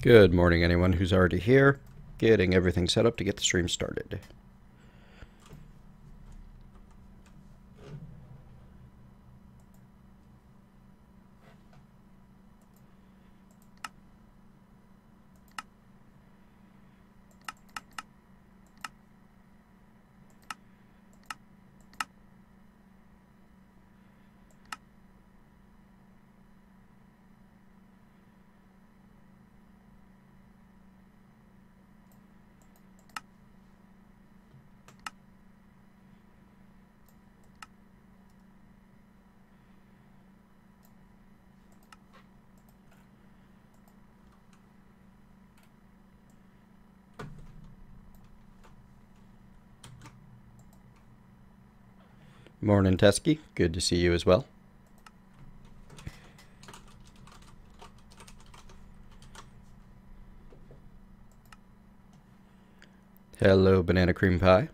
Good morning, anyone who's already here. Getting everything set up to get the stream started. Morning, Teskey. Good to see you as well. Hello, banana cream pie.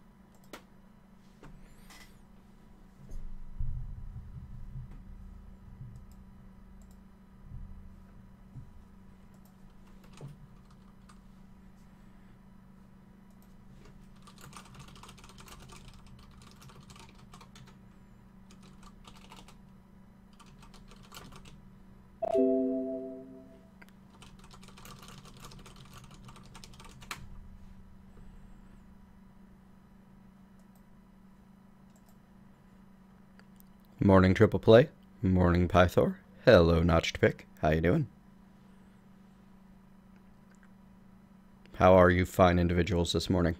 Morning, Triple Play. Morning, Pythor. Hello, Notched Pick. How you doing? How are you fine individuals this morning?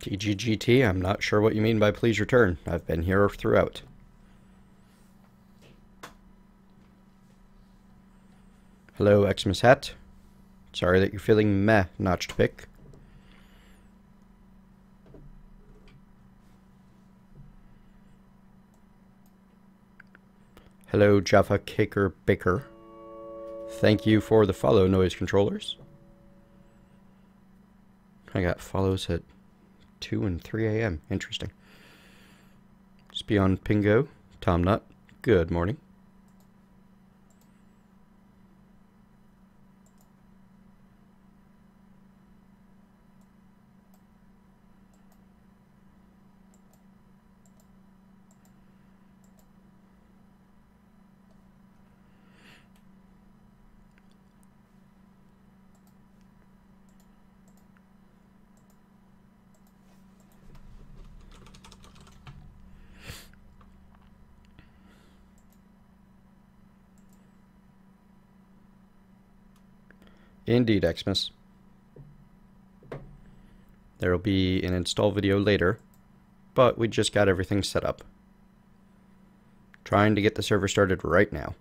TGGT, I'm not sure what you mean by please return. I've been here throughout. Hello, Xmas Hat. Sorry that you're feeling meh, Notched Pick. Hello, Jaffa Caker Baker. Thank you for the follow, Noise Controllers. I got follows at 2 and 3 a.m. Interesting. Spion Pingo, Tom Nutt, good morning. Indeed, Xmas. There will be an install video later, but we just got everything set up. Trying to get the server started right now.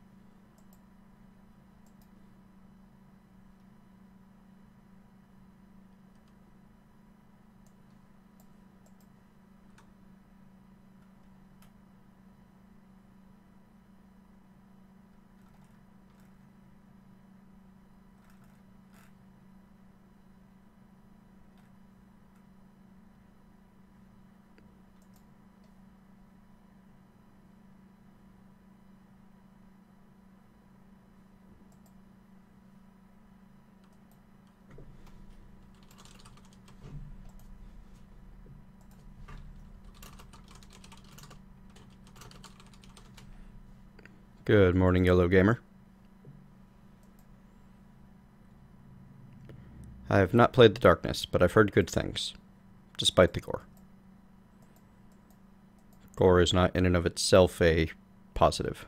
Good morning, Yellow Gamer. I have not played the Darkness, but I've heard good things, despite the gore. Gore is not in and of itself a positive.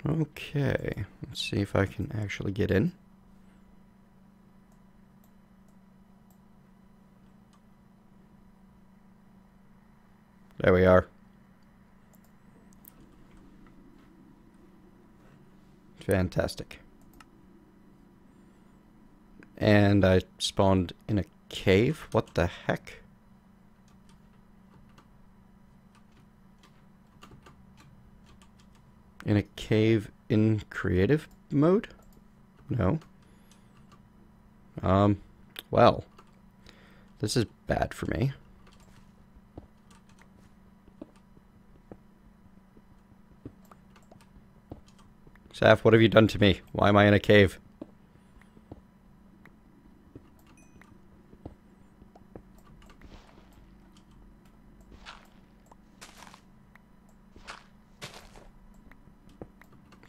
Okay, let's see if I can actually get in. There we are. Fantastic. And I spawned in a cave? What the heck? In a cave in creative mode? No. Well. This is bad for me. Saf, what have you done to me? Why am I in a cave?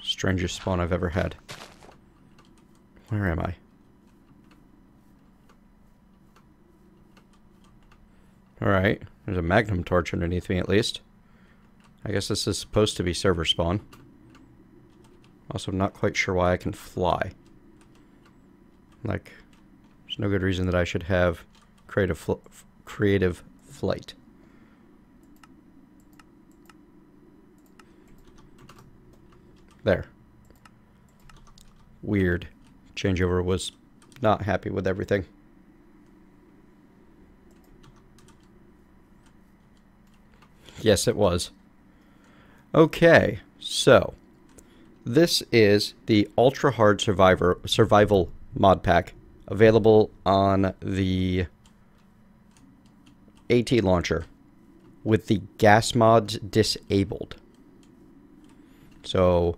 Strangest spawn I've ever had. Where am I? Alright, there's a magnum torch underneath me at least. I guess this is supposed to be server spawn. Also, I'm not quite sure why I can fly. Like, there's no good reason that I should have creative flight. There. Weird. Changeover was not happy with everything. Yes, it was. Okay, so this is the Ultra Hard Survival mod pack available on the AT launcher with the gas mods disabled. So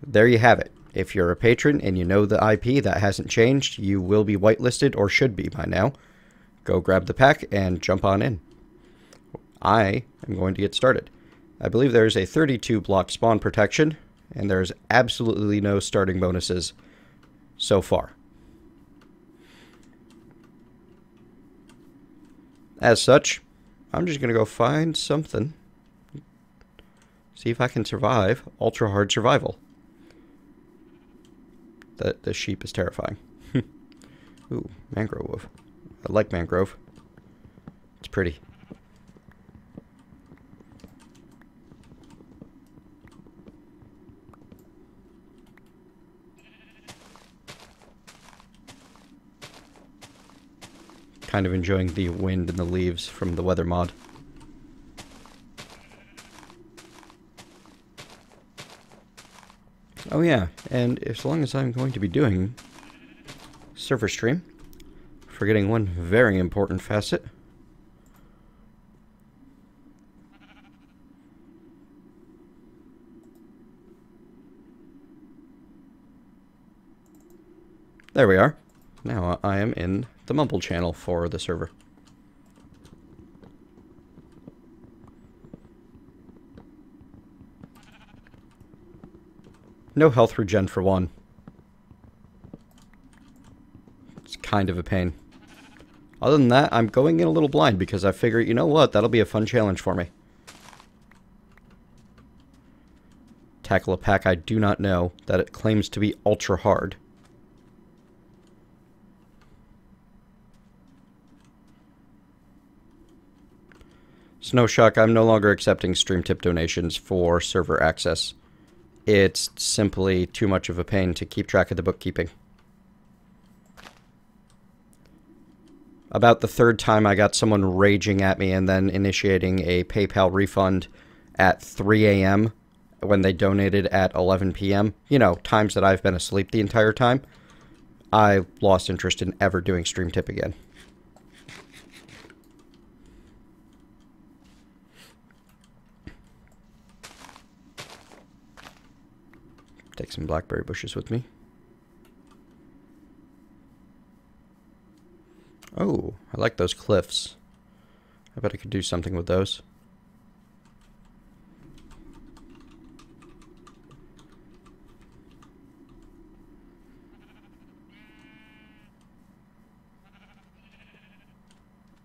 there you have it. If you're a patron and you know the IP, that hasn't changed, you will be whitelisted or should be by now. Go grab the pack and jump on in. I am going to get started. I believe there's a 32 block spawn protection, and there's absolutely no starting bonuses so far. As such, I'm just going to go find something. See if I can survive ultra hard survival. The sheep is terrifying. Ooh, mangrove wolf. I like mangrove. It's pretty. Kind of enjoying the wind and the leaves from the weather mod. Oh yeah, and as long as I'm going to be doing server stream, forgetting one very important facet. There we are. Now I am in the Mumble channel for the server. No health regen for one. It's kind of a pain. Other than that, I'm going in a little blind because I figure, you know what, that'll be a fun challenge for me. Tackle a pack I do not know that it claims to be ultra hard. Snow Shock, I'm no longer accepting stream tip donations for server access. It's simply too much of a pain to keep track of the bookkeeping. About the third time I got someone raging at me and then initiating a PayPal refund at 3 a.m. when they donated at 11 p.m. You know, times that I've been asleep the entire time. I lost interest in ever doing stream tip again. Take some blackberry bushes with me. Oh, I like those cliffs. I bet I could do something with those.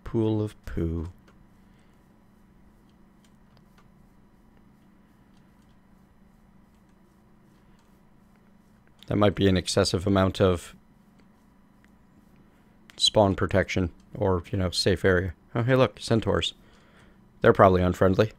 Pool of poo. That might be an excessive amount of spawn protection or, you know, safe area. Oh, hey, look, centaurs. They're probably unfriendly.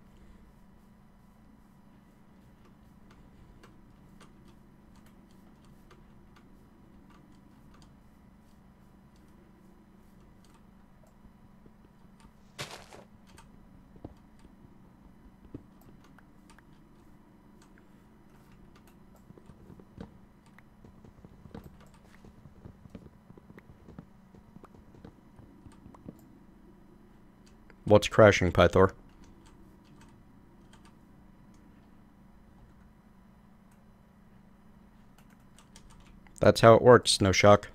What's crashing, Pythor? That's how it works, no shock.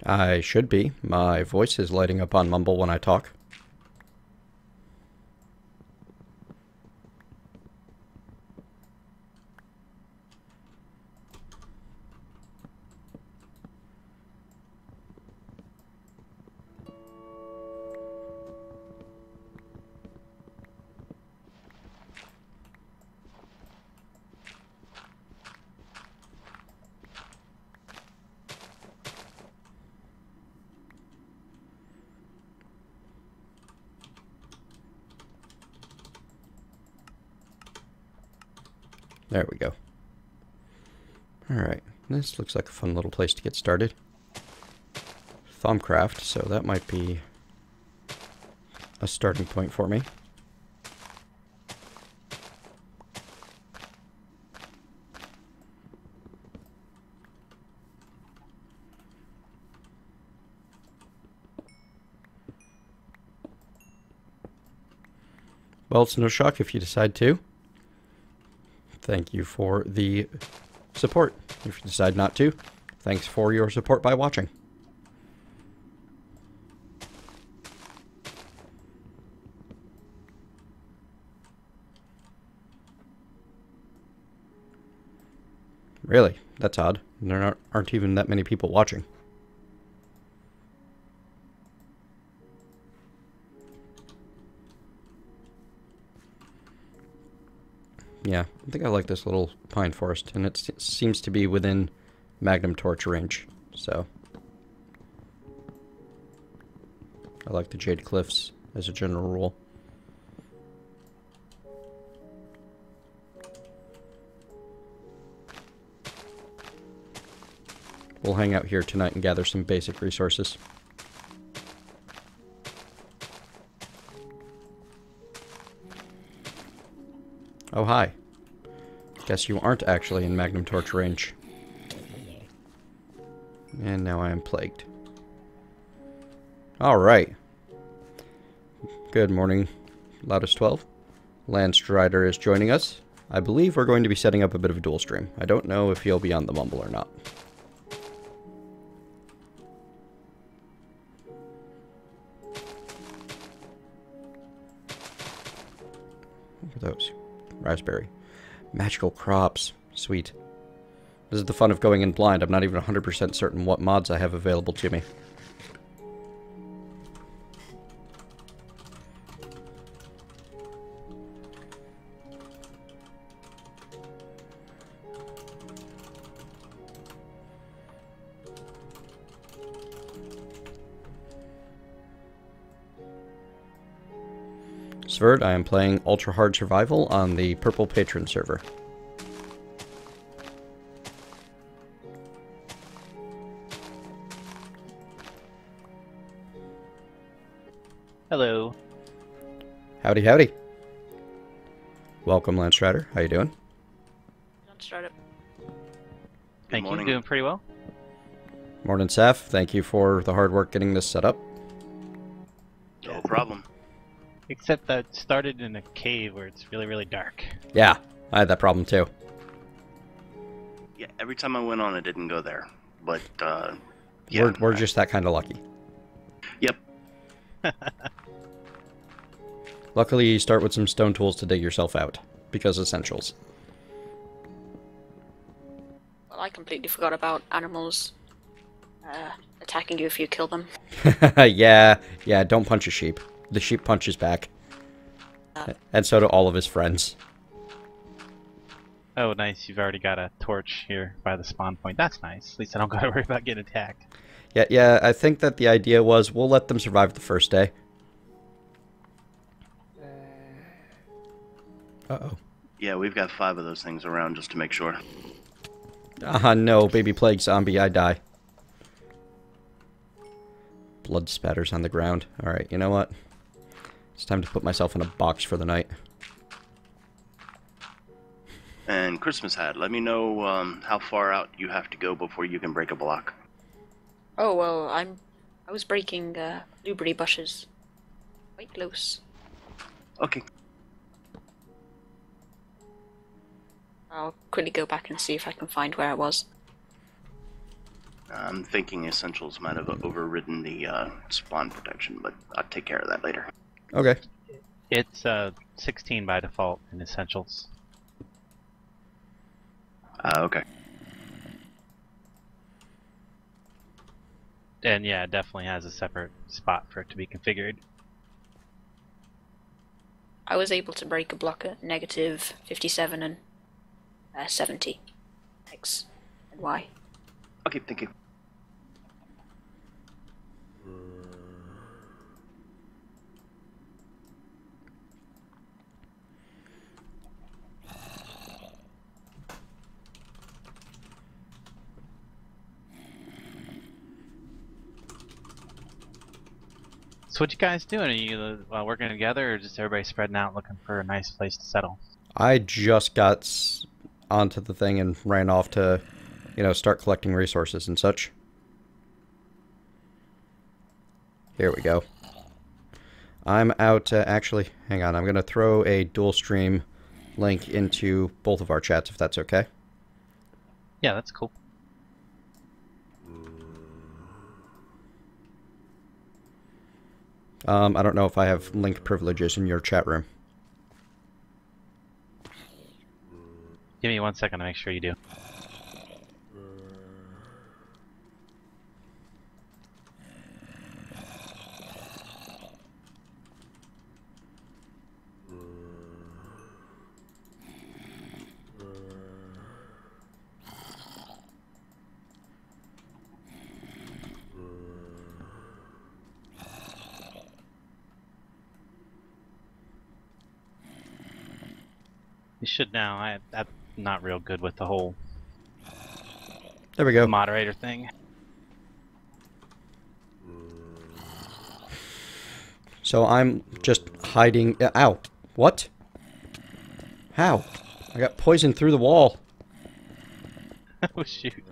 I should be. My voice is lighting up on Mumble when I talk. There we go. Alright, this looks like a fun little place to get started. Thumbcraft, so that might be a starting point for me. Well, it's no shock if you decide to. Thank you for the support. If you decide not to, thanks for your support by watching. Really? That's odd. There aren't even that many people watching. Yeah, I think I like this little pine forest, and it seems to be within Magnum Torch range, so. I like the Jade Cliffs as a general rule. We'll hang out here tonight and gather some basic resources. Oh, hi. Guess you aren't actually in Magnum Torch range. And now I am plagued. Alright. Good morning, Loudest 12. Lance Strider is joining us. I believe we're going to be setting up a bit of a dual stream. I don't know if he'll be on the Mumble or not. What are those? Raspberry. Magical crops. Sweet. This is the fun of going in blind. I'm not even 100% certain what mods I have available to me. Sverd, I am playing Ultra Hard Survival on the Purple Patron server. Hello. Howdy, howdy. Welcome, Lance Strider. How you doing? Thank you. Doing pretty well. Morning, Saf. Thank you for the hard work getting this set up. No problem. Except that it started in a cave where it's really, really dark. Yeah, I had that problem too. Yeah, every time I went on, it didn't go there. But, yeah. We're just that kind of lucky. Yep. Luckily, you start with some stone tools to dig yourself out, because essentials. Well, I completely forgot about animals attacking you if you kill them. yeah, don't punch a sheep. The sheep punches back. And so do all of his friends. Oh, nice. You've already got a torch here by the spawn point. That's nice. At least I don't gotta worry about getting attacked. Yeah, I think that the idea was we'll let them survive the first day. Uh-oh. Yeah, we've got 5 of those things around just to make sure. No, baby plague zombie, I die. Blood spatters on the ground. Alright, you know what? It's time to put myself in a box for the night. And Christmas hat, let me know how far out you have to go before you can break a block. Oh, well, I was breaking blueberry bushes. Quite close. Okay. I'll quickly go back and see if I can find where I was. I'm thinking Essentials might have overridden the spawn protection, but I'll take care of that later. Okay. It's 16 by default in Essentials. Okay. And yeah, it definitely has a separate spot for it to be configured. I was able to break a block at negative 57 and 70. X and Y. Okay, thank you. So what you guys doing? Are you working together or just everybody spreading out looking for a nice place to settle? I just got onto the thing and ran off to, start collecting resources and such. Here we go. I'm out, actually, hang on, I'm going to throw a dual stream link into both of our chats if that's okay. Yeah, that's cool. I don't know if I have link privileges in your chat room. Give me 1 second to make sure you do. You should now. I'm not real good with the whole There we go. moderator thing. So I'm just hiding. Ow. What? How? I got poisoned through the wall. Oh shoot.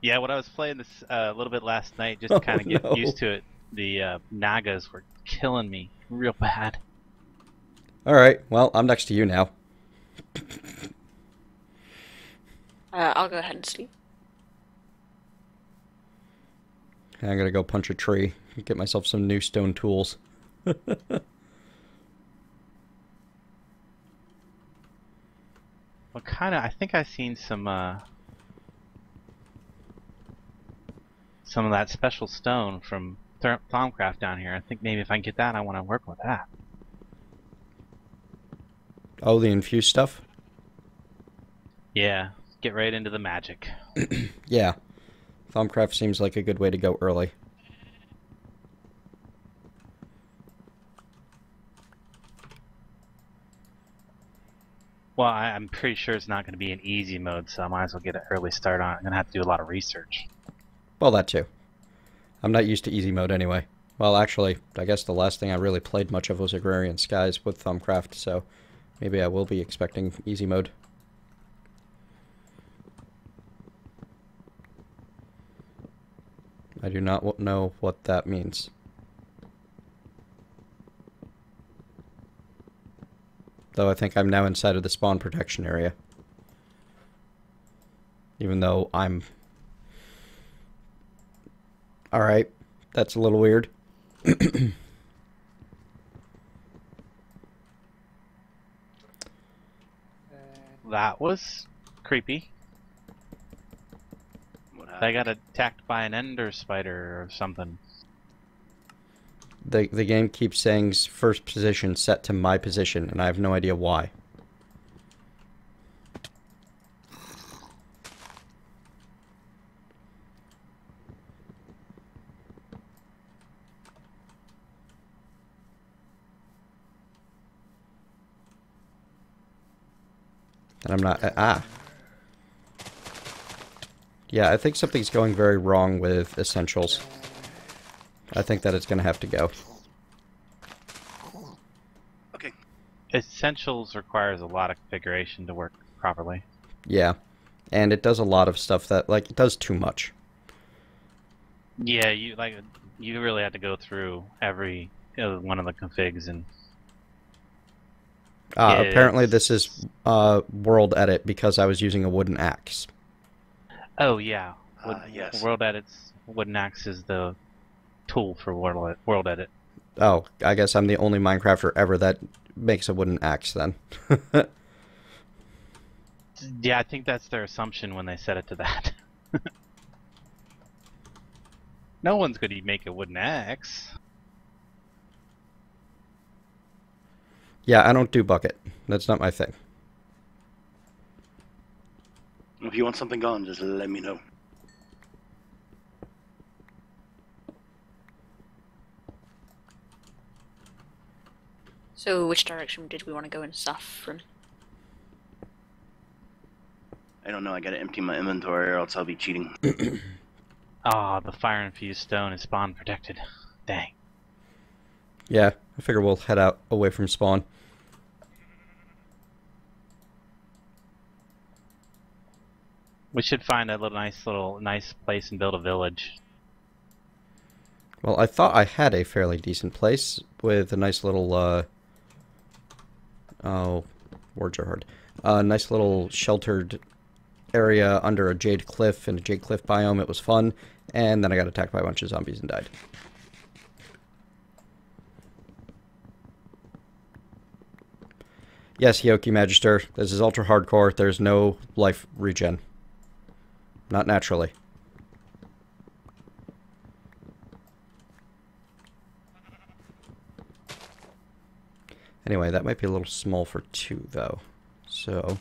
Yeah, when I was playing this a little bit last night, just to kind of get used to it, the Nagas were killing me real bad. Alright, well, I'm next to you now. I'll go ahead and sleep. I'm gonna go punch a tree and get myself some new stone tools. Well, I think I've seen some of that special stone from Thaumcraft down here. I think maybe if I can get that, I want to work with that. Oh, the infused stuff? Yeah, get right into the magic. Yeah. Thaumcraft seems like a good way to go early. Well, I'm pretty sure it's not going to be an easy mode, so I might as well get an early start on it. I'm going to have to do a lot of research. Well, that too. I'm not used to easy mode anyway. Well, actually, I guess the last thing I really played much of was Agrarian Skies with Thumbcraft, so maybe I will be expecting easy mode. I do not know what that means. Though I think I'm now inside of the spawn protection area. Even though I'm... Alright, that's a little weird. That was creepy. What I happened? got attacked by an ender spider or something. The game keeps saying first position set to my position, and I have no idea why. And I'm not... Yeah, I think something's going very wrong with Essentials. I think that it's going to have to go. Okay. Essentials requires a lot of configuration to work properly. Yeah. And it does a lot of stuff that, like, it does too much. Yeah, you really have to go through every one of the configs and... Apparently this is World Edit because I was using a wooden axe. Oh, yeah. Yes. World Edit's wooden axe is the tool for World Edit. Oh, I guess I'm the only Minecrafter ever that makes a wooden axe then. Yeah, I think that's their assumption when they set it to that. No one's going to make a wooden axe. Yeah, I don't do bucket. That's not my thing. If you want something gone, just let me know. So which direction did we want to go in Saffron? I don't know, I gotta empty my inventory or else I'll be cheating. Ah, the fire-infused stone is spawn protected. Dang. Yeah, I figure we'll head out away from spawn. We should find a nice place and build a village. Well, I thought I had a fairly decent place with a nice little, oh, words are hard. A nice little sheltered area under a jade cliff in a jade cliff biome. It was fun, and then I got attacked by a bunch of zombies and died. Yes, Hioki Magister, this is ultra hardcore. There's no life regen. Not naturally. Anyway, that might be a little small for 2, though. So,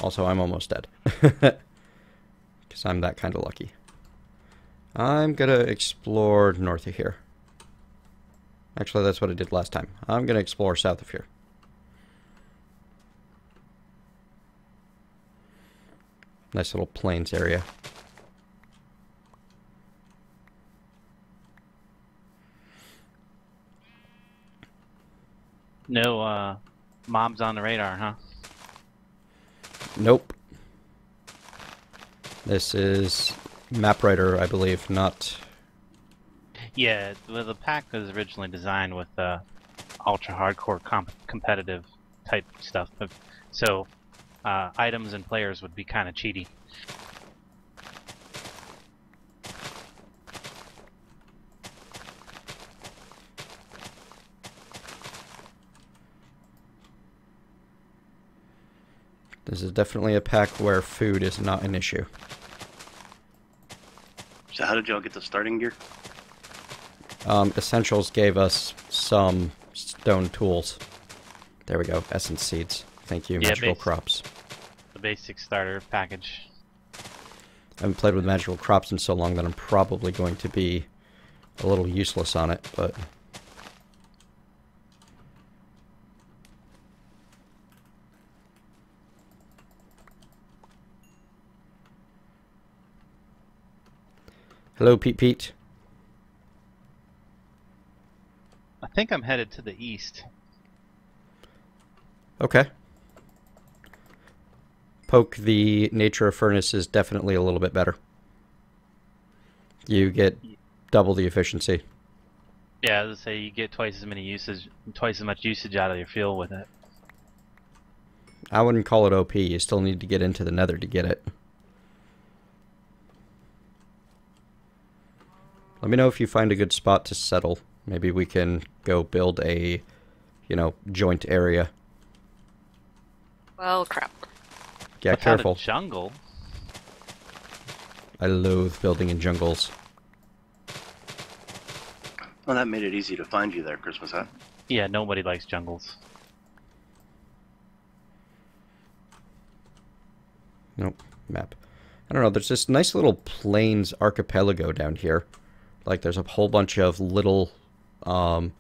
also, I'm almost dead. Because I'm that kind of lucky. I'm gonna explore north of here. Actually, that's what I did last time. I'm gonna explore south of here. Nice little plains area. No mobs on the radar, huh? Nope. This is MapWriter, I believe, not... Yeah, the pack was originally designed with ultra hardcore competitive type stuff, so items and players would be kind of cheaty. This is definitely a pack where food is not an issue. So how did y'all get the starting gear? Essentials gave us some stone tools. There we go, essence seeds. Thank you, Yeah, magical crops. The basic starter package. I haven't played with magical crops in so long that I'm probably going to be a little useless on it, but... Hello, Pete Pete. I think I'm headed to the east. Okay. Poke, the nature of furnace is definitely a little bit better. You get double the efficiency. Yeah, as I say, you get twice as much usage out of your fuel with it. I wouldn't call it OP. You still need to get into the nether to get it. Let me know if you find a good spot to settle. Maybe we can go build a, joint area. Well, crap. Yeah, Without careful. a jungle. I loathe building in jungles. Well, that made it easy to find you there, Christmas Hat. Yeah, nobody likes jungles. Nope. Map. I don't know. There's this nice little plains archipelago down here. Like, there's a whole bunch of little, I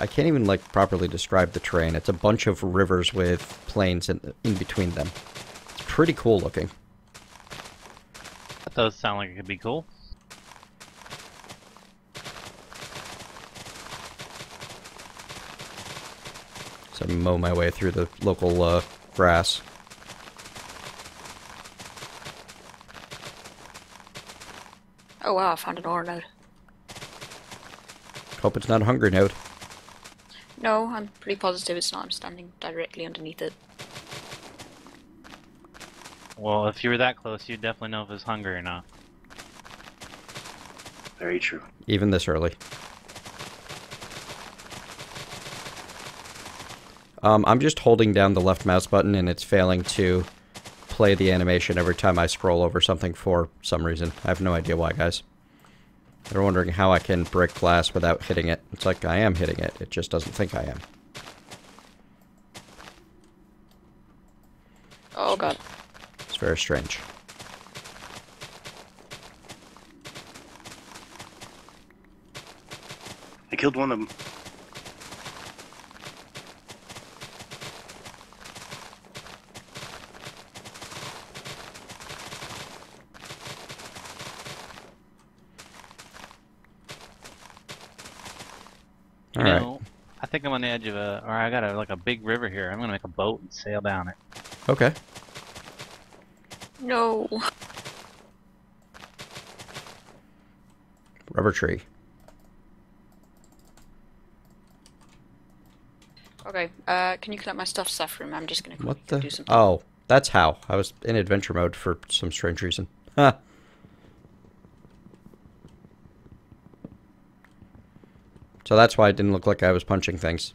can't even, properly describe the terrain. It's a bunch of rivers with plains in between them. It's pretty cool looking. That does sound like it could be cool. So I mow my way through the local, grass. Oh wow, I found an ore node. Hope it's not a hunger node. No, I'm pretty positive it's not. I'm standing directly underneath it. Well, if you were that close, you'd definitely know if it was hungry or not. Very true. Even this early. I'm just holding down the left mouse button and it's failing to play the animation every time I scroll over something for some reason. I have no idea why, guys. They're wondering how I can break glass without hitting it. It's like I am hitting it. It just doesn't think I am. Oh god. It's very strange. I killed one of them. You know, I think I'm on the edge of I got a big river here. I'm gonna make a boat and sail down it. Okay. No. Rubber tree. Okay, can you collect my stuff, Saffron? I'm just gonna What do the? something. Oh, that's how. I was in adventure mode for some strange reason. Huh. So that's why it didn't look like I was punching things.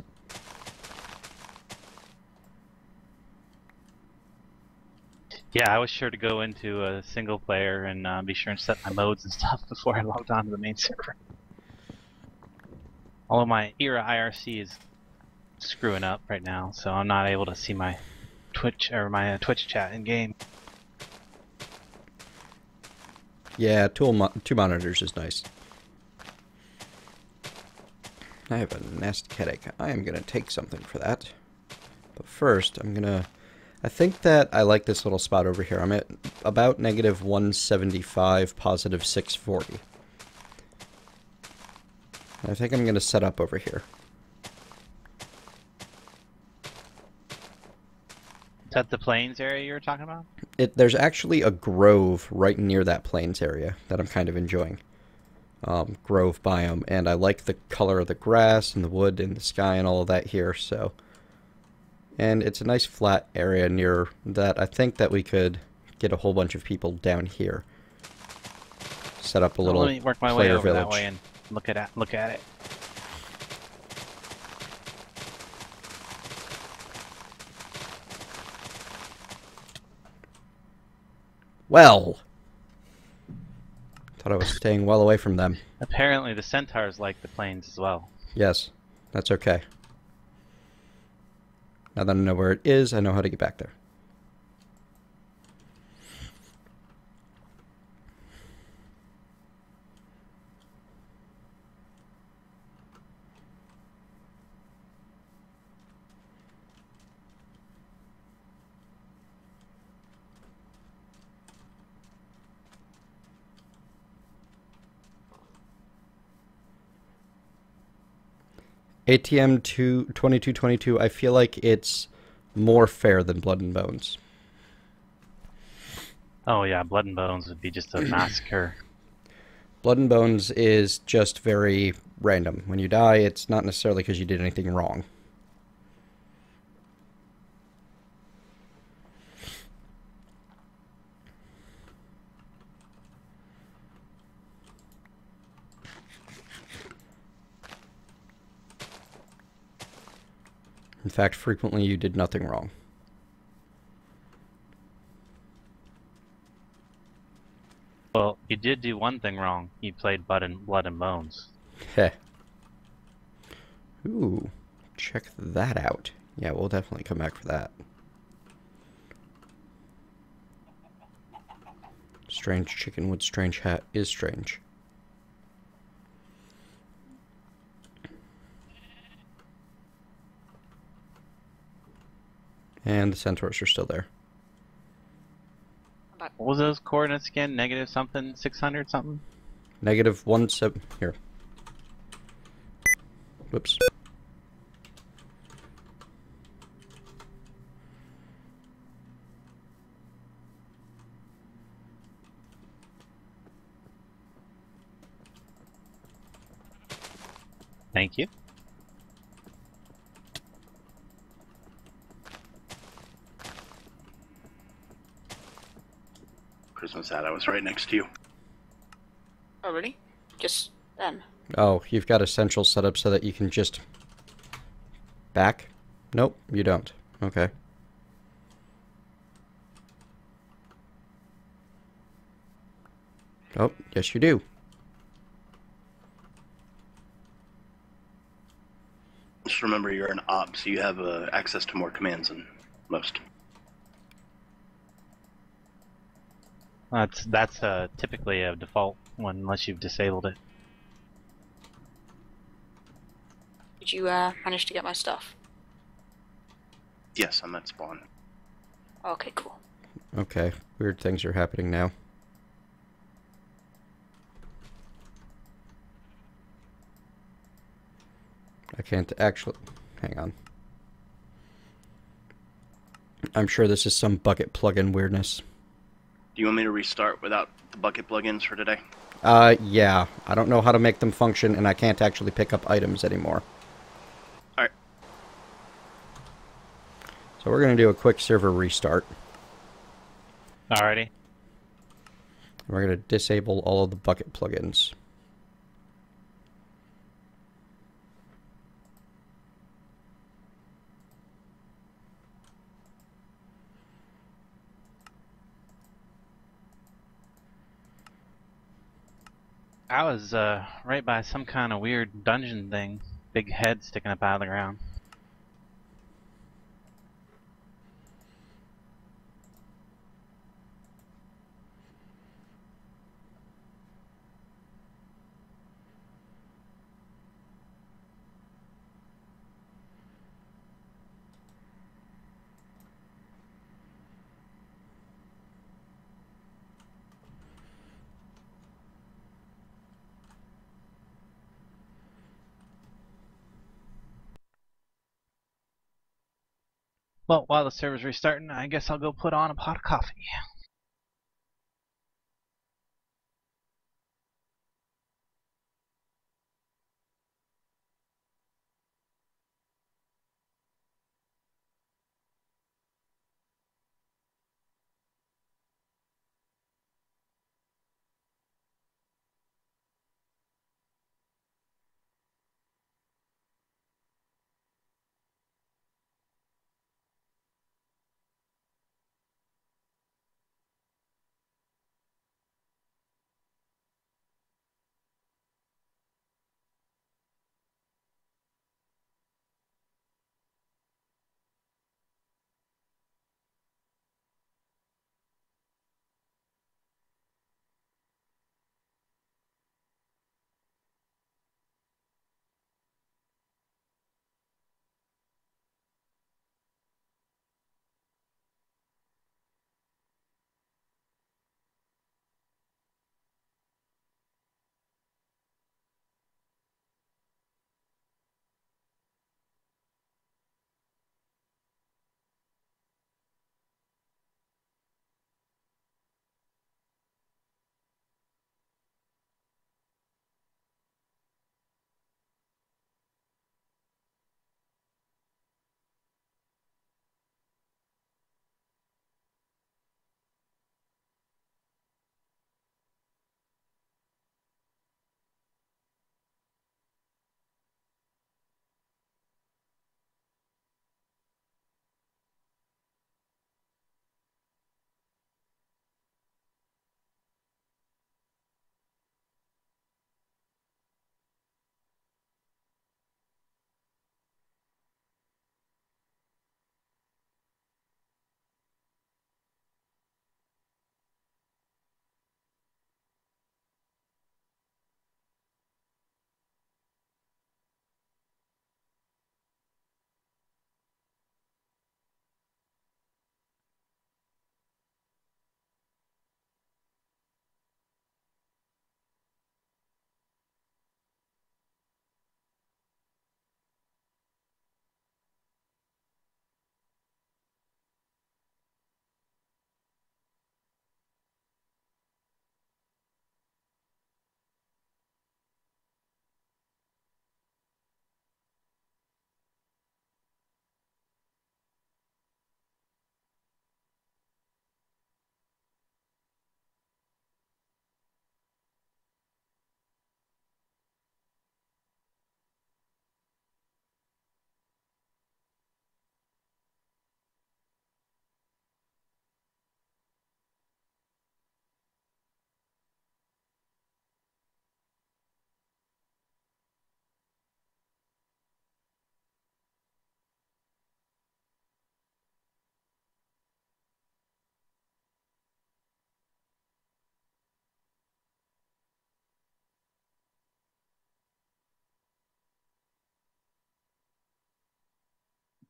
Yeah, I was sure to go into a single player and be sure and set my modes and stuff before I logged on to the main server. All of my Era IRC is screwing up right now, so I'm not able to see my Twitch Twitch chat in game. Yeah, two monitors is nice. I have a nasty headache. I am going to take something for that. But first, I think that I like this little spot over here. I'm at about negative 175, positive 640. I think I'm going to set up over here. Is that the plains area you were talking about? There's actually a grove right near that plains area that I'm kind of enjoying. Grove biome, and I like the color of the grass and the wood and the sky and all of that here, so. And it's a nice flat area near that. I think that we could get a whole bunch of people down here. Set up a little let me work my way player over village. that way and look at it. Well, thought I was staying well away from them. Apparently the centaurs like the plains as well. Yes, that's okay. Now that I know where it is, I know how to get back there. ATM 2222, I feel like it's more fair than Blood and Bones. Oh yeah, Blood and Bones would be just a massacre. Blood and Bones is just very random. When you die, it's not necessarily because you did anything wrong. In fact, frequently you did nothing wrong. Well, you did do one thing wrong. You played Blood and Bones. Heh. Ooh, check that out. Yeah, we'll definitely come back for that. Strange chicken with strange hat is strange. And the centaurs are still there. What was those coordinates again? Negative something, 600 something? Negative 17. Here. Whoops. Thank you. Christmas hat, I was right next to you. Oh, really? Just then? Oh, you've got Essential set up so that you can just... back? Nope, you don't. Okay. Oh, yes you do. Just remember you're an op, so you have access to more commands than most. That's typically a default one unless you've disabled it. Did you manage to get my stuff? Yes, I'm at spawn. Okay, cool. Okay, weird things are happening now. I can't actually... hang on. I'm sure this is some bucket plugin weirdness. Do you want me to restart without the bucket plugins for today? Yeah. I don't know how to make them function, and I can't actually pick up items anymore. Alright. So we're going to do a quick server restart. Alrighty. We're going to disable all of the bucket plugins. I was right by some kind of weird dungeon thing. Big head sticking up out of the ground. Well, while the server's restarting, I guess I'll go put on a pot of coffee.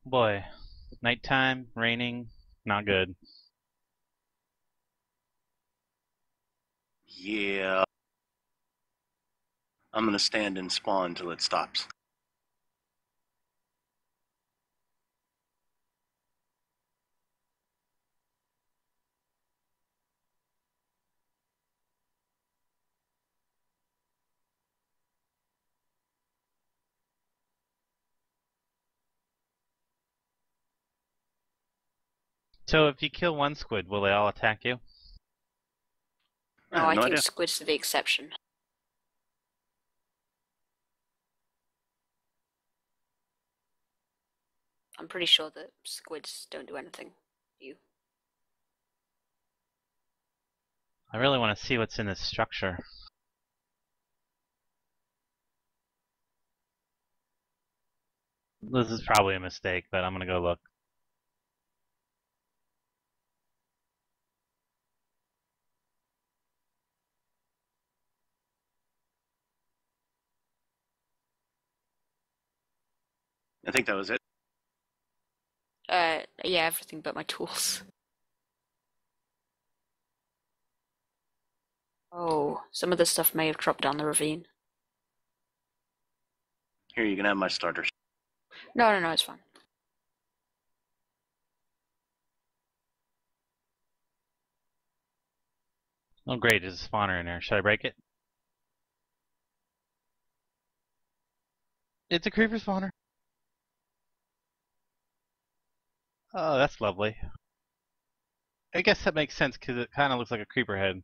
Boy, nighttime, raining, not good. Yeah. I'm gonna stand and spawn till it stops. So if you kill one squid, will they all attack you? No, I no think idea. squids are the exception. I'm pretty sure that squids don't do anything to you. I really want to see what's in this structure. This is probably a mistake, but I'm gonna go look. I think that was it. Yeah, everything but my tools. Oh, some of the stuff may have dropped down the ravine. Here, you can have my starters. No, it's fine. Oh great, there's a spawner in there. Should I break it? It's a creeper spawner. Oh, that's lovely. I guess that makes sense because it kind of looks like a creeper head.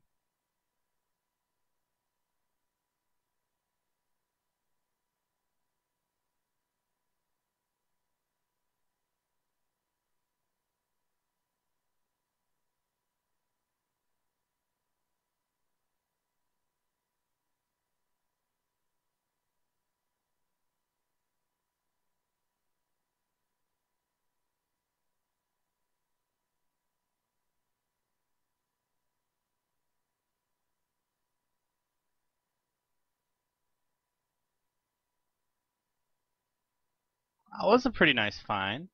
That was a pretty nice find.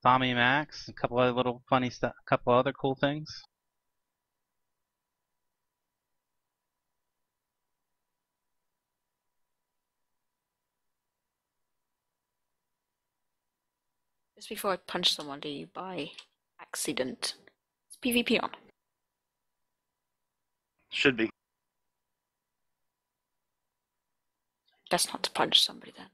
Tommy Max, a couple other little funny stuff, a couple other cool things. Just before I punch somebody by accident, is PvP on? Should be. Best not to punch somebody then.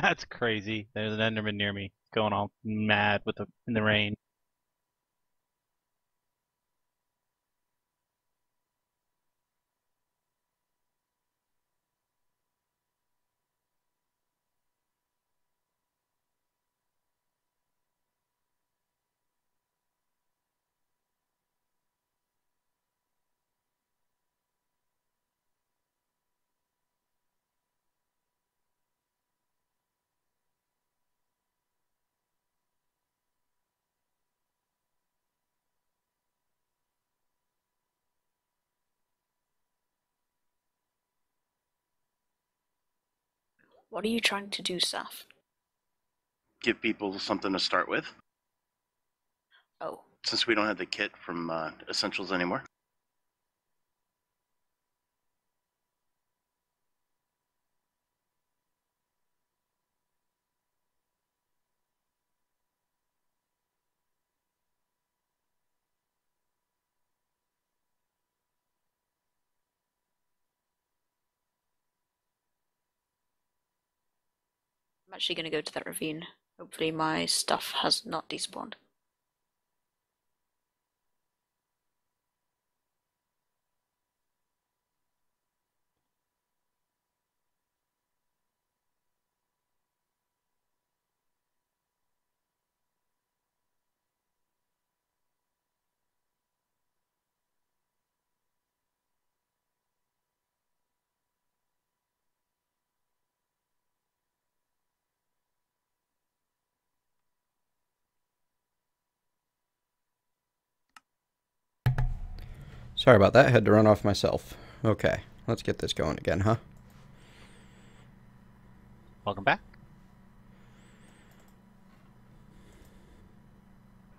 That's crazy. There's an Enderman near me, going all mad with in the rain. What are you trying to do, Saf? Give people something to start with. Oh, Since we don't have the kit from Essentials anymore. I'm actually going to go to that ravine. Hopefully my stuff has not despawned. Sorry about that. Had to run off myself. Okay, let's get this going again, huh? Welcome back.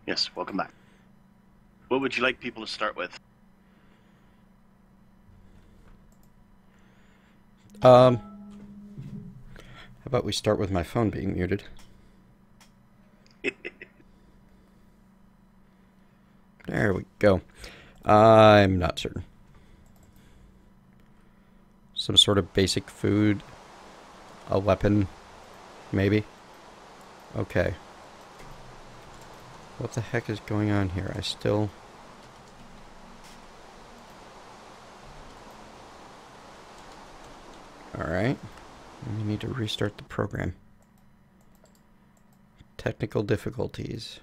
Yes, welcome back. What would you like people to start with? How about we start with my phone being muted? There we go. I'm not certain. Some sort of basic food. A weapon, maybe? Okay. What the heck is going on here? I still... Alright. We need to restart the program. Technical difficulties.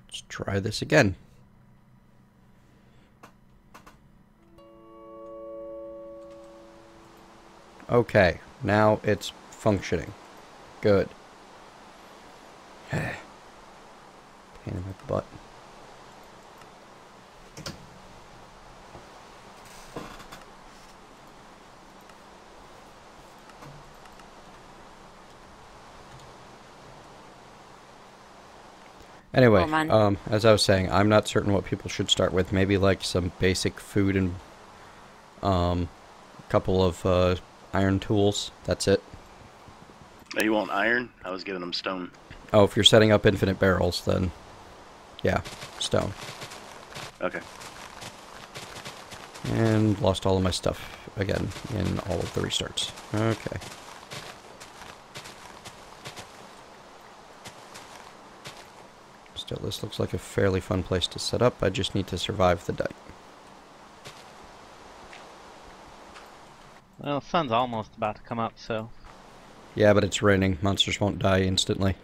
Let's try this again. Okay, now it's functioning. Good. Pain in my butt. Anyway, Oh, man. as I was saying, I'm not certain what people should start with. Maybe like some basic food and a couple of iron tools. That's it. Oh, you want iron? I was giving them stone. Oh, if you're setting up infinite barrels, then yeah, stone. Okay. And lost all of my stuff again in all of the restarts. Okay. Still, this looks like a fairly fun place to set up. I just need to survive the night. Well, the sun's almost about to come up, so... Yeah, but it's raining. Monsters won't die instantly.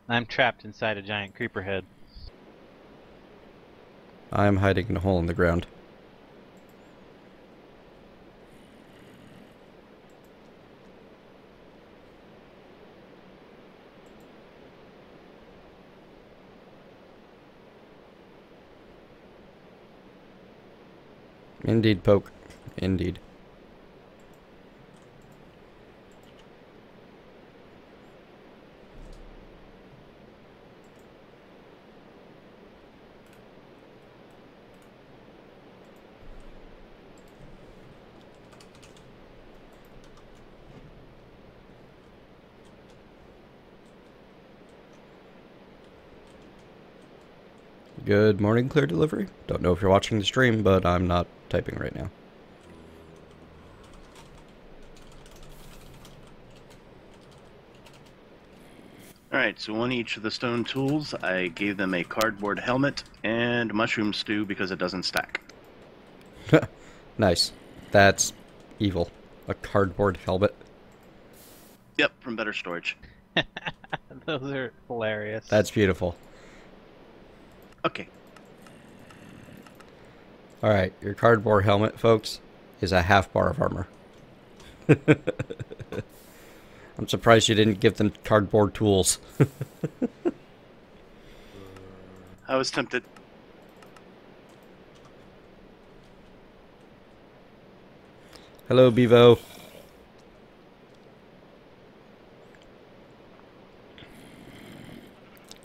I'm trapped inside a giant creeper head. I'm hiding in a hole in the ground. Indeed, Poke. Indeed. Good morning, Clear Delivery. Don't know if you're watching the stream, but I'm not typing right now. Alright, so on each of the stone tools, I gave them a cardboard helmet and mushroom stew because it doesn't stack. Nice. That's evil. A cardboard helmet. Yep, from better storage. Those are hilarious. That's beautiful. Okay. Alright, your cardboard helmet, folks, is a half bar of armor. I'm surprised you didn't give them cardboard tools. I was tempted. Hello, Bevo.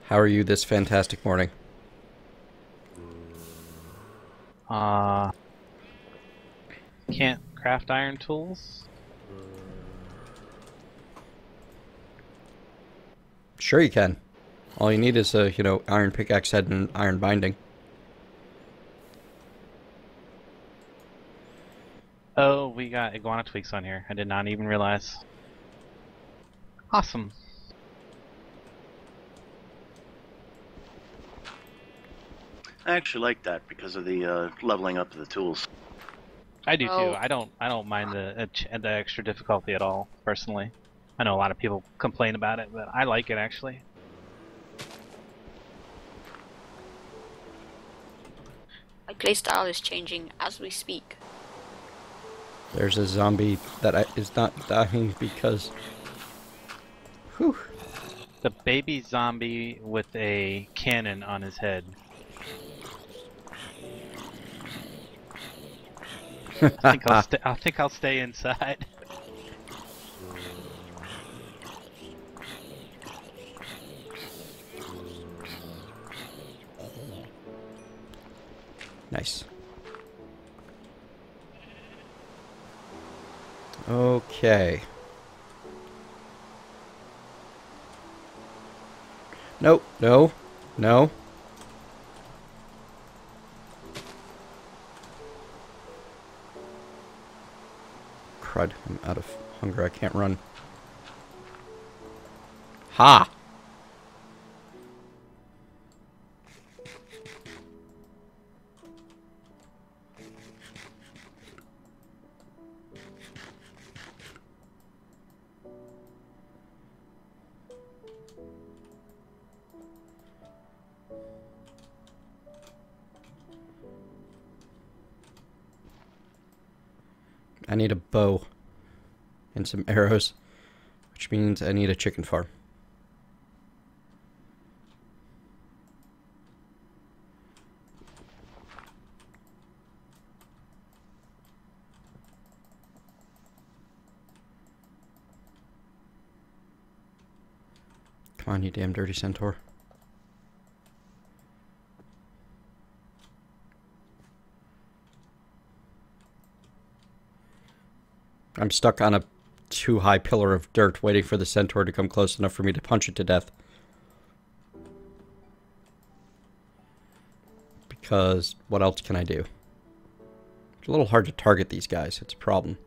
How are you this fantastic morning? Can't craft iron tools? Sure you can. All you need is a, iron pickaxe head and iron binding. Oh, we got iguana tweaks on here. I did not even realize. Awesome. I actually like that because of the leveling up of the tools. I do too. Oh. I don't mind the extra difficulty at all, personally. I know a lot of people complain about it, but I like it actually. My playstyle is changing as we speak. There's a zombie that is not dying because... Whew. The baby zombie with a cannon on his head. I think I'll stay inside. Nice. Okay. Nope. No. No. Crud. I'm out of hunger. I can't run. Ha! I need a bow and some arrows, which means I need a chicken farm. Come on, you damn dirty centaur. I'm stuck on a too high pillar of dirt waiting for the centaur to come close enough for me to punch it to death. Because what else can I do? It's a little hard to target these guys. It's a problem.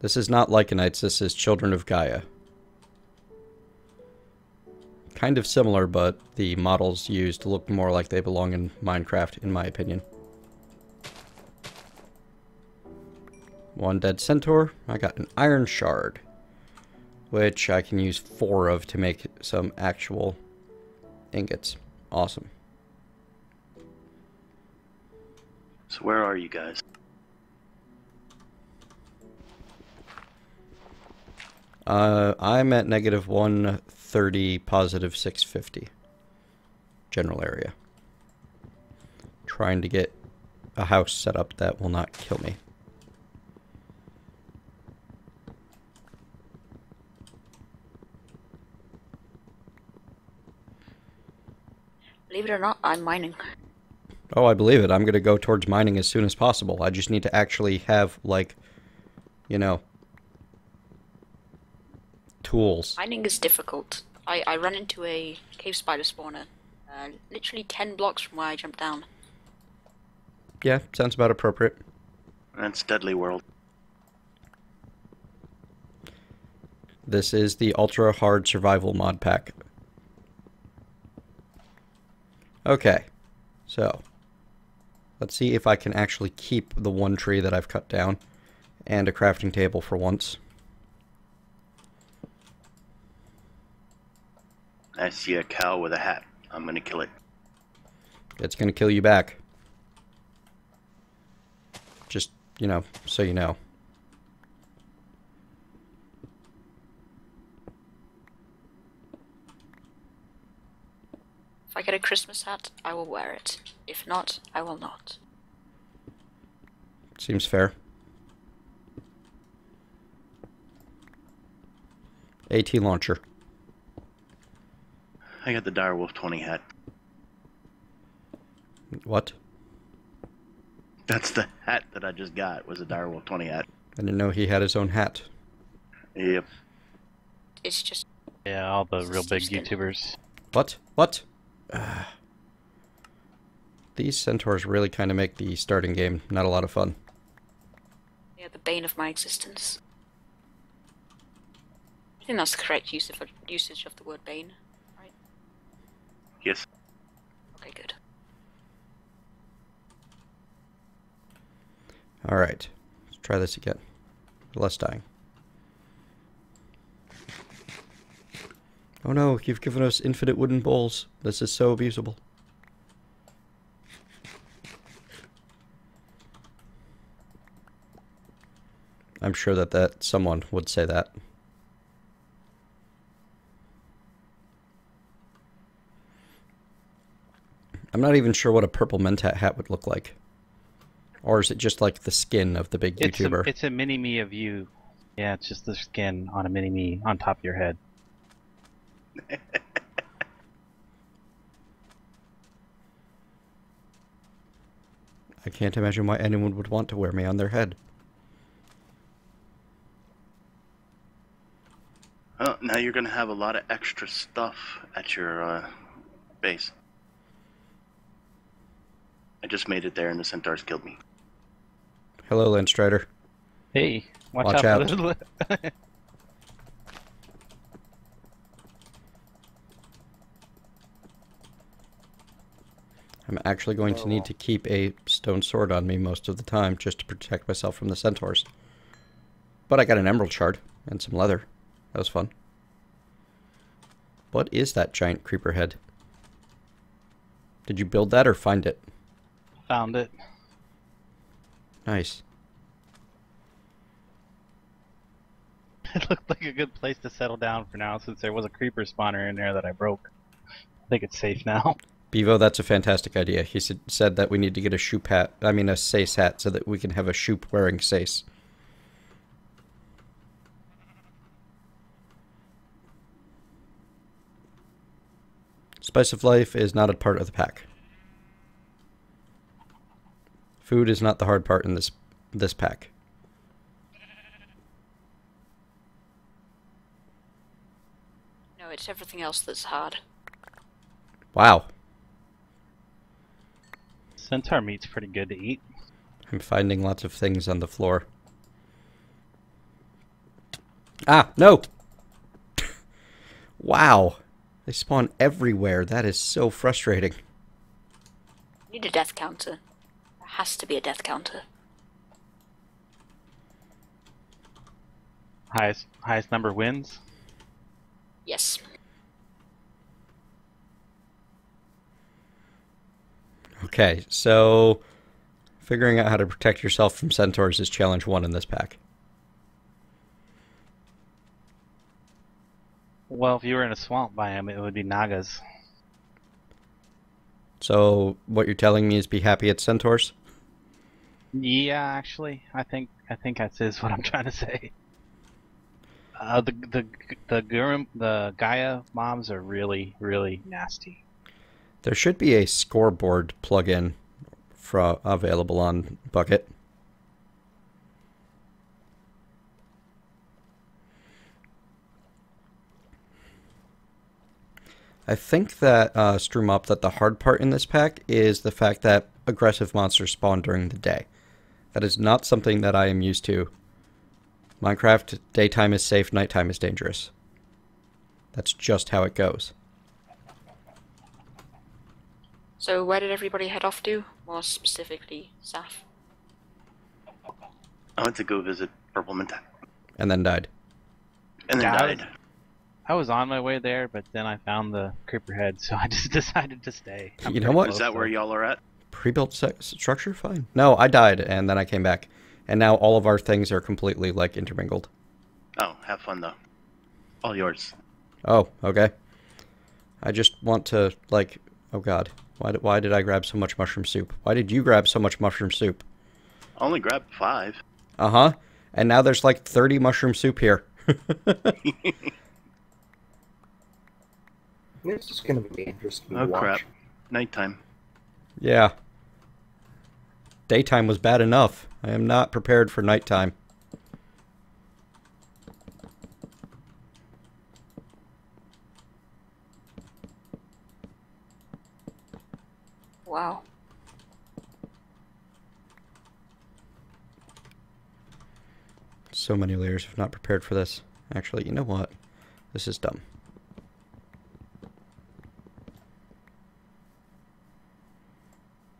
This is not Lycanites. This is Children of Gaia. Kind of similar, but the models used look more like they belong in Minecraft, in my opinion. One dead centaur. I got an iron shard, which I can use 4 of to make some actual ingots. Awesome. So where are you guys? I'm at negative 130, positive 650. General area. Trying to get a house set up that will not kill me. Believe it or not, I'm mining. Oh, I believe it. I'm going to go towards mining as soon as possible. I just need to actually have, like, you know, tools. Mining is difficult. I ran into a cave spider spawner, literally 10 blocks from where I jumped down. Yeah, sounds about appropriate. That's Deadly World. This is the ultra hard survival mod pack. Okay, so let's see if I can actually keep the one tree that I've cut down and a crafting table for once. I see a cow with a hat. I'm gonna kill it. It's going to kill you back. Just, you know, so you know. If I get a Christmas hat, I will wear it. If not, I will not. Seems fair. AT launcher. I got the Direwolf 20 hat. What? That's the hat that I just got, was a Direwolf 20 hat. I didn't know he had his own hat. Yep. It's just... Yeah, all the real big Steve Skin. YouTubers. What? What? These centaurs really kind of make the starting game not a lot of fun. Yeah, the bane of my existence. I think that's the correct usage of the word bane, right? Yes. Okay, good. Alright. Let's try this again. Less dying. Oh no, you've given us infinite wooden bowls. This is so abusable. I'm sure that someone would say that. I'm not even sure what a purple Mentat hat would look like. Or is it just like the skin of the big YouTuber? It's a mini-me of you. Yeah, it's just the skin on a mini-me on top of your head. I can't imagine why anyone would want to wear me on their head. Oh, now you're going to have a lot of extra stuff at your base. I just made it there and the centaurs killed me. Hello, Landstrider. Hey, Watch out. out. For the... I'm actually going to need to keep a stone sword on me most of the time just to protect myself from the centaurs. But I got an emerald shard and some leather. That was fun. What is that giant creeper head? Did you build that or find it? Found it. Nice. It looked like a good place to settle down for now since there was a creeper spawner in there that I broke. I think it's safe now. Bevo, that's a fantastic idea. He said that we need to get a shoop hat, I mean a Sace hat, so that we can have a shoop wearing Sace. Spice of life is not a part of the pack. Food is not the hard part in this pack. No, it's everything else that's hard. Wow. Centaur meat's pretty good to eat. I'm finding lots of things on the floor. Ah, no! Wow. They spawn everywhere. That is so frustrating. Need a death counter. There has to be a death counter. Highest number wins. Yes. Okay, so figuring out how to protect yourself from centaurs is challenge 1 in this pack. Well, if you were in a swamp biome, it would be Nagas. So what you're telling me is be happy at centaurs? Yeah, actually, I think that is what I'm trying to say. The Gaia mobs are really nasty. There should be a scoreboard plugin available on Bucket. I think that, Strumop, that the hard part in this pack is the fact that aggressive monsters spawn during the day. That is not something that I am used to. Minecraft, daytime is safe, nighttime is dangerous. That's just how it goes. So where did everybody head off to? More specifically, Saf. I went to go visit Purple Mentat. And then died. And then died. I was on my way there, but then I found the creeper head, so I just decided to stay. You know what? Is that where y'all are at? Pre-built structure? Fine. No, I died, and then I came back. And now all of our things are completely, like, intermingled. Oh, have fun, though. All yours. Oh, okay. I just want to, like... Oh, God. Why did I grab so much mushroom soup? Why did you grab so much mushroom soup? I only grabbed 5. Uh-huh. And now there's, like, 30 mushroom soup here. It's just going to be interesting to Oh, watch. crap. Nighttime. Yeah. Daytime was bad enough. I am not prepared for nighttime. Wow. So many layers. If not prepared for this. Actually, you know what? This is dumb.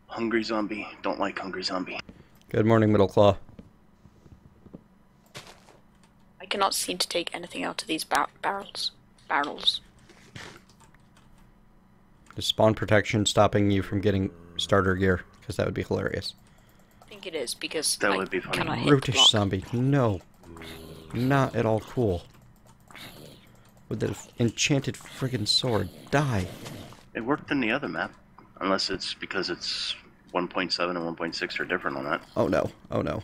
Hungry zombie. Don't like hungry zombie. Good morning, Middle Claw. I cannot seem to take anything out of these barrels. Is spawn protection stopping you from getting starter gear? Because that would be hilarious. I think it is, because That I would be funny. cannot hit the Brutish block. zombie. No. Not at all cool. With the enchanted friggin' sword. Die. It worked in the other map. Unless it's because it's 1.7 and 1.6 are different on that. Oh no. Oh no.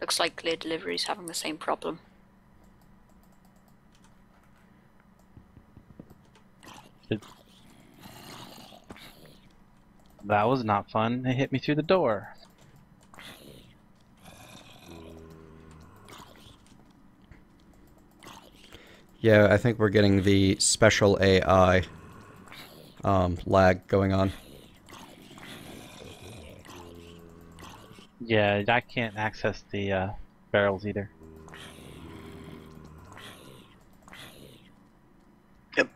Looks like Clear Delivery is having the same problem. That was not fun. It hit me through the door. Yeah, I think we're getting the special AI lag going on. Yeah, I can't access the barrels either. Yep.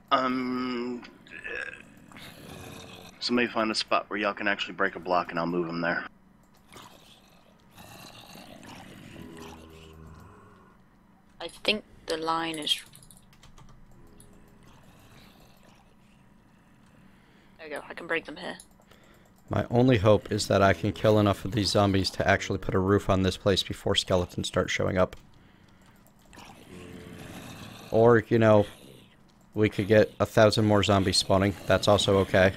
Somebody find a spot where y'all can actually break a block and I'll move them there. I think the line is... There we go, I can break them here. My only hope is that I can kill enough of these zombies to actually put a roof on this place before skeletons start showing up. Or, you know, we could get 1,000 more zombies spawning. That's also okay.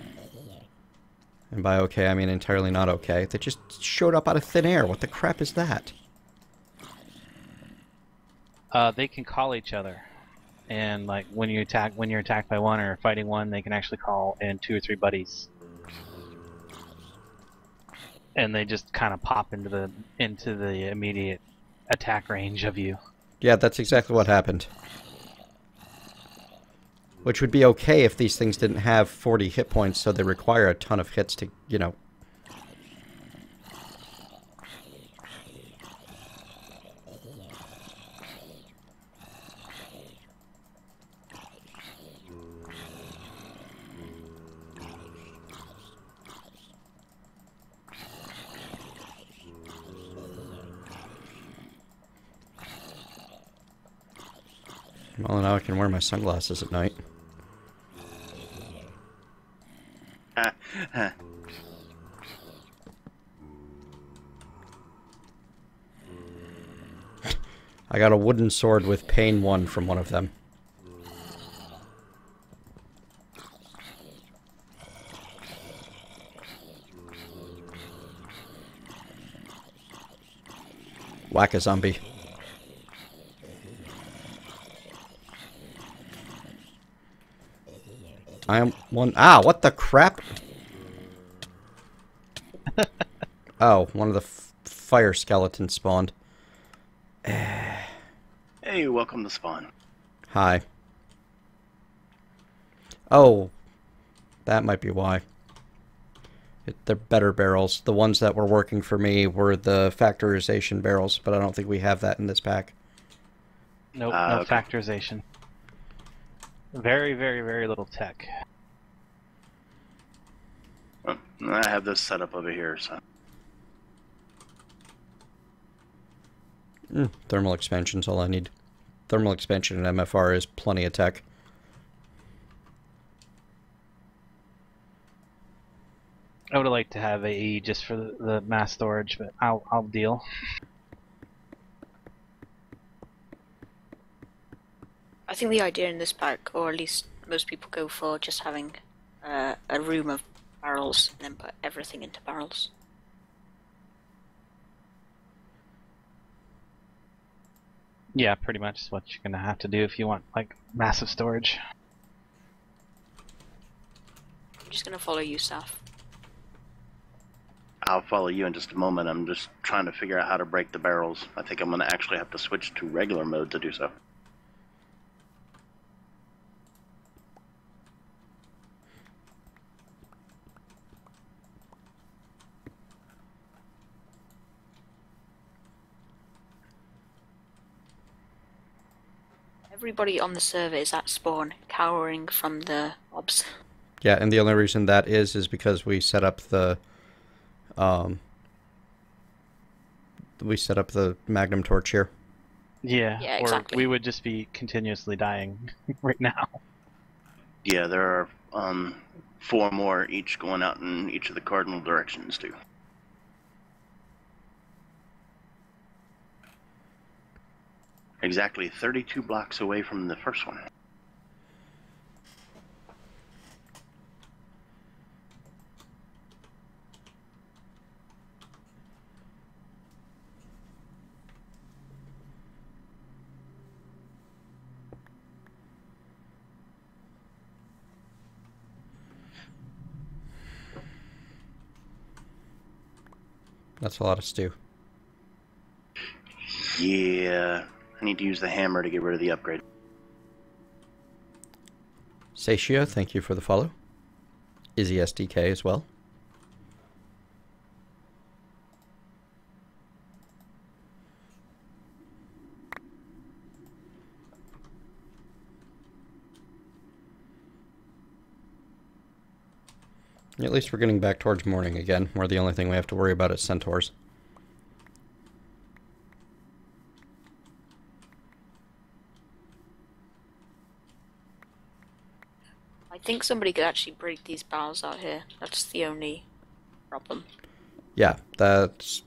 And by okay, I mean entirely not okay. They just showed up out of thin air. What the crap is that? They can call each other, and like when you're attacked by one or fighting one, they can actually call in 2 or 3 buddies, and they just kind of pop into the immediate attack range of you. Yeah, that's exactly what happened. Which would be okay if these things didn't have 40 hit points, so they require a ton of hits to, you know. Well, now I can wear my sunglasses at night. I got a wooden sword with pain 1 from one of them. Whack a zombie. I am one. Ah, what the crap? Oh, one of the fire skeletons spawned. Hey, welcome to spawn. Hi. Oh, that might be why. They're better barrels. The ones that were working for me were the factorization barrels, but I don't think we have that in this pack. Nope, no okay. factorization. Very, very, very little tech. Well, I have this set up over here, so. Thermal expansion's all I need. Thermal expansion and MFR is plenty of tech. I would have liked to have AE just for the mass storage, but I'll deal. I think the idea in this pack, or at least most people go for just having a room of barrels and then put everything into barrels. Yeah, pretty much is what you're gonna have to do if you want like massive storage. I'm just gonna follow you, Saf. I'll follow you in just a moment. I'm just trying to figure out how to break the barrels. I think I'm going to actually have to switch to regular mode to do so. Everybody on the server is at spawn, cowering from the mobs. Yeah, and the only reason that is because we set up the Magnum torch here. Yeah, Yeah, or exactly. we would just be continuously dying right now. Yeah, there are 4 more each going out in each of the cardinal directions too. Exactly 32 blocks away from the first one. That's a lot of stew. Yeah, I need to use the hammer to get rid of the upgrade. Satio, thank you for the follow. Izzy SDK as well. At least we're getting back towards morning again, where the only thing we have to worry about is centaurs. I think somebody could actually break these barrels out here. That's the only problem. Yeah, that's...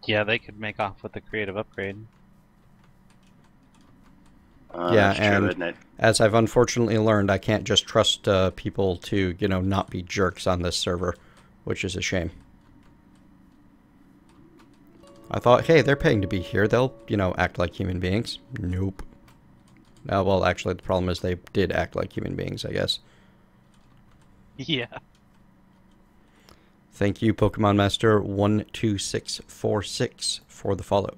Yeah, they could make off with the creative upgrade. Yeah, That's true, and isn't it? as I've unfortunately learned, I can't just trust people to, not be jerks on this server, which is a shame. I thought, hey, they're paying to be here. They'll, act like human beings. Nope. Well, actually, the problem is they did act like human beings, I guess. Yeah. Thank you, Pokemon Master 12646 for the follow.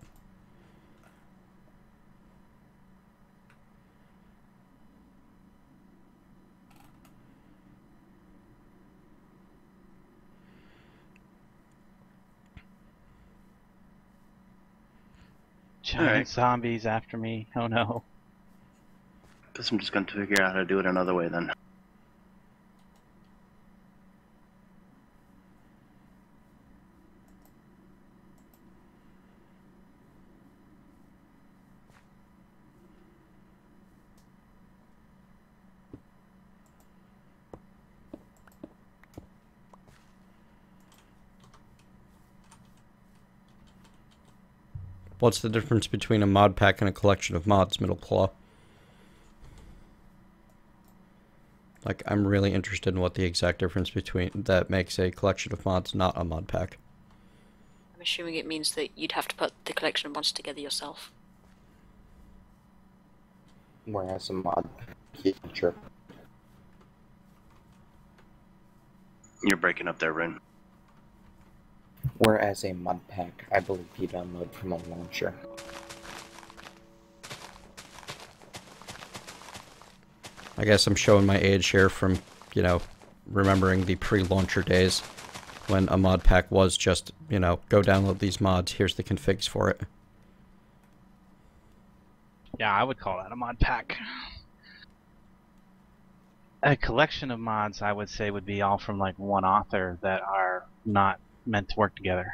Giant Alright. zombies after me. Oh no. Guess I'm just going to figure out how to do it another way then. What's the difference between a mod pack and a collection of mods, Middle Claw? Like, I'm really interested in what the exact difference between that makes a collection of mods not a mod pack. I'm assuming it means that you'd have to put the collection of mods together yourself. Whereas a mod, yeah, sure. You're breaking up there, Rin. Whereas a mod pack, I believe you download from a launcher. I guess I'm showing my age here from, remembering the pre-launcher days when a mod pack was just, go download these mods, here's the configs for it. Yeah, I would call that a mod pack. A collection of mods, I would say, would be all from like one author that are not meant to work together.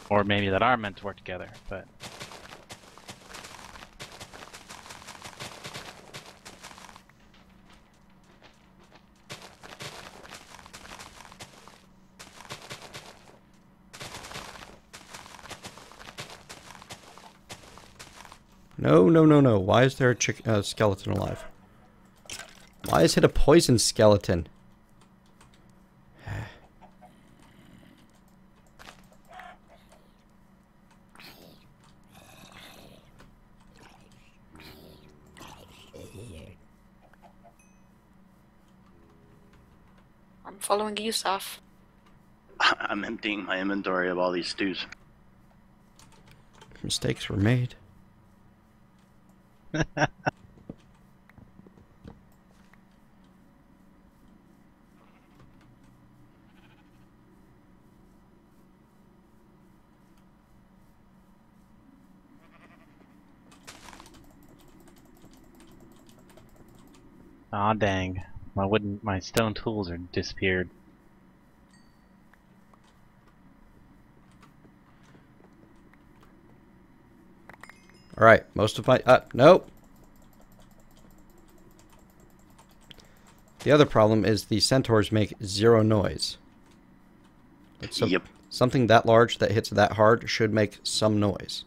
Or maybe that are meant to work together, but... No, no, no, no. Why is there a skeleton alive? Why is it a poison skeleton? I'm following you, Saf. I'm emptying my inventory of all these stews. Mistakes were made. Aw, dang. My stone tools are disappeared. Alright, most of my... nope! The other problem is the centaurs make zero noise. Yep. Something that large that hits that hard should make some noise.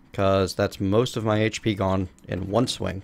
Because that's most of my HP gone in one swing.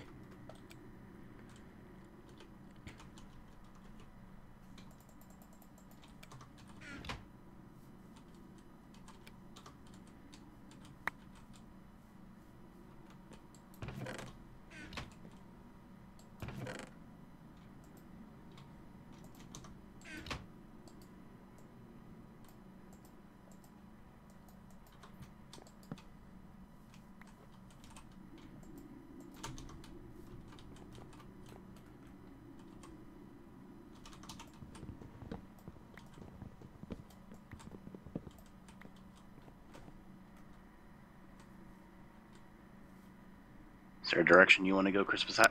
Is there a direction you want to go, Christmas Hat?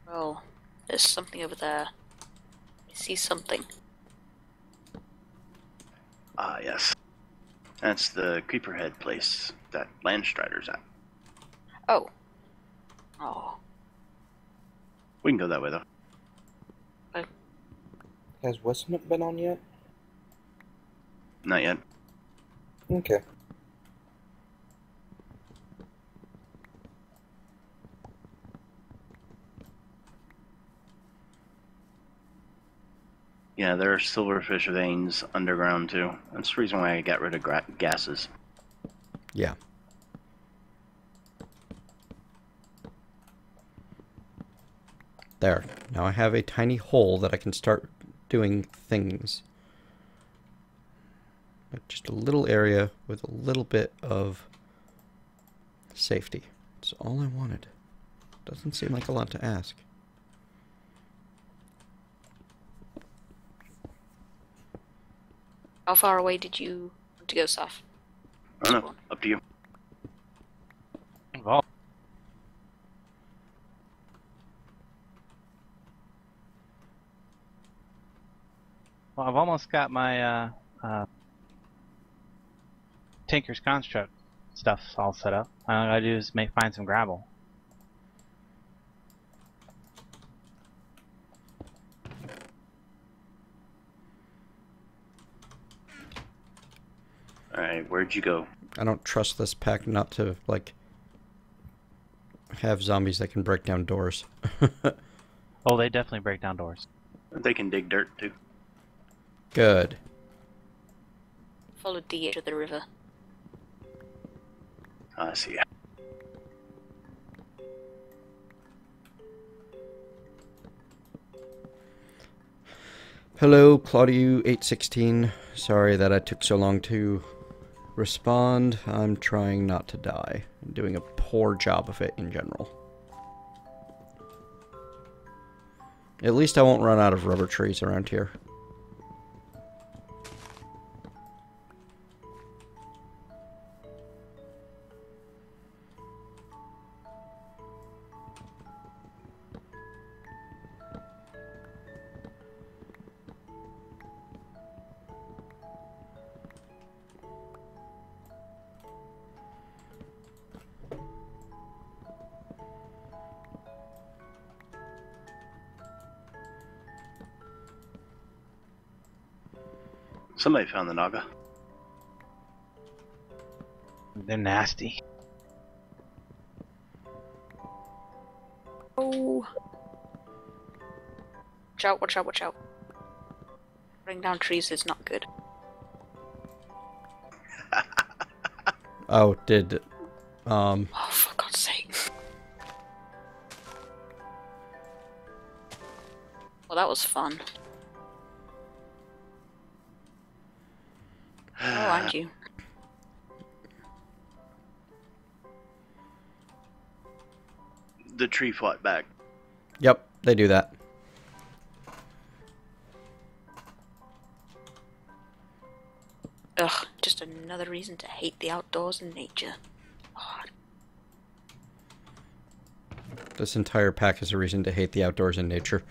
Well, there's something over there. I see something. Ah, yes. That's the Creeperhead place that Landstrider's at. Oh. Oh. We can go that way, though. Has Westmont been on yet? Not yet. Okay. Yeah, there are silverfish veins underground, too. That's the reason why I got rid of gases. Yeah. There. Now I have a tiny hole that I can start doing things. Just a little area with a little bit of safety. That's all I wanted. Doesn't seem like a lot to ask. How far away did you want to go, Saf? I don't know. Up to you. Well, I've almost got my Tinker's Construct stuff all set up. All I gotta do is find some gravel. Alright, where'd you go? I don't trust this pack not to, like, have zombies that can break down doors. Oh, they definitely break down doors. They can dig dirt, too. Good. Followed the edge of the river. I see. Hello, Claudiu816. Sorry that I took so long to respond. I'm trying not to die. I'm doing a poor job of it in general. At least I won't run out of rubber trees around here. Somebody found the Naga. They're nasty. Oh. Watch out, watch out, watch out. Cutting down trees is not good. Oh, did... Oh, for God's sake. Well, that was fun. Oh, and you. The tree fought back. Yep, they do that. Ugh, just another reason to hate the outdoors and nature. God. This entire pack is a reason to hate the outdoors and nature.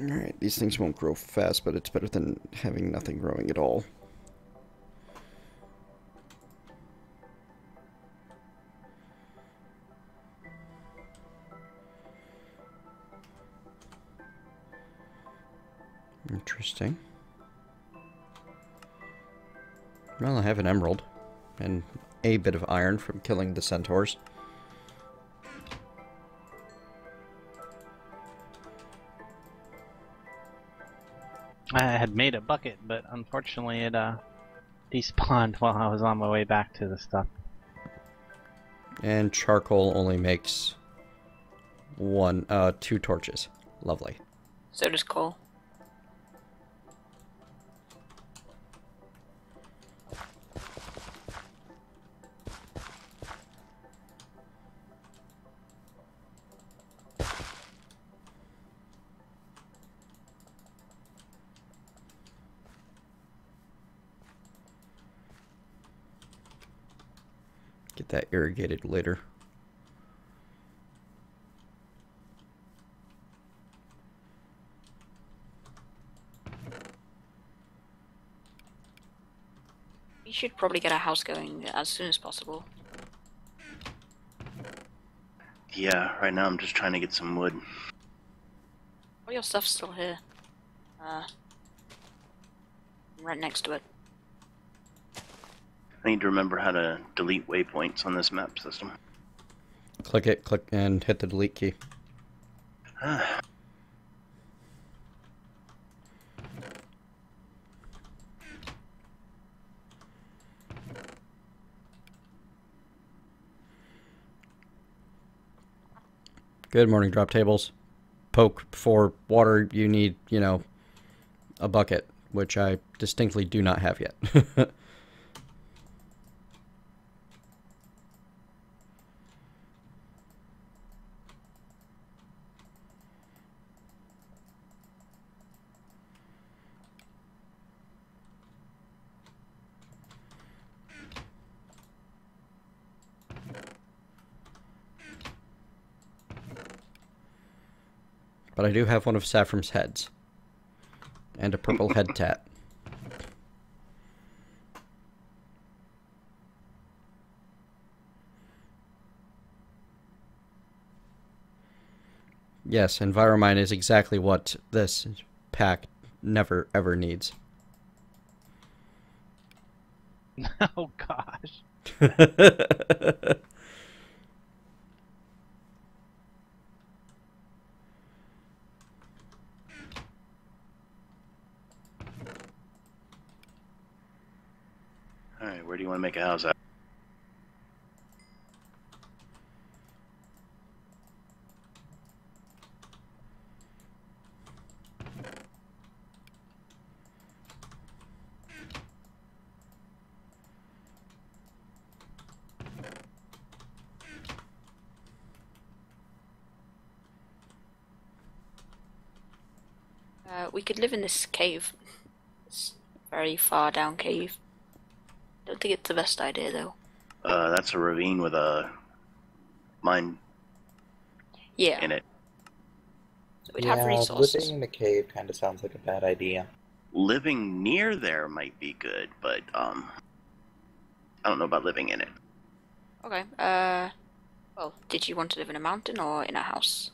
Alright, these things won't grow fast, but it's better than having nothing growing at all. Interesting. Well, I have an emerald and a bit of iron from killing the centaurs. I had made a bucket, but unfortunately it despawned while I was on my way back to the stuff. And charcoal only makes two torches. Lovely. So does coal. Get that irrigated later. We should probably get our house going as soon as possible. Yeah, right now I'm just trying to get some wood. All your stuff's still here. Right next to it. I need to remember how to delete waypoints on this map system. Click it, click, and hit the delete key. Good morning, drop tables. Poke for water, you need, a bucket, which I distinctly do not have yet. But I do have one of Saffron's heads. And a purple head tat. Yes, Enviromine is exactly what this pack never ever needs. Oh gosh. Alright, where do you want to make a house at? We could live in this cave. It's a very far down cave. Don't think it's the best idea though. That's a ravine with a mine Yeah. in it. So we'd have resources. Living in the cave kind of sounds like a bad idea. Living near there might be good, but I don't know about living in it. Okay. Well, did you want to live in a mountain or in a house?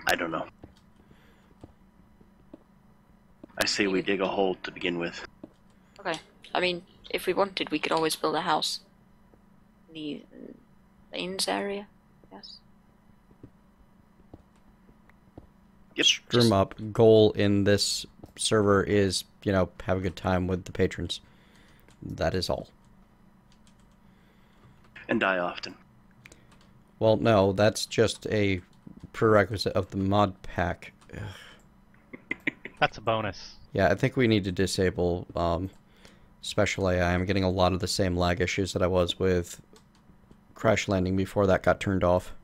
I don't know. I say we dig a hole to begin with. Okay. I mean, if we wanted, we could always build a house. In the plains area, yes. Yep. Screw up. Goal in this server is, have a good time with the patrons. That is all. And die often. Well, no, that's just a prerequisite of the mod pack. Ugh. That's a bonus. Yeah, I think we need to disable special AI. I'm getting a lot of the same lag issues that I was with crash landing before that got turned off.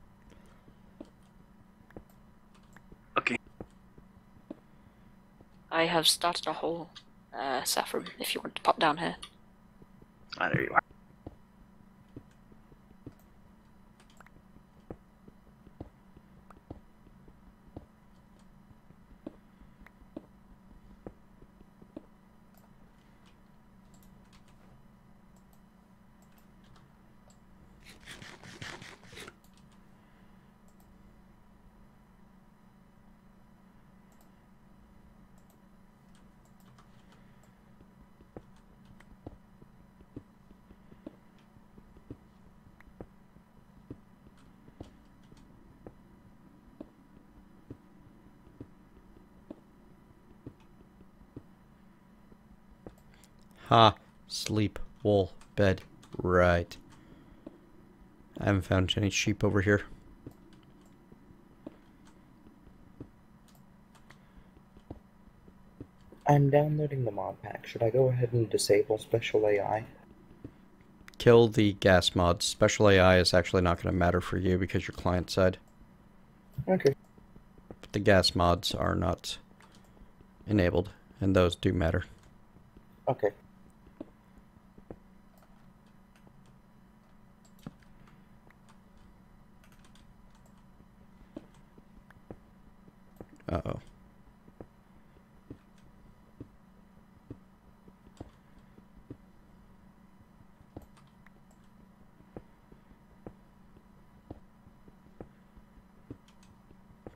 Okay. I have started a hole Saffron, if you want to pop down here. Ah, there you are. Ha. Sleep. Wool. Bed. Right. I haven't found any sheep over here. I'm downloading the mod pack. Should I go ahead and disable special AI? Kill the gas mods. Special AI is actually not going to matter for you because you're client side. Okay. But the gas mods are not enabled, and those do matter. Okay. Uh-oh.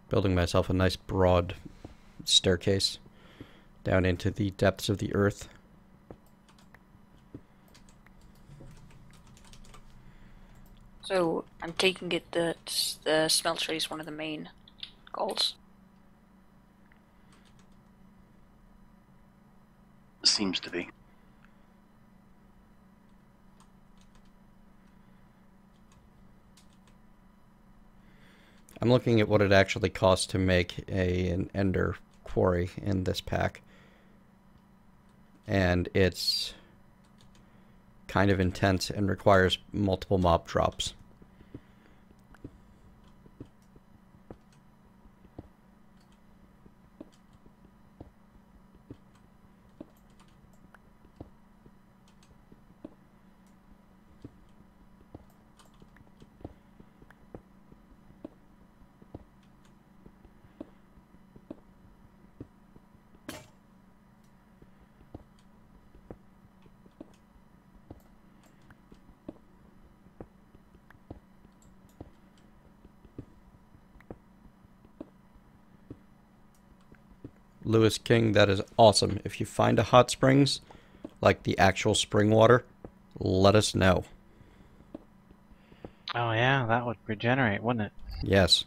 Building myself a nice broad staircase down into the depths of the earth. So, I'm taking it that the smeltery is one of the main goals. Seems to be. I'm looking at what it actually costs to make an ender quarry in this pack. And it's kind of intense and requires multiple mob drops. Lewis King, that is awesome. If you find a hot springs, like the actual spring water, let us know. Oh yeah, that would regenerate, wouldn't it? Yes.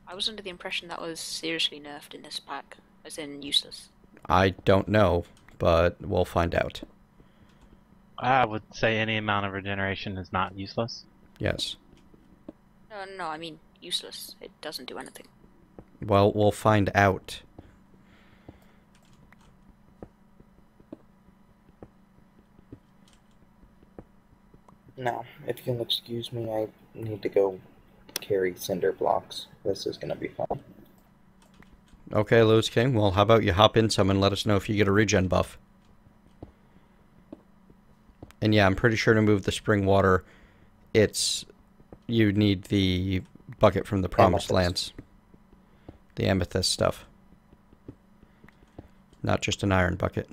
I was under the impression that was seriously nerfed in this pack, as in useless. I don't know, but we'll find out. I would say any amount of regeneration is not useless. Yes. No, I mean useless. It doesn't do anything. Well, we'll find out. Now, if you'll excuse me, I need to go carry cinder blocks. This is gonna be fun. Okay, Lewis King, well, how about you hop in some and let us know if you get a regen buff. And yeah, I'm pretty sure to move the spring water, you need the bucket from the Promised Lands. The amethyst stuff. Not just an iron bucket.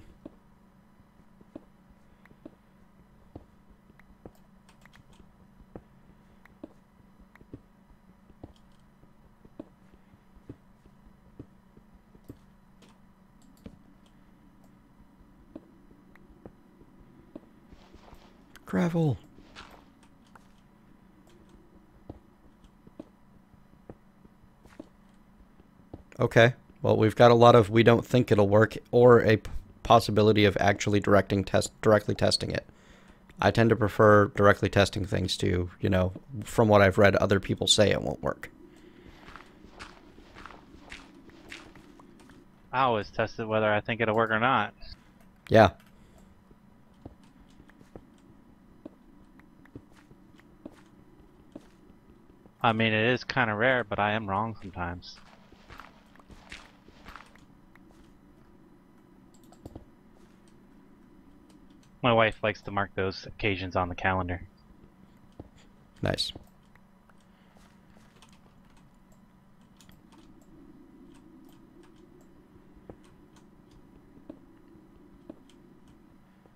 Gravel. Okay. Well, we've got a lot of we don't think it'll work or a possibility of actually directly testing it. I tend to prefer directly testing things to, you know, from what I've read, other people say it won't work. I always test it whether I think it'll work or not. Yeah. I mean, it is kind of rare, but I am wrong sometimes. My wife likes to mark those occasions on the calendar. Nice.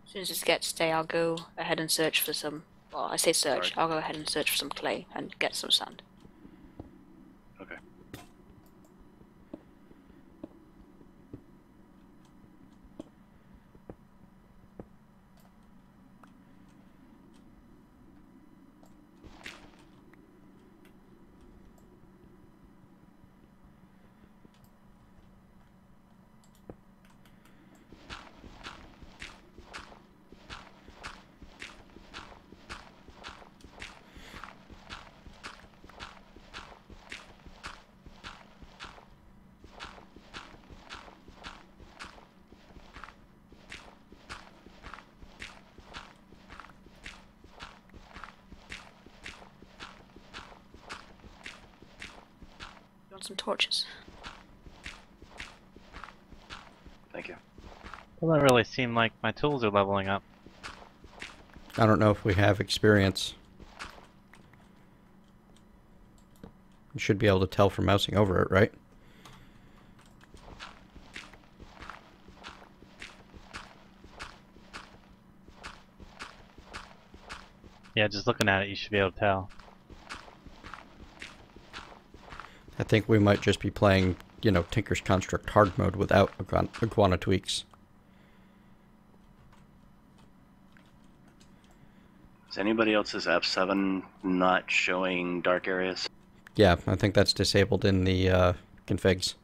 As soon as it gets day, I'll go ahead and search for some. Well, I say search. Sorry. I'll go ahead and search for some clay and get some sand. Okay. You want some torches? Thank you. Doesn't really seem like my tools are leveling up. I don't know if we have experience. You should be able to tell from mousing over it, right? Yeah, just looking at it, you should be able to tell. I think we might just be playing, you know, Tinker's Construct hard mode without iguana tweaks. Is anybody else's F7 not showing dark areas? Yeah, I think that's disabled in the configs.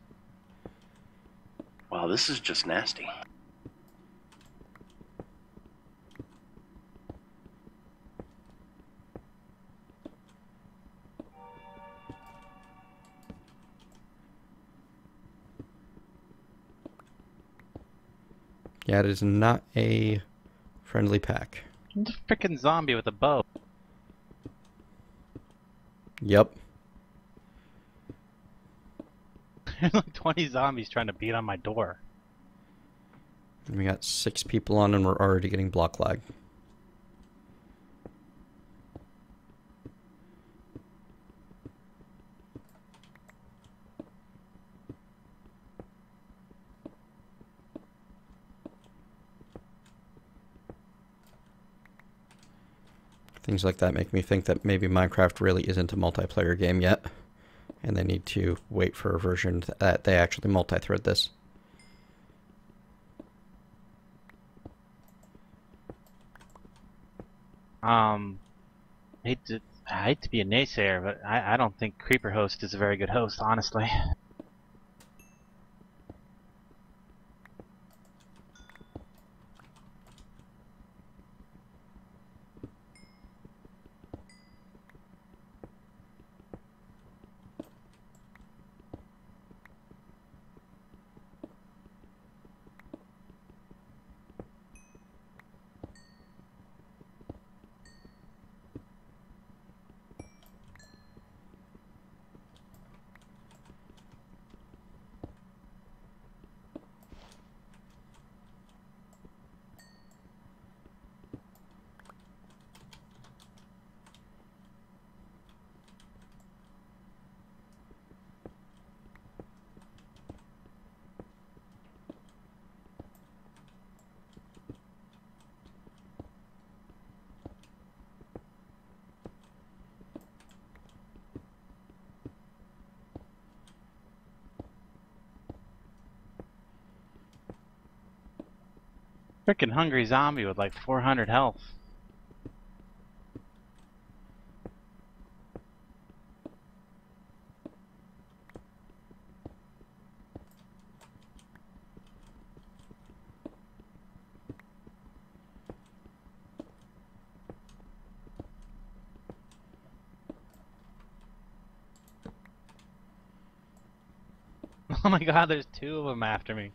Wow, this is just nasty. Yeah, it is not a friendly pack. It's a freaking zombie with a bow. Yep. There's like 20 zombies trying to beat on my door. And we got 6 people on and we're already getting block lag. Things like that make me think that maybe Minecraft really isn't a multiplayer game yet, and they need to wait for a version that they actually multi-thread this. I hate to be a naysayer, but I don't think Creeper Host is a very good host, honestly. Freaking hungry zombie with like 400 health. Oh my god, there's 2 of them after me.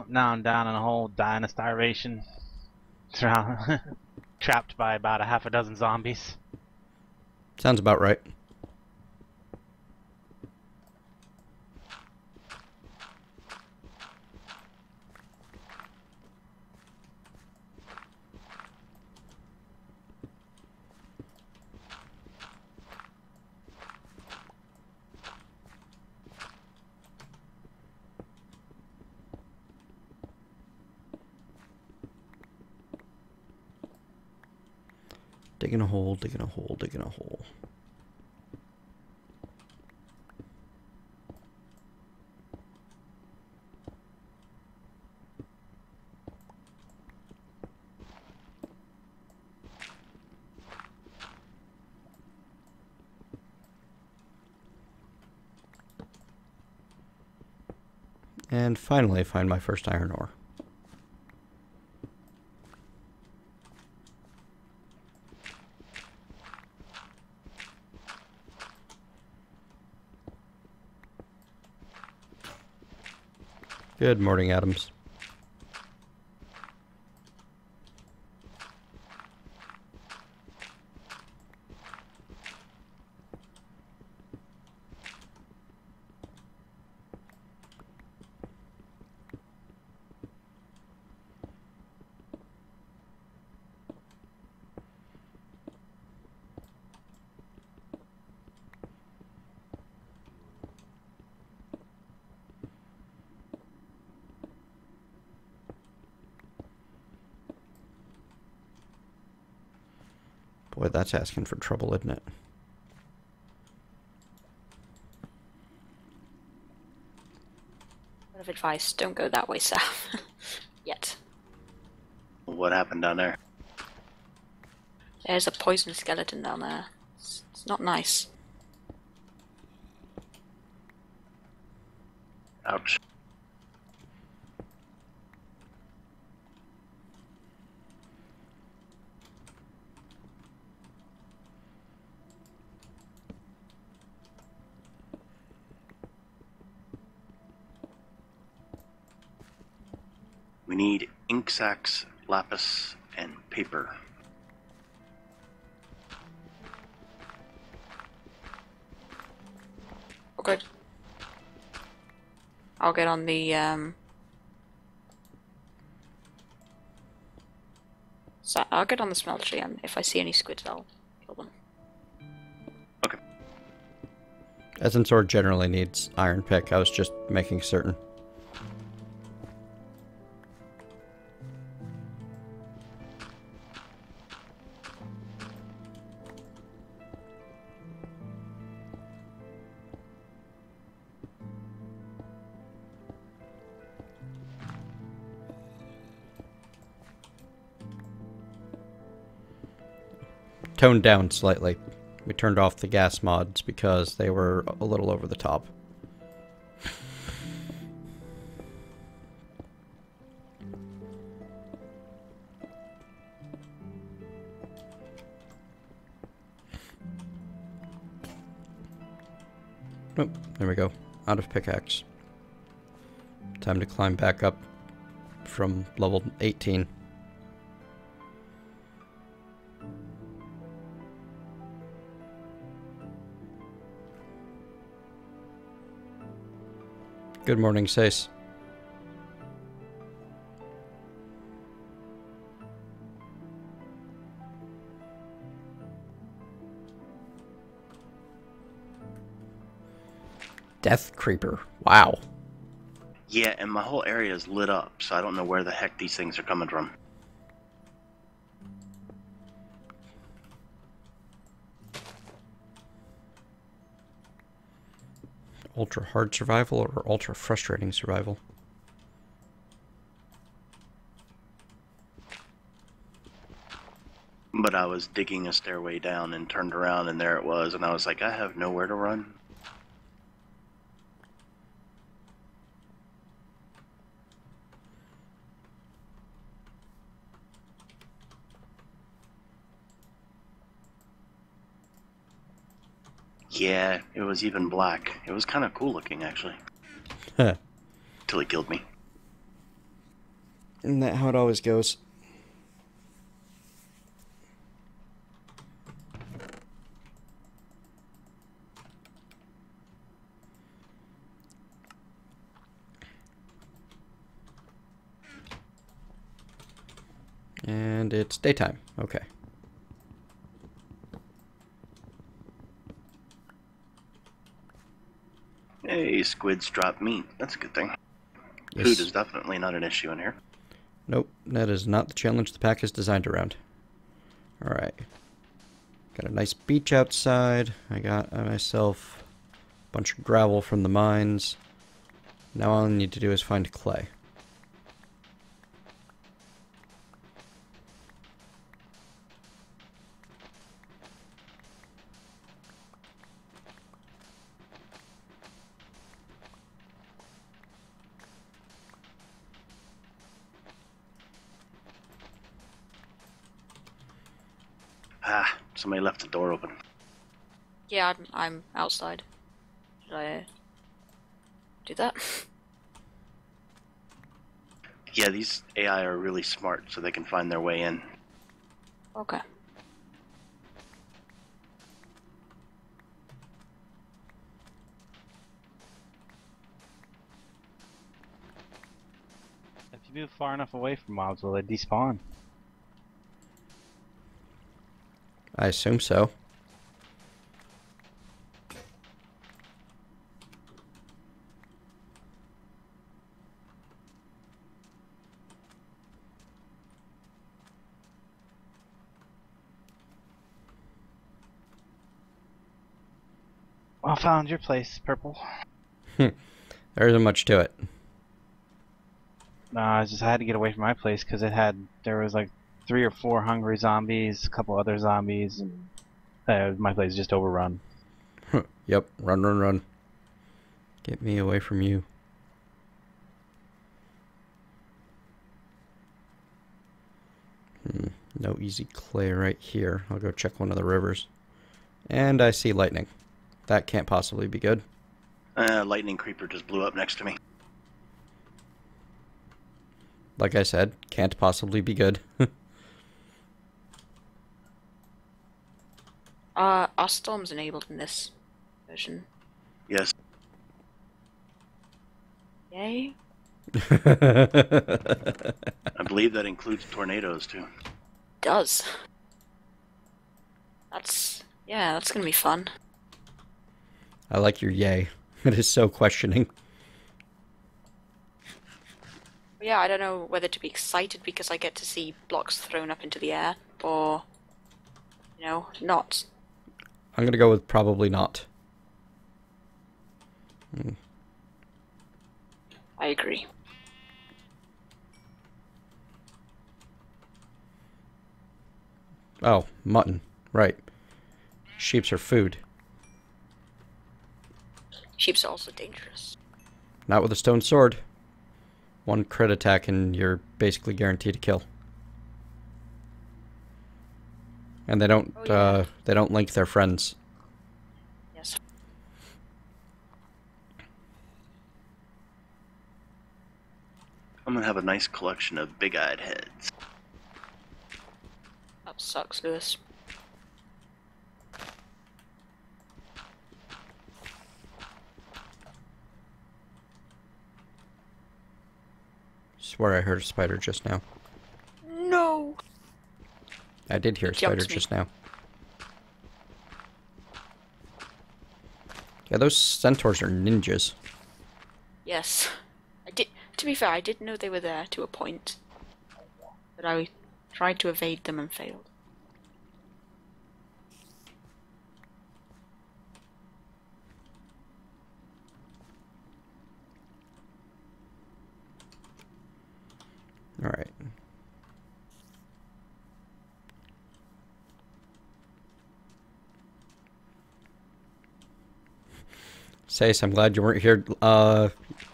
now I'm down in a hole, dying of starvation. Trapped by about a half a dozen zombies. Sounds about right. Digging a hole, digging a hole, digging a hole. And finally, find my first iron ore. Good morning, Adams. Boy, that's asking for trouble, isn't it? Word of advice, don't go that way south. Yet. What happened down there? There's a poison skeleton down there. It's not nice. Ouch. We need ink sacks, lapis, and paper. Okay. I'll get on the I'll get on the smeltery, and if I see any squids, I'll kill them. Okay. Essence ore generally needs iron pick. I was just making certain. Toned down slightly. We turned off the gas mods because they were a little over the top. Oh, there we go. Out of pickaxe. Time to climb back up from level 18. Good morning, Sace. Death Creeper. Wow. Yeah, and my whole area is lit up, so I don't know where the heck these things are coming from. Ultra hard survival or ultra frustrating survival? But I was digging a stairway down and turned around and there it was, and I was like, I have nowhere to run. Yeah, it was even black. It was kind of cool looking, actually. Huh. Till he killed me. Isn't that how it always goes? And it's daytime. Okay. Hey, squids drop meat. That's a good thing. Yes. Food is definitely not an issue in here. Nope, that is not the challenge the pack is designed around. Alright. Got a nice beach outside. I got myself a bunch of gravel from the mines. Now all I need to do is find clay. Ah, somebody left the door open. Yeah, I'm outside. Should I do that? Yeah, these AI are really smart, so they can find their way in. Okay. If you move far enough away from mobs, will they despawn? I assume so. Well, I found your place, Purple. There isn't much to it. No, I had to get away from my place because there was like 3 or 4 hungry zombies, a couple other zombies, and my place is just overrun. Yep, run, run, run. Get me away from you. No easy clay right here. I'll go check one of the rivers. And I see lightning. That can't possibly be good. Lightning creeper just blew up next to me. Like I said, can't possibly be good. Are storms enabled in this version? Yes. Yay. I believe that includes tornadoes, too. Does. Yeah, that's gonna be fun. I like your yay. It is so questioning. Yeah, I don't know whether to be excited because I get to see blocks thrown up into the air, or, not. I'm gonna go with probably not. I agree. Oh, mutton. Right. Sheeps are food. Sheep's are also dangerous. Not with a stone sword. One crit attack and you're basically guaranteed to kill. And they don't they don't link their friends. Yes. I'm gonna have a nice collection of big-eyed heads. That sucks, Lewis. Swear I heard a spider just now. No! I did hear a spider just now. Yeah, those centaurs are ninjas. Yes. To be fair, I did know they were there to a point. But I tried to evade them and failed. Alright. Sace, I'm glad you weren't here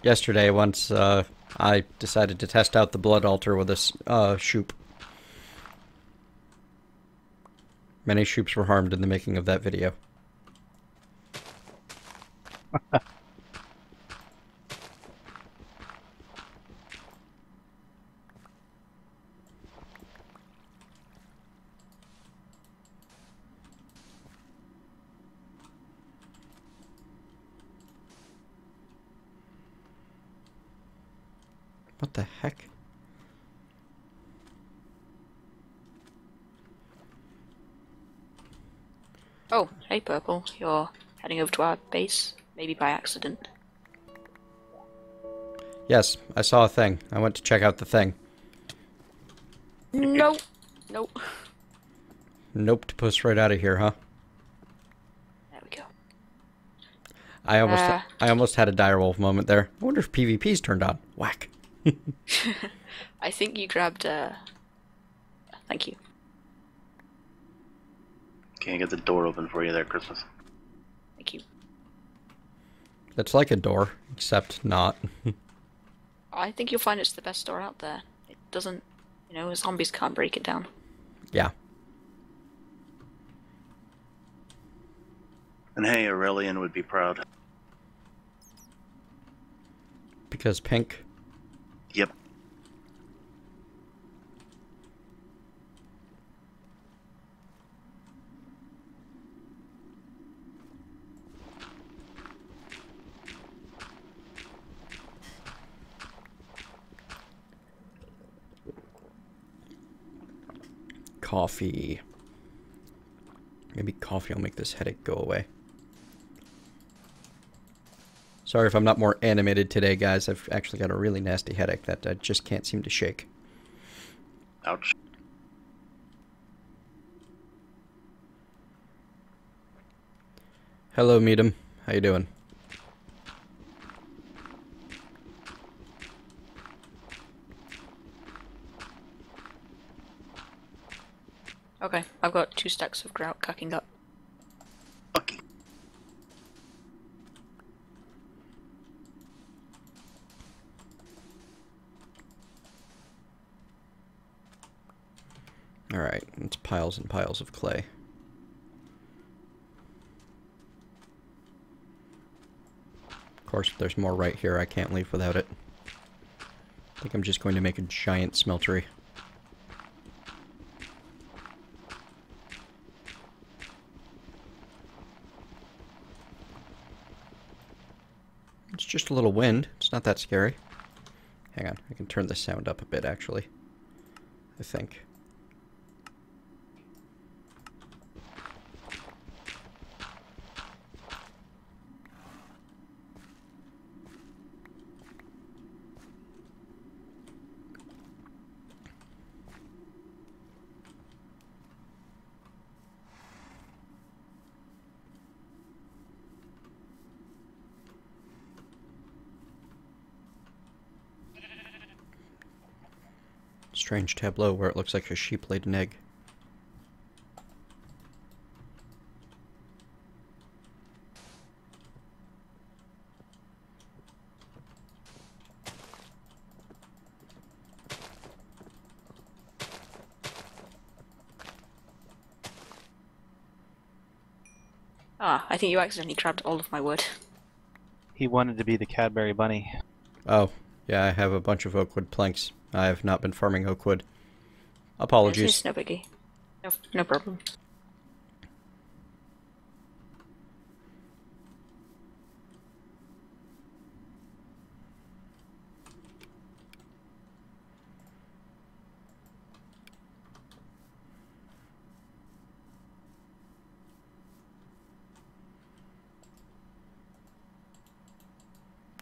yesterday once I decided to test out the blood altar with this shoop. Many shoops were harmed in the making of that video. What the heck? Oh, hey Purple, you're heading over to our base, maybe by accident. Yes, I saw a thing. I went to check out the thing. Nope. Nope. Nope, to push right out of here, huh? There we go. I almost had a direwolf moment there. I wonder if PvP's turned on. Whack. I think you grabbed, thank you. Can't get the door open for you there, Christmas. Thank you. It's like a door, except not. I think you'll find it's the best door out there. It doesn't, zombies can't break it down. Yeah. And hey, Aurelian would be proud. Because pink. Yep. Coffee. Maybe coffee will make this headache go away. Sorry if I'm not more animated today, guys. I've actually got a really nasty headache that I just can't seem to shake. Ouch. Hello, Meadum. How you doing? Okay, I've got 2 stacks of grout cooking up. Lucky. Alright, it's piles and piles of clay. Of course, if there's more right here, I can't leave without it. I think I'm just going to make a giant smeltery. It's just a little wind. It's not that scary. Hang on, I can turn the sound up a bit, actually. I think. Strange tableau where it looks like a sheep laid an egg. Ah, I think you accidentally grabbed all of my wood. He wanted to be the Cadbury Bunny. Oh, yeah, I have a bunch of oakwood planks. I have not been farming oakwood. It's Apologies. no biggie. No problem.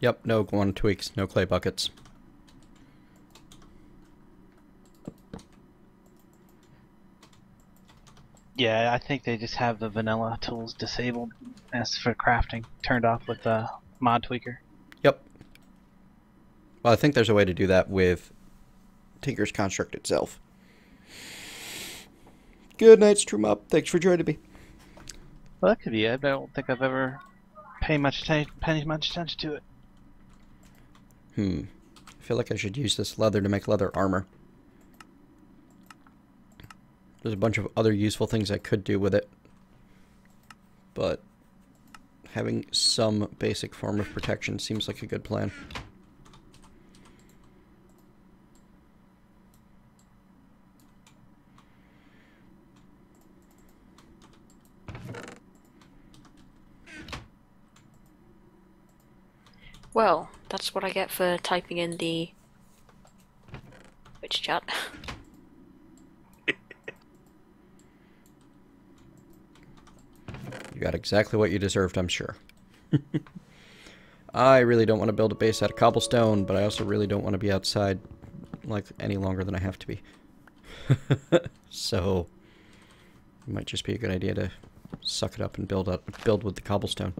Yep, no one tweaks, no clay buckets. Yeah, I think they just have the vanilla tools disabled as for crafting, turned off with the mod tweaker. Yep. Well, I think there's a way to do that with Tinker's Construct itself. Good night, Stream Up. Thanks for joining me. Well, that could be it. I don't think I've ever paid much attention to it. I feel like I should use this leather to make leather armor. There's a bunch of other useful things I could do with it. But having some basic form of protection seems like a good plan. Well, that's what I get for typing in the chat. You got exactly what you deserved, I'm sure. I really don't want to build a base out of cobblestone, but I also really don't want to be outside like any longer than I have to be. So it might just be a good idea to suck it up and build with the cobblestone.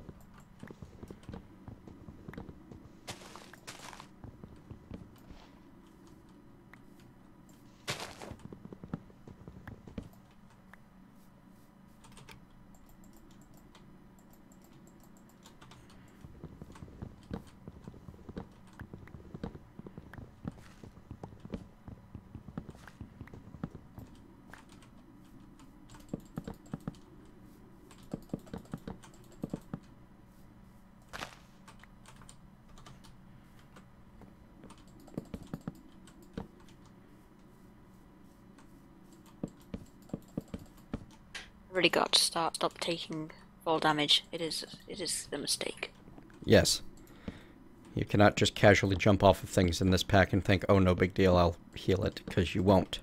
Really got to stop taking fall damage. It is the mistake. Yes. You cannot just casually jump off of things in this pack and think, oh, no big deal, I'll heal it, because you won't.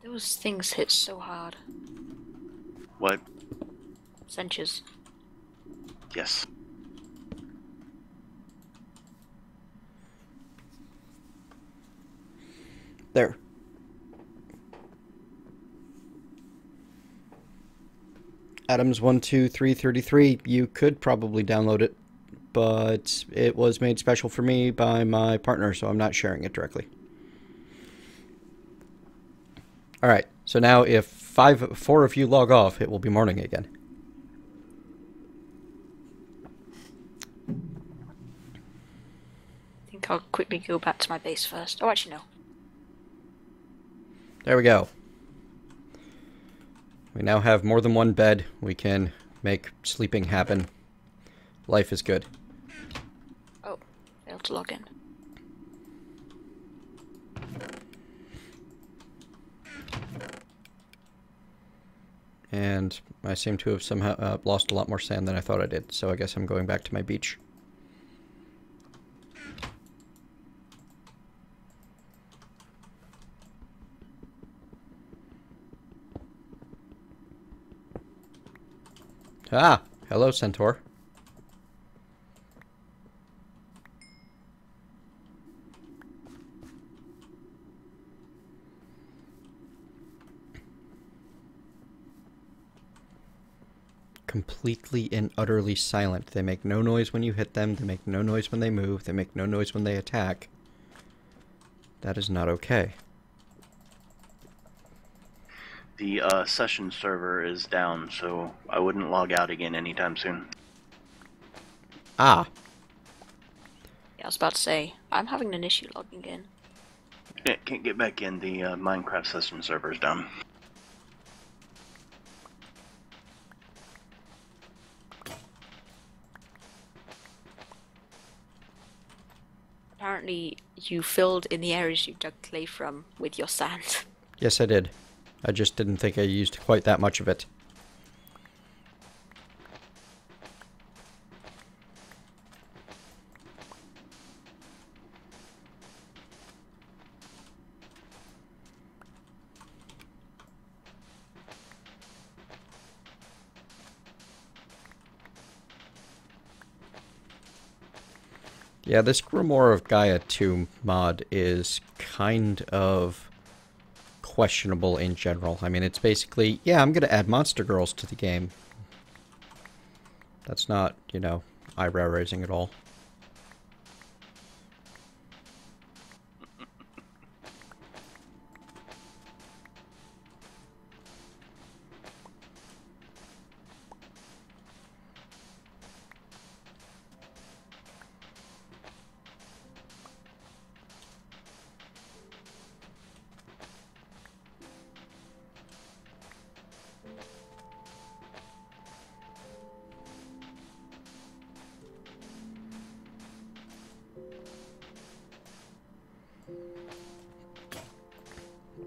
Those things hit so hard. What? Cinches. Yes. There. Adams 12333, you could probably download it, but it was made special for me by my partner, so I'm not sharing it directly. Alright, so now if 4 of you log off, it will be morning again. I think I'll quickly go back to my base first. Oh, actually, no. There we go. We now have more than one bed. We can make sleeping happen. Life is good. Oh, failed to log in. And I seem to have somehow lost a lot more sand than I thought I did, so I guess I'm going back to my beach. Ah! Hello, Centaur. Completely and utterly silent. They make no noise when you hit them. They make no noise when they move. They make no noise when they attack. That is not okay. The session server is down, so I wouldn't log out again anytime soon. Ah! Yeah, I was about to say, I'm having an issue logging in. Yeah, can't get back in. The Minecraft session server is down. Apparently, you filled in the areas you dug clay from with your sand. Yes, I did. I just didn't think I used quite that much of it. Yeah, this Grimoire of Gaia 2 mod is kind of questionable in general. I mean, it's basically, yeah, I'm going to add monster girls to the game. That's not, you know, eyebrow raising at all.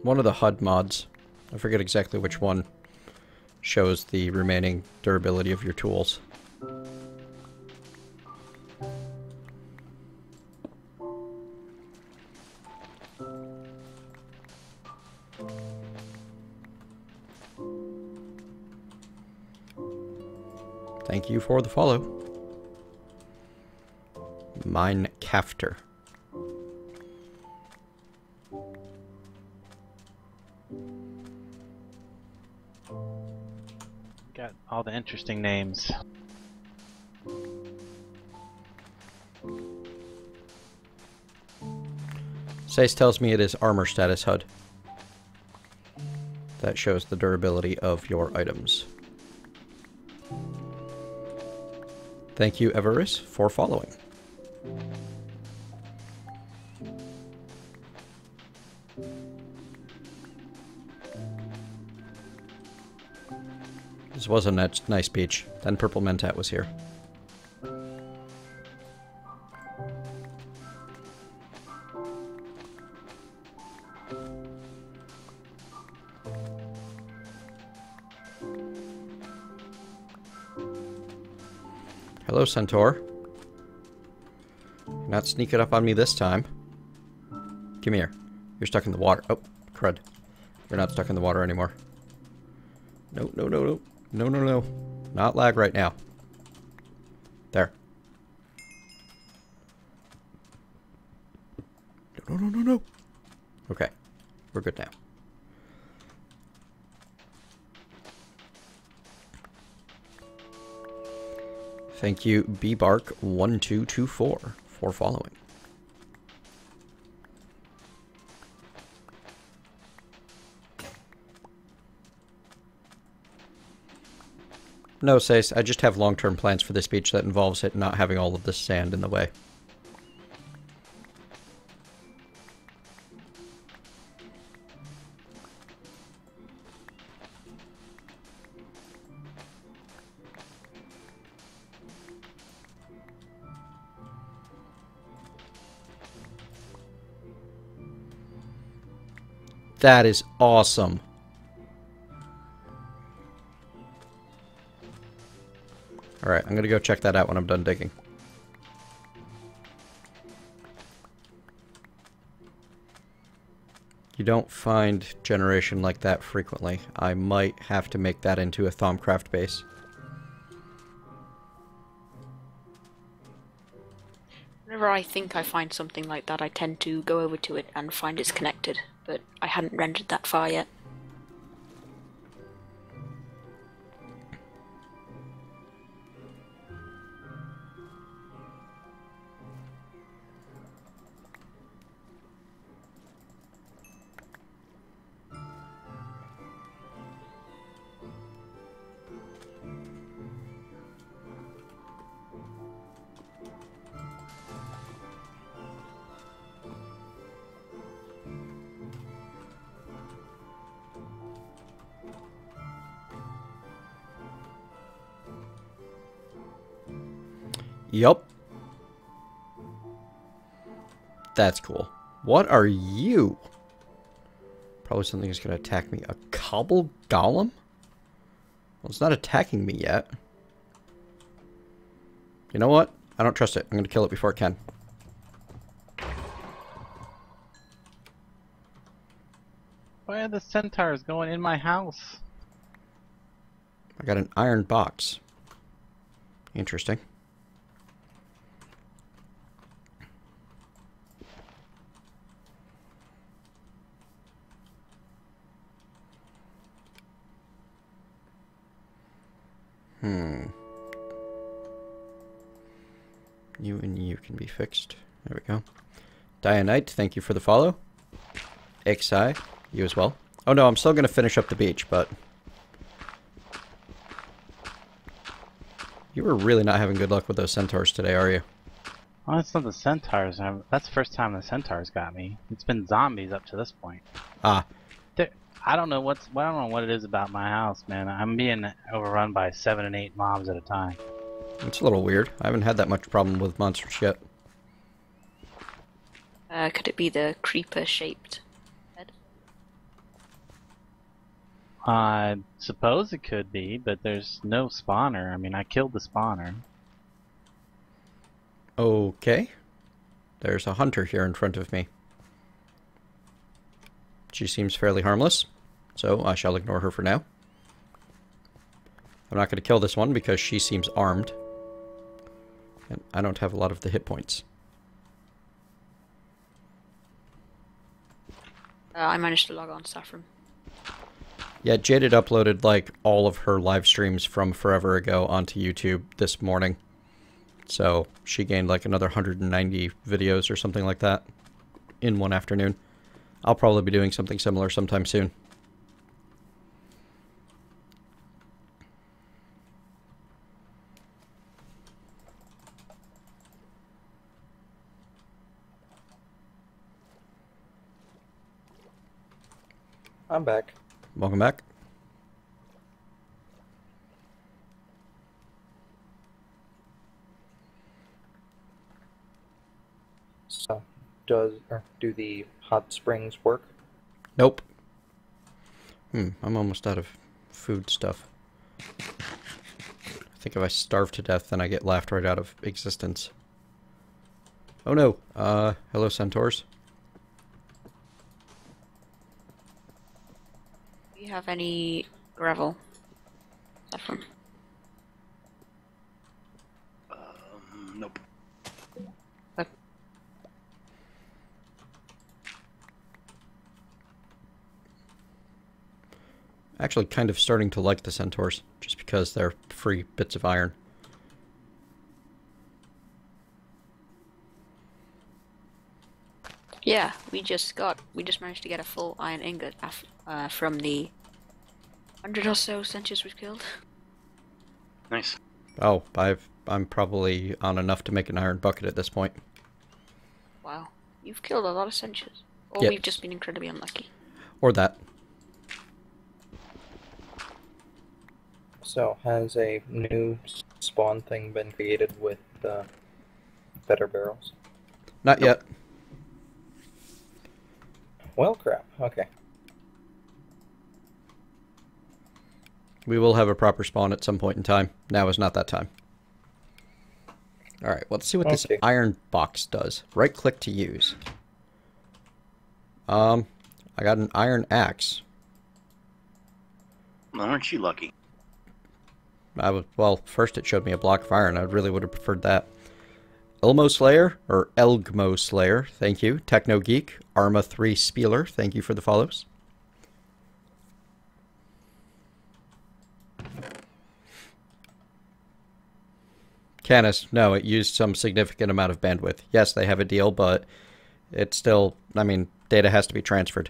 One of the HUD mods, I forget exactly which one, shows the remaining durability of your tools. Thank you for the follow. Mineshafter. Got all the interesting names. Sace tells me it is armor status HUD. That shows the durability of your items. Thank you, Everis, for following. This was a nice beach. Then Purple Mentat was here. Hello, Centaur. You're not sneaking up on me this time. Come here. You're stuck in the water. Oh, crud. You're not stuck in the water anymore. No, no, no, no. No, no, no. Not lag right now. There. No, no, no, no, no. Okay. We're good now. Thank you, bbark1224, for following. No, Sace, I just have long-term plans for this beach that involves it not having all of this sand in the way. That is awesome. Alright, I'm gonna go check that out when I'm done digging. You don't find generation like that frequently. I might have to make that into a Thaumcraft base. Whenever I think I find something like that, I tend to go over to it and find it's connected, but I hadn't rendered that far yet. Yup. That's cool. What are you? Probably something that's going to attack me. A cobble golem? Well, it's not attacking me yet. You know what? I don't trust it. I'm going to kill it before it can. Why are the centaurs going in my house? I got an iron box. Interesting. Hmm. You and you can be fixed. There we go. Dianite, thank you for the follow. Xi, you as well. Oh no, I'm still going to finish up the beach, but... You were really not having good luck with those centaurs today, are you? Oh, it's not the centaurs. That's the first time the centaurs got me. It's been zombies up to this point. Ah. I don't know what it is about my house, man. I'm being overrun by 7 and 8 mobs at a time. It's a little weird. I haven't had that much problem with monsters yet. Could it be the creeper-shaped bed? I suppose it could be, but there's no spawner. I mean, I killed the spawner. Okay. There's a hunter here in front of me. She seems fairly harmless, so I shall ignore her for now. I'm not going to kill this one because she seems armed. And I don't have a lot of the hit points. I managed to log on Saffron. Yeah, Jaded uploaded like all of her live streams from forever ago onto YouTube this morning. So she gained like another 190 videos or something like that in one afternoon. I'll probably be doing something similar sometime soon. I'm back. Welcome back. So, do the hot springs work? Nope. I'm almost out of food stuff. I think if I starve to death, then I get laughed right out of existence. Oh no. Hello, centaurs. Do you have any gravel? Saffron. Nope. Actually kind of starting to like the centaurs, just because they're free bits of iron. Yeah, we just managed to get a full iron ingot from the 100 or so centaurs we've killed. Nice. Oh, I'm probably on enough to make an iron bucket at this point. Wow, you've killed a lot of centaurs. Or Yep. we've just been incredibly unlucky. Or that. So, has a new spawn thing been created with better barrels? Not yet. Well, crap. Okay. We will have a proper spawn at some point in time. Now is not that time. Alright, let's see what this Okay. iron box does. Right click to use. I got an iron axe. Well, aren't you lucky? Well, first it showed me a block of iron. I really would have preferred that. Elmo Slayer, or Elgmo Slayer, thank you. Techno Geek, Arma 3 Spieler, thank you for the follows. Canis, no, it used some significant amount of bandwidth. Yes, they have a deal, but it's still, I mean, data has to be transferred.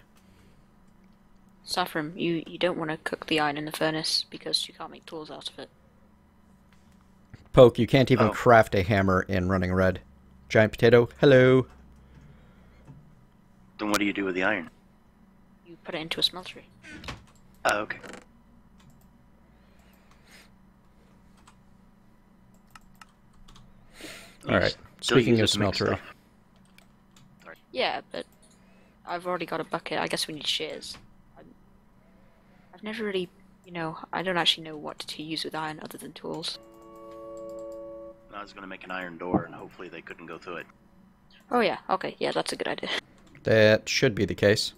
Saffron, you don't want to cook the iron in the furnace because you can't make tools out of it. Poke, you can't even Oh. craft a hammer in Running Red. Giant Potato, hello. Then what do you do with the iron? You put it into a smeltery. Oh, okay. Alright, Still speaking use of it to make smeltery. stuff. Yeah, but I've already got a bucket. I guess we need shears. I've never really, I don't actually know what to use with iron other than tools. I was going to make an iron door, and hopefully they couldn't go through it. Oh yeah, okay, yeah, that's a good idea. That should be the case.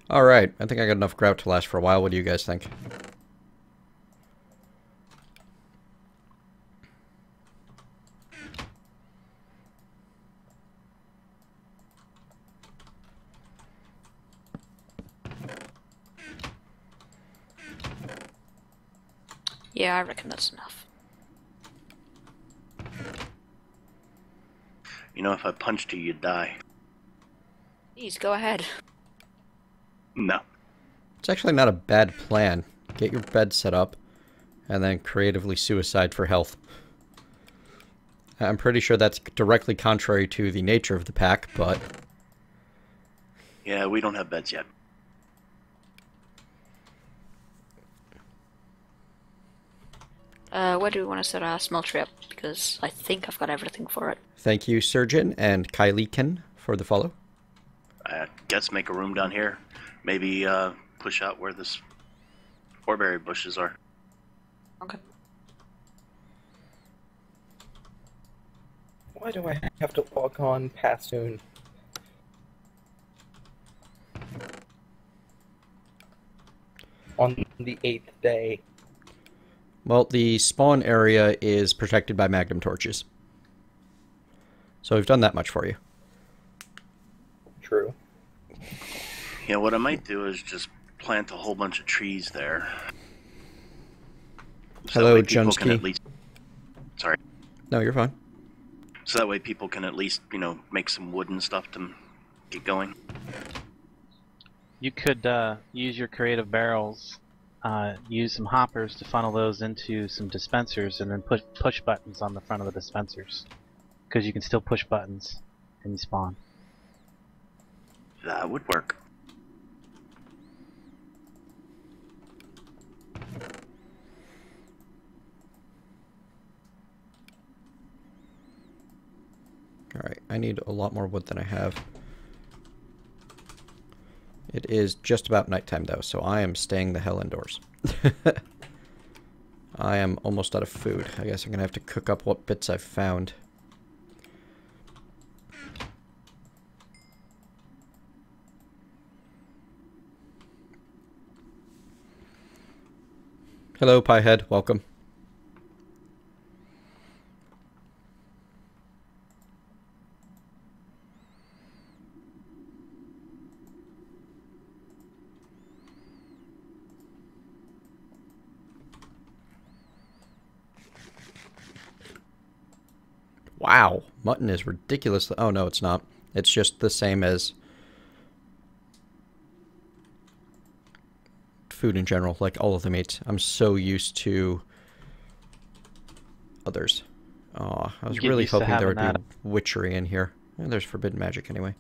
Alright, I think I got enough grout to last for a while. What do you guys think? Yeah, I reckon that's enough. You know, if I punched you, you'd die. Please, go ahead. No. It's actually not a bad plan. Get your bed set up, and then creatively suicide for health. I'm pretty sure that's directly contrary to the nature of the pack, but... Yeah, we don't have beds yet. Where do we want to set our smeltery up? Because I think I've got everything for it. Thank you, Surgeon, and Kylie for the follow. I guess make a room down here. Maybe push out where this foreberry bushes are. Okay. Why do I have to log on past soon? On the 8th day. Well, the spawn area is protected by magnum torches. So we've done that much for you. True. Yeah, what I might do is just plant a whole bunch of trees there. So Hello, that way people can Junsky. at least... Sorry. No, you're fine. So that way people can at least, you know, make some wood and stuff to get going. You could use your creative barrels, use some hoppers to funnel those into some dispensers, and then push buttons on the front of the dispensers. Because you can still push buttons and you spawn. That would work. Alright, I need a lot more wood than I have. It is just about nighttime, though, so I am staying the hell indoors. I am almost out of food. I guess I'm going to have to cook up what bits I've found. Hello, Piehead. Welcome. Wow, mutton is ridiculous. Oh, no, it's not. It's just the same as food in general, like all of the meats. I'm so used to others. Oh, I was Get really used to hoping there would having be witchery in here. There's forbidden magic anyway.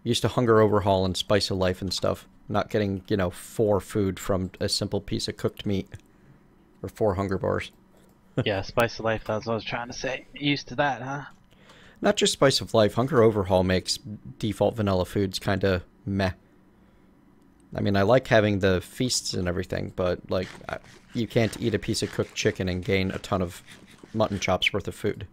Used to hunger overhaul and spice of life and stuff. Not getting, you know, 4 food from a simple piece of cooked meat. Or 4 hunger bars. Yeah, spice of life, that's what I was trying to say. Used to that, huh? Not just spice of life. Hunger overhaul makes default vanilla foods kind of meh. I mean, I like having the feasts and everything, but, like, you can't eat a piece of cooked chicken and gain a ton of mutton chops worth of food.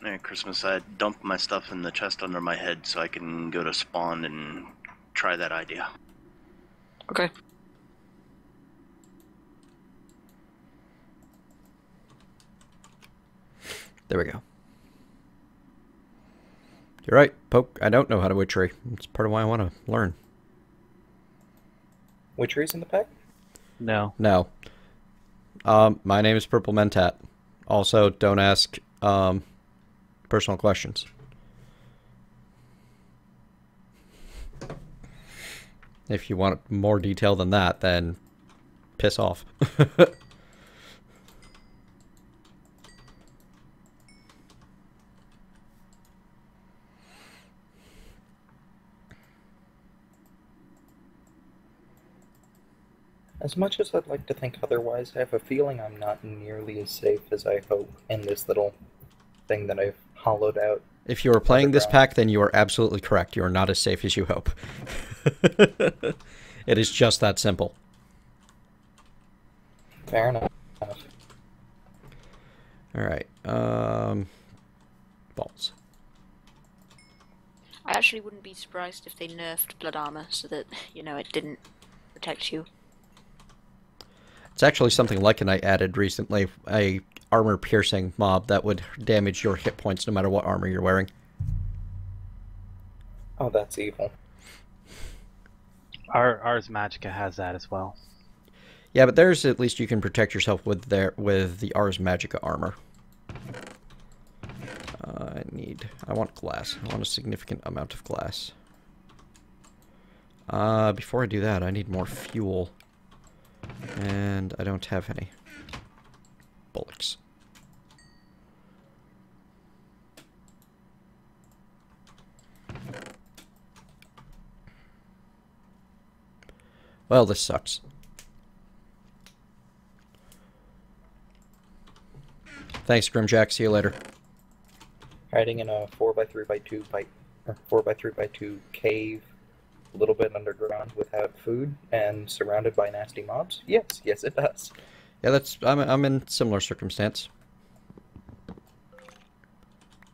Merry Christmas. I dumped my stuff in the chest under my head so I can go to spawn and try that idea. Okay. There we go. You're right, Poke. I don't know how to witchery. It's part of why I want to learn. Witchery's in the pack? No. No. My name is Purple Mentat. Also, don't ask personal questions. If you want more detail than that, then piss off. As much as I'd like to think otherwise, I have a feeling I'm not nearly as safe as I hope in this little thing that I've hollowed out. If you are playing this underground. pack, then you are absolutely correct. You are not as safe as you hope. It is just that simple. Fair enough. Alright, balls. I actually wouldn't be surprised if they nerfed blood armor so that, you know, it didn't protect you. It's actually something like I added recently, a armor-piercing mob that would damage your hit points no matter what armor you're wearing. Oh, that's evil. Ars Magica has that as well. Yeah, but there's at least you can protect yourself with the Ars Magica armor. I want glass. I want a significant amount of glass. Before I do that, I need more fuel. And I don't have any. Bullocks. Well, this sucks. Thanks, Grimjack. See you later. Hiding in a 4x3x2 cave, a little bit underground without food, and surrounded by nasty mobs? Yes, it does. Yeah, I'm in similar circumstance.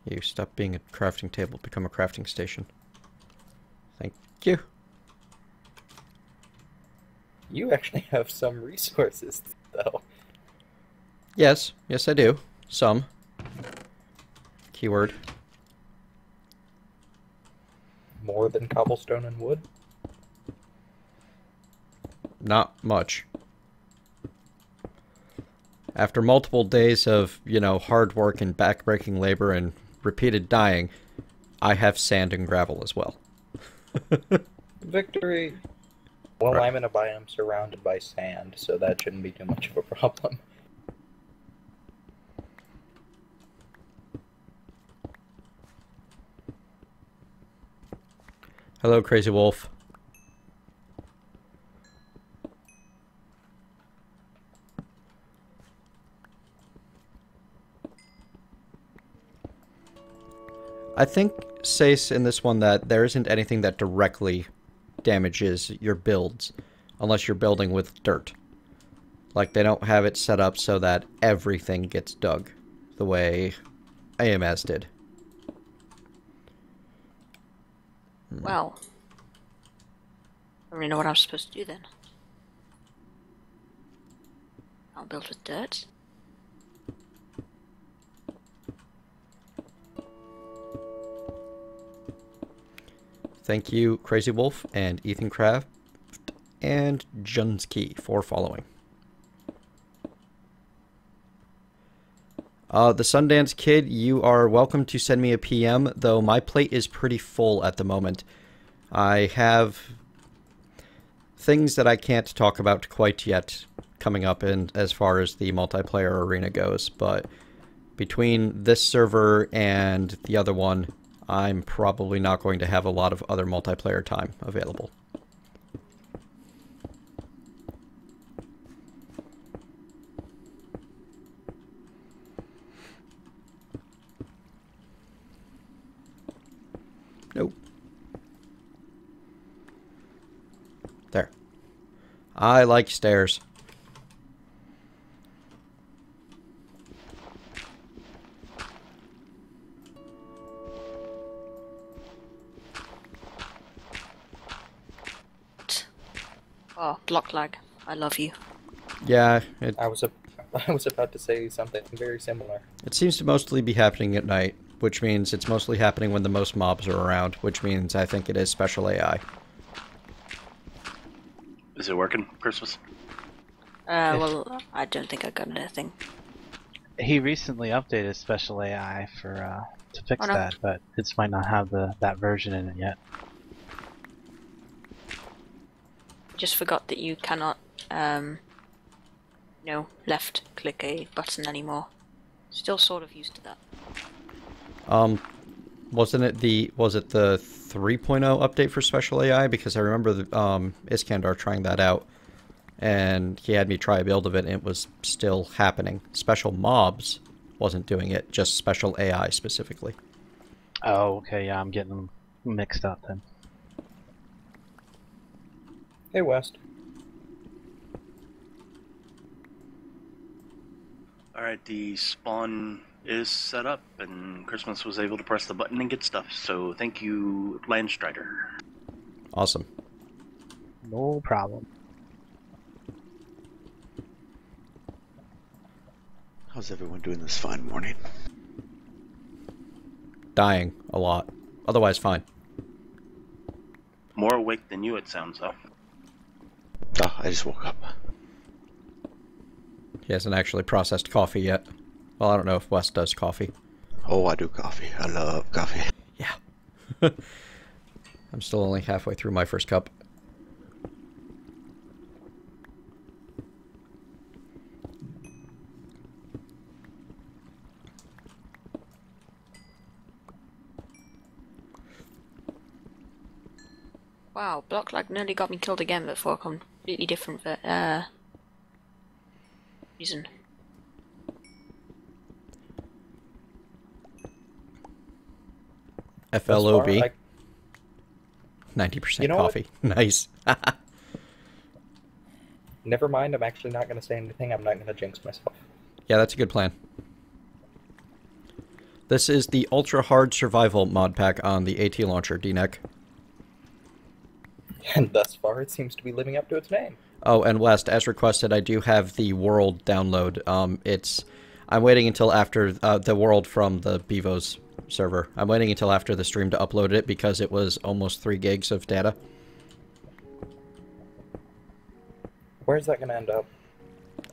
You stop being a crafting table, become a crafting station. Thank you. You actually have some resources, though. Yes, I do. Some. Keyword. More than cobblestone and wood? Not much. After multiple days of, hard work and backbreaking labor and repeated dying, I have sand and gravel as well. Victory! Well, Right. I'm in a biome surrounded by sand, so that shouldn't be too much of a problem. Hello, Crazy Wolf. I think says in this one that there isn't anything that directly damages your builds unless you're building with dirt. Like, they don't have it set up so that everything gets dug the way AMS did. Well, I don't really know what I'm supposed to do then. I'll build with dirt. Thank you, Crazy Wolf and Ethan Craft and Junsky for following. The Sundance Kid, you are welcome to send me a PM, though my plate is pretty full at the moment. I have things that I can't talk about quite yet coming up in as far as the multiplayer arena goes, but between this server and the other one, I'm probably not going to have a lot of other multiplayer time available. Nope. There. I like stairs. Oh, block lag. I love you. Yeah, I was about to say something very similar. it seems to mostly be happening at night, which means it's mostly happening when the most mobs are around, which means I think it is special AI. Is it working, Christmas? Well, I don't think I got anything. He recently updated Special AI for to fix Oh, no. that, but it might not have that version in it yet. Just forgot that you cannot, left click a button anymore. Still sort of used to that. Was it the 3.0 update for special AI? Because I remember Iskandar trying that out, and he had me try a build of it, and it was still happening. Special mobs wasn't doing it, just special AI specifically. Oh, okay, yeah, I'm getting them mixed up then. Hey, West. Alright, the spawn is set up, and Christmas was able to press the button and get stuff, so thank you, Landstrider. Awesome. No problem. How's everyone doing this fine morning? Dying a lot. Otherwise fine. More awake than you, it sounds, though. Oh, I just woke up. He hasn't actually processed coffee yet. Well, I don't know if Wes does coffee. Oh, I do coffee. I love coffee. Yeah. I'm still only halfway through my first cup. Wow, block lag nearly got me killed again, but for a completely different reason. FLOB. 90% You know coffee. Nice. Never mind, I'm actually not going to say anything. I'm not going to jinx myself. Yeah, that's a good plan. This is the Ultra Hard Survival mod pack on the AT Launcher, DNEC. And thus far, it seems to be living up to its name. Oh, and West, as requested, I do have the world download. I'm waiting until after the world from the Bevo's server. I'm waiting until after the stream to upload it because it was almost 3 gigs of data. Where's that going to end up?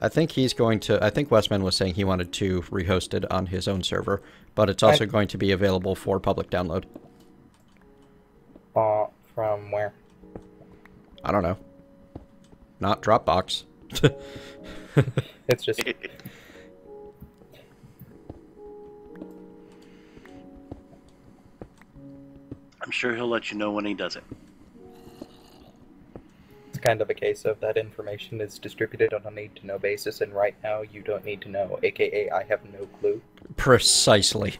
I think he's going to... I think Westman was saying he wanted to rehost it on his own server, but it's also going to be available for public download. From where? I don't know. Not Dropbox. It's just... I'm sure he'll let you know when he does it. It's kind of a case of that information is distributed on a need-to-know basis, and right now you don't need to know, aka I have no clue. Precisely.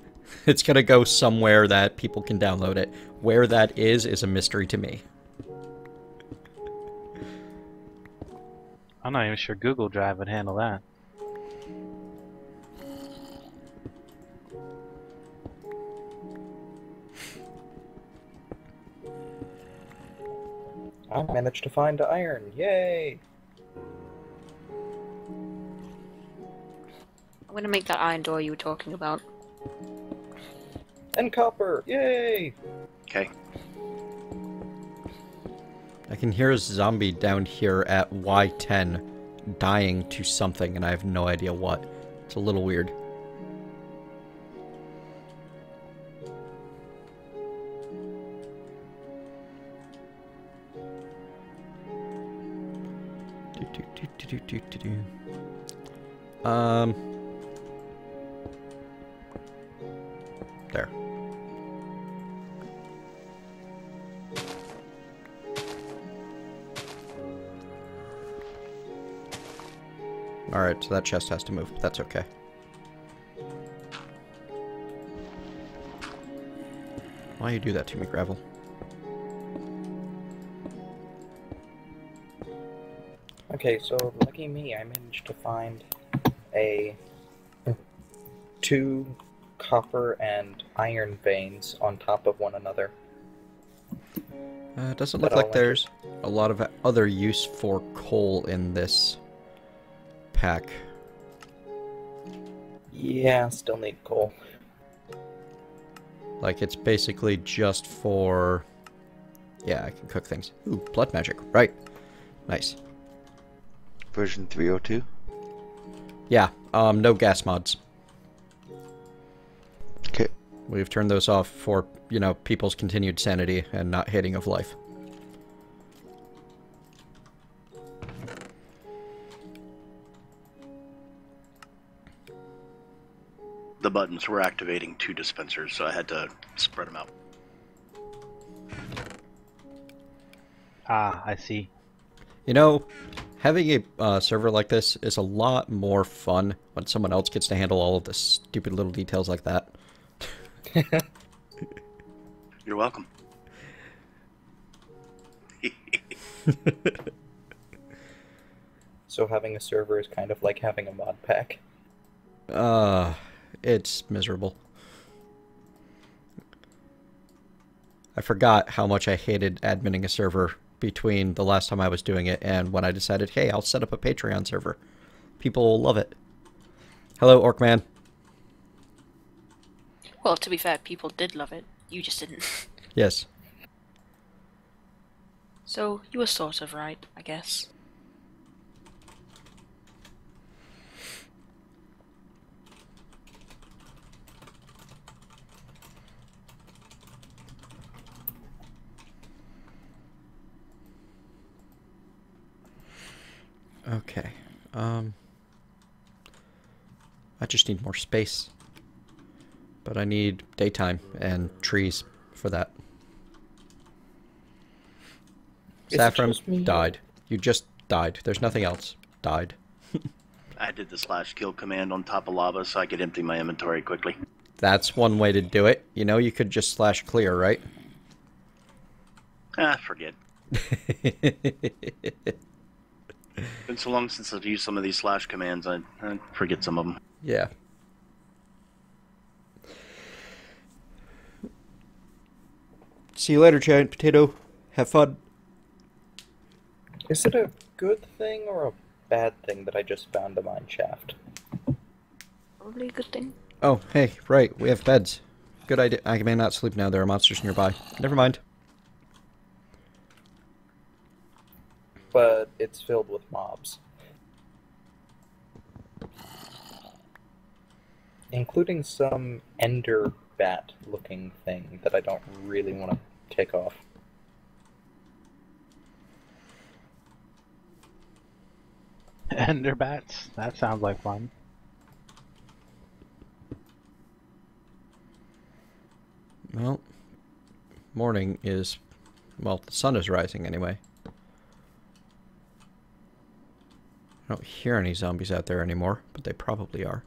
It's going to go somewhere that people can download it. Where that is a mystery to me. I'm not even sure Google Drive would handle that. I managed to find iron, yay! I'm gonna make that iron door you were talking about. And copper, yay! Okay. I can hear a zombie down here at Y10 dying to something, and I have no idea what. It's a little weird. There. Alright, so that chest has to move, but that's okay. Why you do that to me, Gravel? Okay, so lucky me, I managed to find a 2 copper and iron veins on top of one another. It doesn't look like there's a lot of other use for coal in this pack. Yeah, still need coal. Like, it's basically just for... Yeah, I can cook things. Ooh, blood magic. Right. Nice. Version 302? Yeah, no gas mods. Okay. We've turned those off for, you know, people's continued sanity and not hating of life. The buttons were activating 2 dispensers, so I had to spread them out. Ah, I see. You know, Having a server like this is a lot more fun when someone else gets to handle all of the stupid little details like that. You're welcome. So having a server is kind of like having a mod pack. It's miserable. I forgot how much I hated adminning a server between the last time I was doing it and when I decided, hey, I'll set up a Patreon server. People will love it. Hello, Orcman. Well, to be fair, people did love it. You just didn't. Yes. So, you were sort of right, I guess. Okay. I just need more space. But I need daytime and trees for that. Saffron died. You just died. There's nothing else. Died. I did the /kill command on top of lava so I could empty my inventory quickly. That's one way to do it. You know, you could just /clear, right? Forget. Been so long since I've used some of these / commands, I forget some of them. Yeah. See you later, giant potato. Have fun. Is it a good thing or a bad thing that I just found a mineshaft? Probably a good thing. Oh, hey, right, we have beds. Good idea. I may not sleep now. There are monsters nearby. Never mind. But it's filled with mobs. Including some ender bat looking thing that I don't really want to take off. Ender bats? That sounds like fun. Well, morning is... Well, the sun is rising anyway. I don't hear any zombies out there anymore, but they probably are.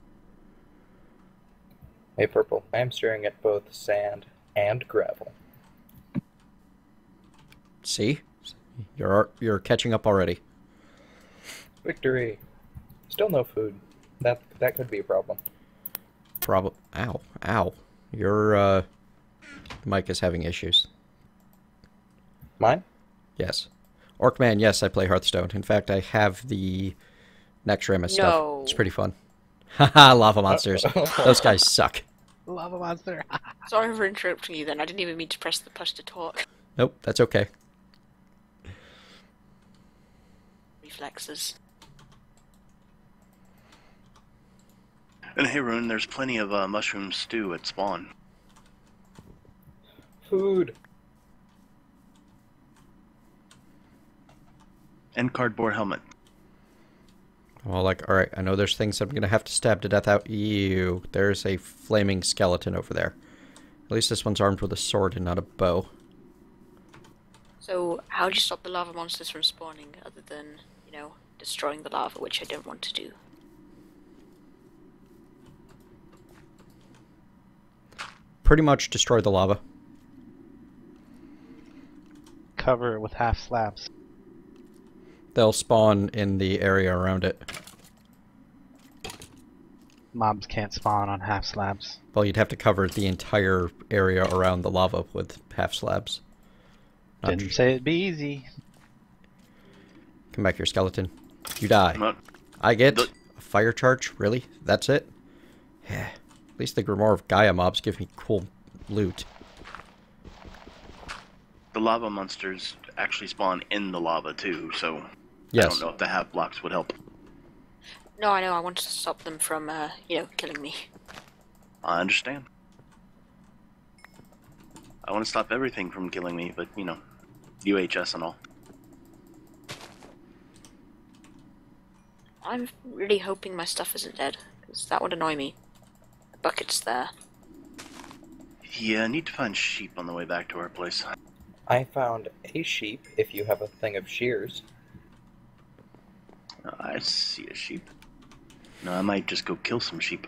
Hey, Purple, I am staring at both sand and gravel. See? You're catching up already. Victory! Still no food. That could be a problem. Ow. Ow. Your, mic is having issues. Mine? Yes. Orcman, yes, I play Hearthstone. In fact, I have the Nextremus stuff. No. It's pretty fun. Haha, lava monsters. Those guys suck. Lava monster. Sorry for interrupting you then. I didn't even mean to press the push to talk. Nope, that's okay. Reflexes. And hey, Rune, there's plenty of mushroom stew at spawn. Food! And cardboard helmet. Well, like, alright, I know there's things I'm gonna have to stab to death out. Ew, there's a flaming skeleton over there. At least this one's armed with a sword and not a bow. So, how do you stop the lava monsters from spawning, other than, you know, destroying the lava, which I don't want to do? Pretty much destroy the lava. Cover it with half slabs. They'll spawn in the area around it. Mobs can't spawn on half slabs. Well, you'd have to cover the entire area around the lava with half slabs. Didn't say it'd be easy. Come back here, skeleton. You die. What? I get a fire charge? Really? That's it? Yeah. At least the Grimoire of Gaia mobs give me cool loot. The lava monsters actually spawn in the lava too, so Yes. I don't know if the half blocks would help. No, I know, I want to stop them from, you know, killing me. I understand. I want to stop everything from killing me, but, you know, UHS and all. I'm really hoping my stuff isn't dead, because that would annoy me. The bucket's there. Yeah, I need to find sheep on the way back to our place. I found a sheep if you have a thing of shears. I see a sheep. No, I might just go kill some sheep.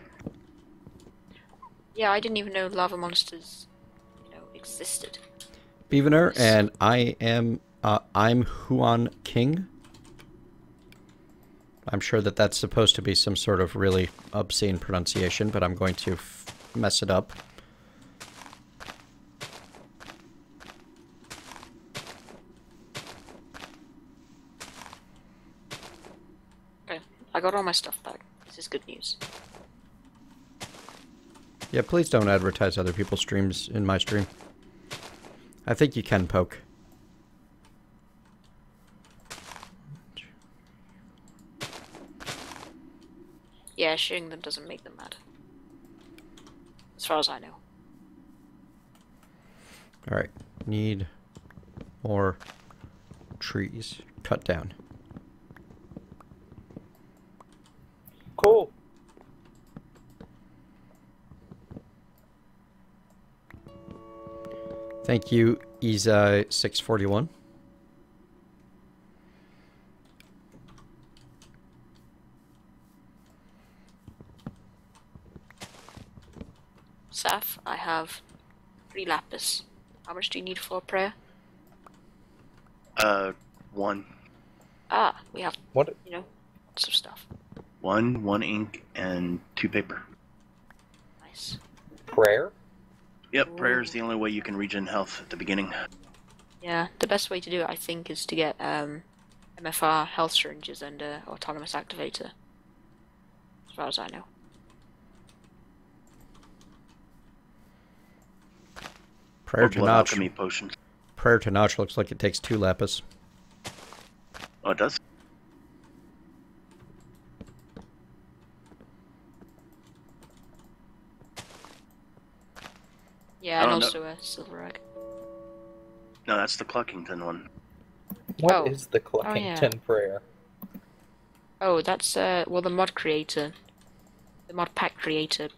Yeah, I didn't even know lava monsters, existed. Beavener, and I'm Huan King. I'm sure that that's supposed to be some sort of really obscene pronunciation, but I'm going to mess it up. Okay, I got all my stuff back. This is good news. Yeah, please don't advertise other people's streams in my stream. I think you can poke. Yeah, shooting them doesn't make them mad. As far as I know. Alright, need more trees cut down. Cool. Thank you, Isa641. Saf, I have 3 lapis. How much do you need for a prayer? 1. Ah, we have, What? lots of stuff. 1 ink, and 2 paper. Nice. Prayer? Yep, prayer is the only way you can regen health at the beginning. Yeah, the best way to do it, I think, is to get MFR health syringes and autonomous activator. As far as I know. Prayer Or to blood Notch. alchemy potions. Prayer to Notch looks like it takes 2 lapis. Oh, it does? Yeah, I and don't know. also a silver egg. No, that's the Cluckington one. What is the yeah. Cluckington prayer? Oh, that's well, the mod creator, the mod pack creator.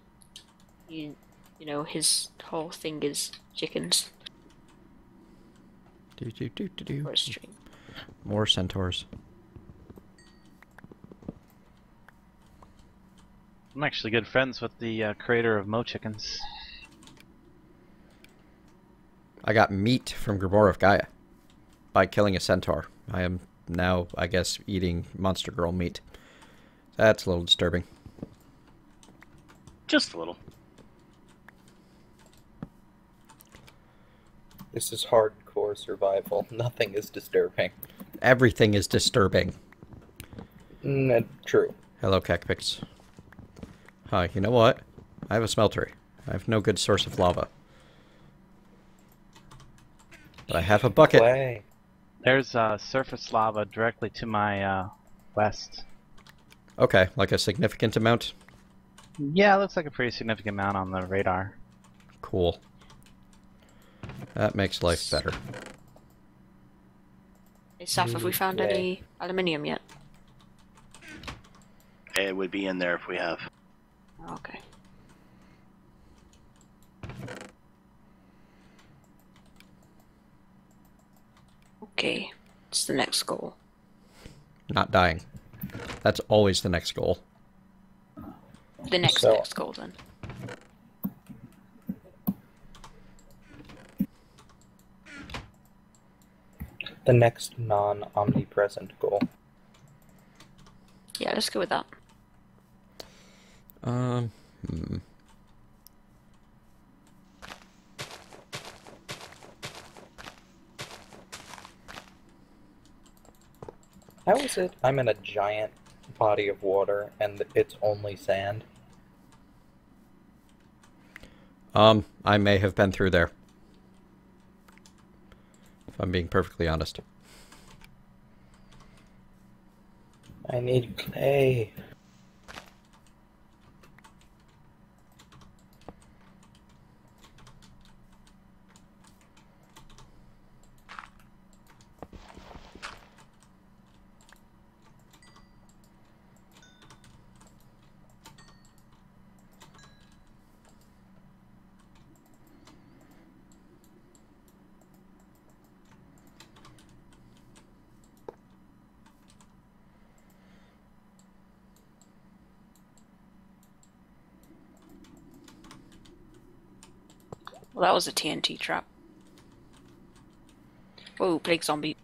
You know, his whole thing is chickens for a stream. More centaurs. I'm actually good friends with the creator of Mo Chickens. I got meat from Grimoire of Gaia by killing a centaur. I am now, I guess, eating Monster Girl meat. That's a little disturbing. Just a little. This is hardcore survival. Nothing is disturbing. Everything is disturbing. True. Hello, Cacpix. Hi, you know what? I have a smeltery. I have no good source of lava. But I have a bucket. Clay. There's surface lava directly to my west. Okay, like a significant amount? Yeah, it looks like a pretty significant amount on the radar. Cool. That makes life better. Hey, Saf, have we found Okay. any aluminium yet? It would be in there if we have. Okay. Okay, it's the next goal. Not dying. That's always the next goal. The next So- next goal then. The next non-omnipresent goal. Yeah, let's go with that. Hmm. How is it I'm in a giant body of water and it's only sand? I may have been through there. If I'm being perfectly honest. I need clay. Well, that was a TNT trap. Whoa, plague zombie.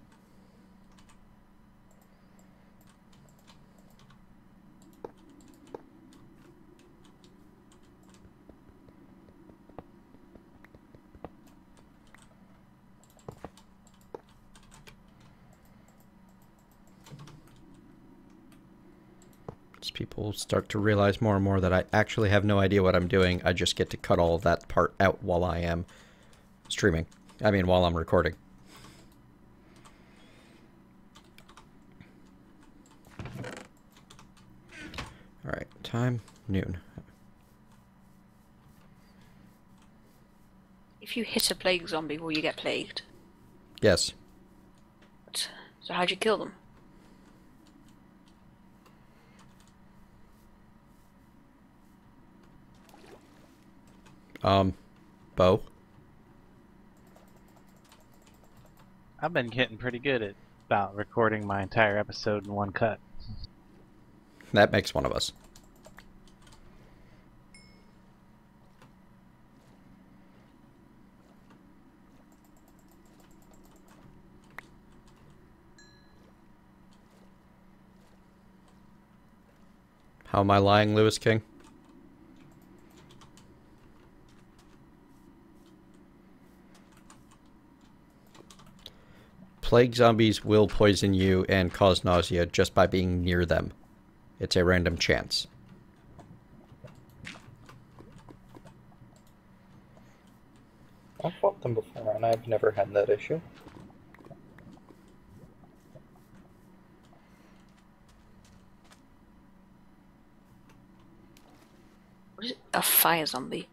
As people start to realize more and more that I actually have no idea what I'm doing, I just get to cut all of that part out while I am streaming. I mean, while I'm recording. Alright, time, noon. If you hit a plague zombie, will you get plagued? Yes. So how'd you kill them? Bow. I've been getting pretty good at about recording my entire episode in one cut. That makes one of us. How am I lying, Lewis King? Plague zombies will poison you and cause nausea just by being near them. It's a random chance. I've fought them before, and I've never had that issue. What is it? A fire zombie?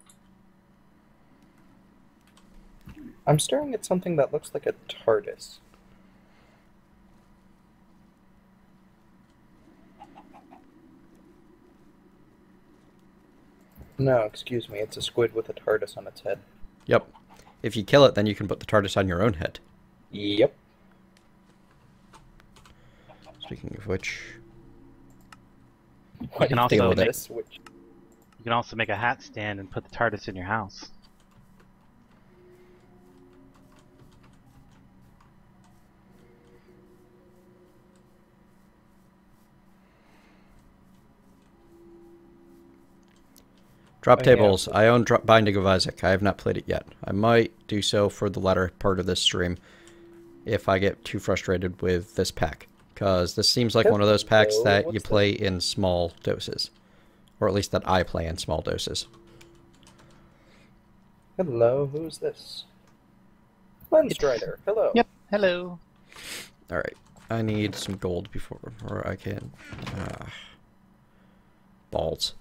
I'm staring at something that looks like a TARDIS. No, excuse me, it's a squid with a TARDIS on its head. Yep. If you kill it, then you can put the TARDIS on your own head. Yep. Speaking of which... Why can do also think make- this switch? You can also make a hat stand and put the TARDIS in your house. Drop Oh, tables. yeah. I own Binding of Isaac. I have not played it yet. I might do so for the latter part of this stream if I get too frustrated with this pack. Because this seems like one of those packs Hello, that you what's play in small doses. Or at least that I play in small doses. Hello, who's this? Lensstrider, hello. Yep. Hello. Alright. I need some gold before I can... balls.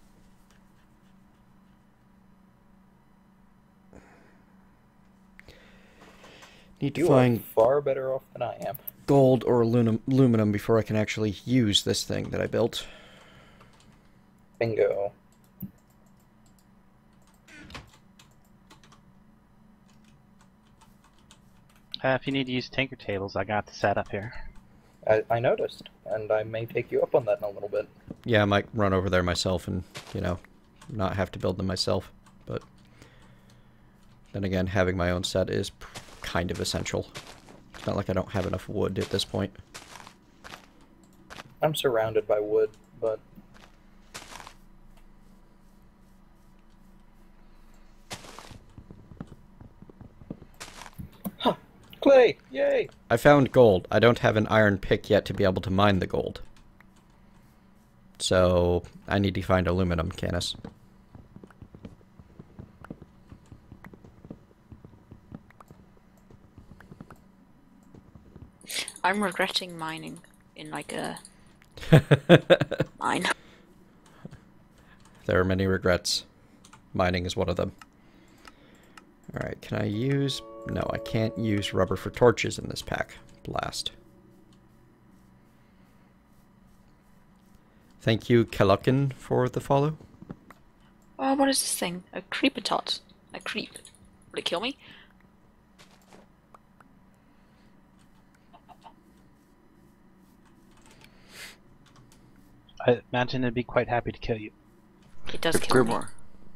Need to You find are far better off than I am. gold or aluminum before I can actually use this thing that I built. Bingo. If you need to use tinker tables, I got the setup here. I noticed, and I may take you up on that in a little bit. Yeah, I might run over there myself and, you know, not have to build them myself. But then again, having my own set is kind of essential. It's not like I don't have enough wood at this point. I'm surrounded by wood, but... Huh! Clay! Yay! I found gold. I don't have an iron pick yet to be able to mine the gold. So, I need to find aluminum, Canis. I'm regretting mining in like a mine. There are many regrets. Mining is one of them. Alright, can I use... No, I can't use rubber for torches in this pack. Blast. Thank you, Kelukin, for the follow. Oh, what is this thing? A creeper tot. A creep. Will it kill me? I imagine it'd be quite happy to kill you. It does kill me. Grimoire.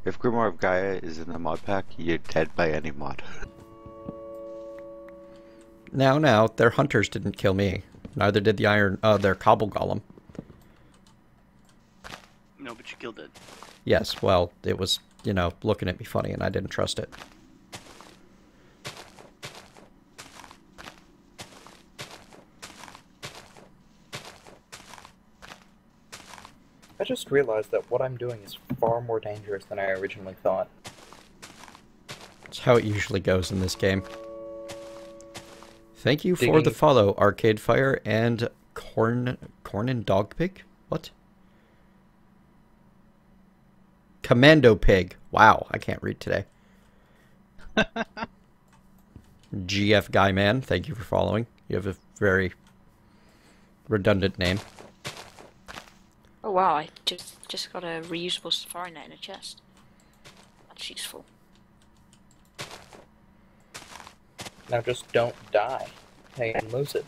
If Grimoire of Gaia is in the mod pack, you're dead by any mod. Now, their hunters didn't kill me. Neither did their cobble golem. No, but you killed it. Yes, well, it was, you know, looking at me funny and I didn't trust it. I just realized that what I'm doing is far more dangerous than I originally thought. It's how it usually goes in this game. Thank you for Digging- the follow, Arcade Fire and Corn and Dog Pig? What? Commando Pig. Wow, I can't read today. GF Guy Man, thank you for following. You have a very redundant name. Oh wow, I just got a reusable safari net in a chest. That's useful. Now just don't die. Hey, and lose it.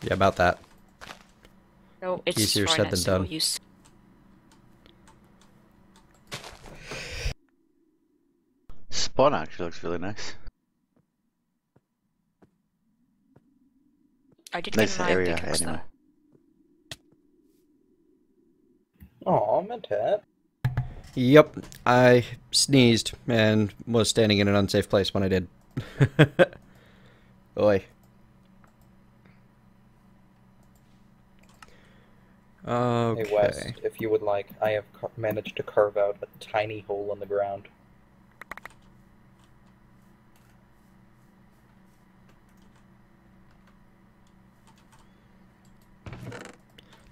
Yeah, about that. No, it's Easier safari said net, than so done. use. Spawn actually looks really nice. I did Nice get my area, pickaxe anyway. Aw, Mentat. Yep, I sneezed and was standing in an unsafe place when I did. Oi. Okay. Hey West, if you would like, I have managed to carve out a tiny hole in the ground.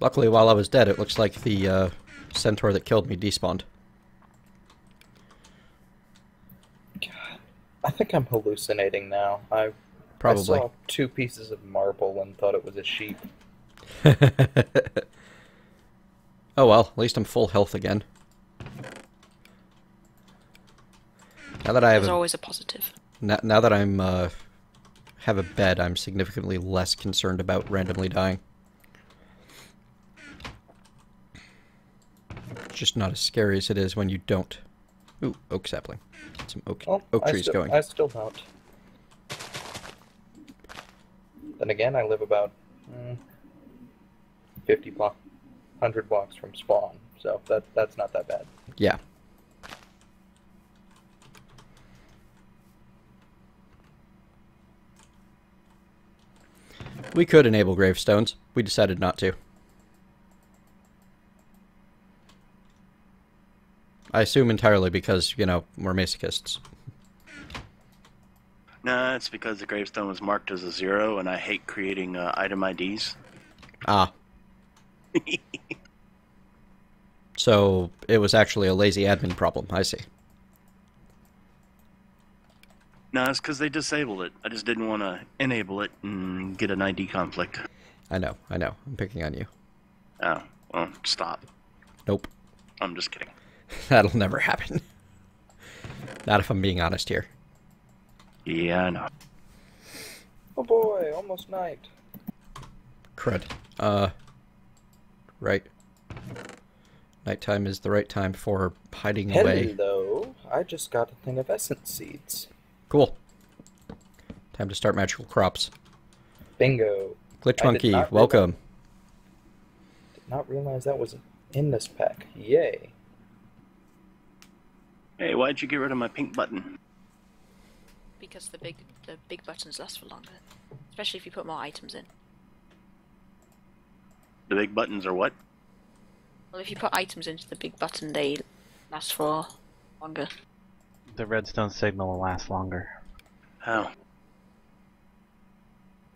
Luckily, while I was dead, it looks like the centaur that killed me despawned. God, I think I'm hallucinating now. I Probably. saw 2 pieces of marble and thought it was a sheep. Oh well, at least I'm full health again. Now that I have There's a, always a positive. now that I'm have a bed, I'm significantly less concerned about randomly dying. It's just not as scary as it is when you don't. Ooh, oak sapling. Some oak Well, trees going. I still don't. Then again, I live about 100 blocks from spawn, so that's not that bad. Yeah. We could enable gravestones. We decided not to. I assume entirely because, you know, we're masochists. Nah, it's because the gravestone was marked as a 0, and I hate creating item IDs. Ah. So, it was actually a lazy admin problem, I see. No, it's because they disabled it. I just didn't want to enable it and get an ID conflict. I know. I'm picking on you. Oh, well, stop. Nope. I'm just kidding. That'll never happen. Not if I'm being honest here. Yeah, I know. Oh boy, almost night. Crud. Right. Nighttime is the right time for hiding away. Hello, I just got a thing of essence seeds. Cool. Time to start magical crops. Bingo. Glitch I did Monkey, not welcome. Did not realize that was in this pack. Yay. Hey, why'd you get rid of my pink button? Because the big buttons last for longer. Especially if you put more items in. The big buttons are what? Well, if you put items into the big button, they last for longer. The redstone signal will last longer. How?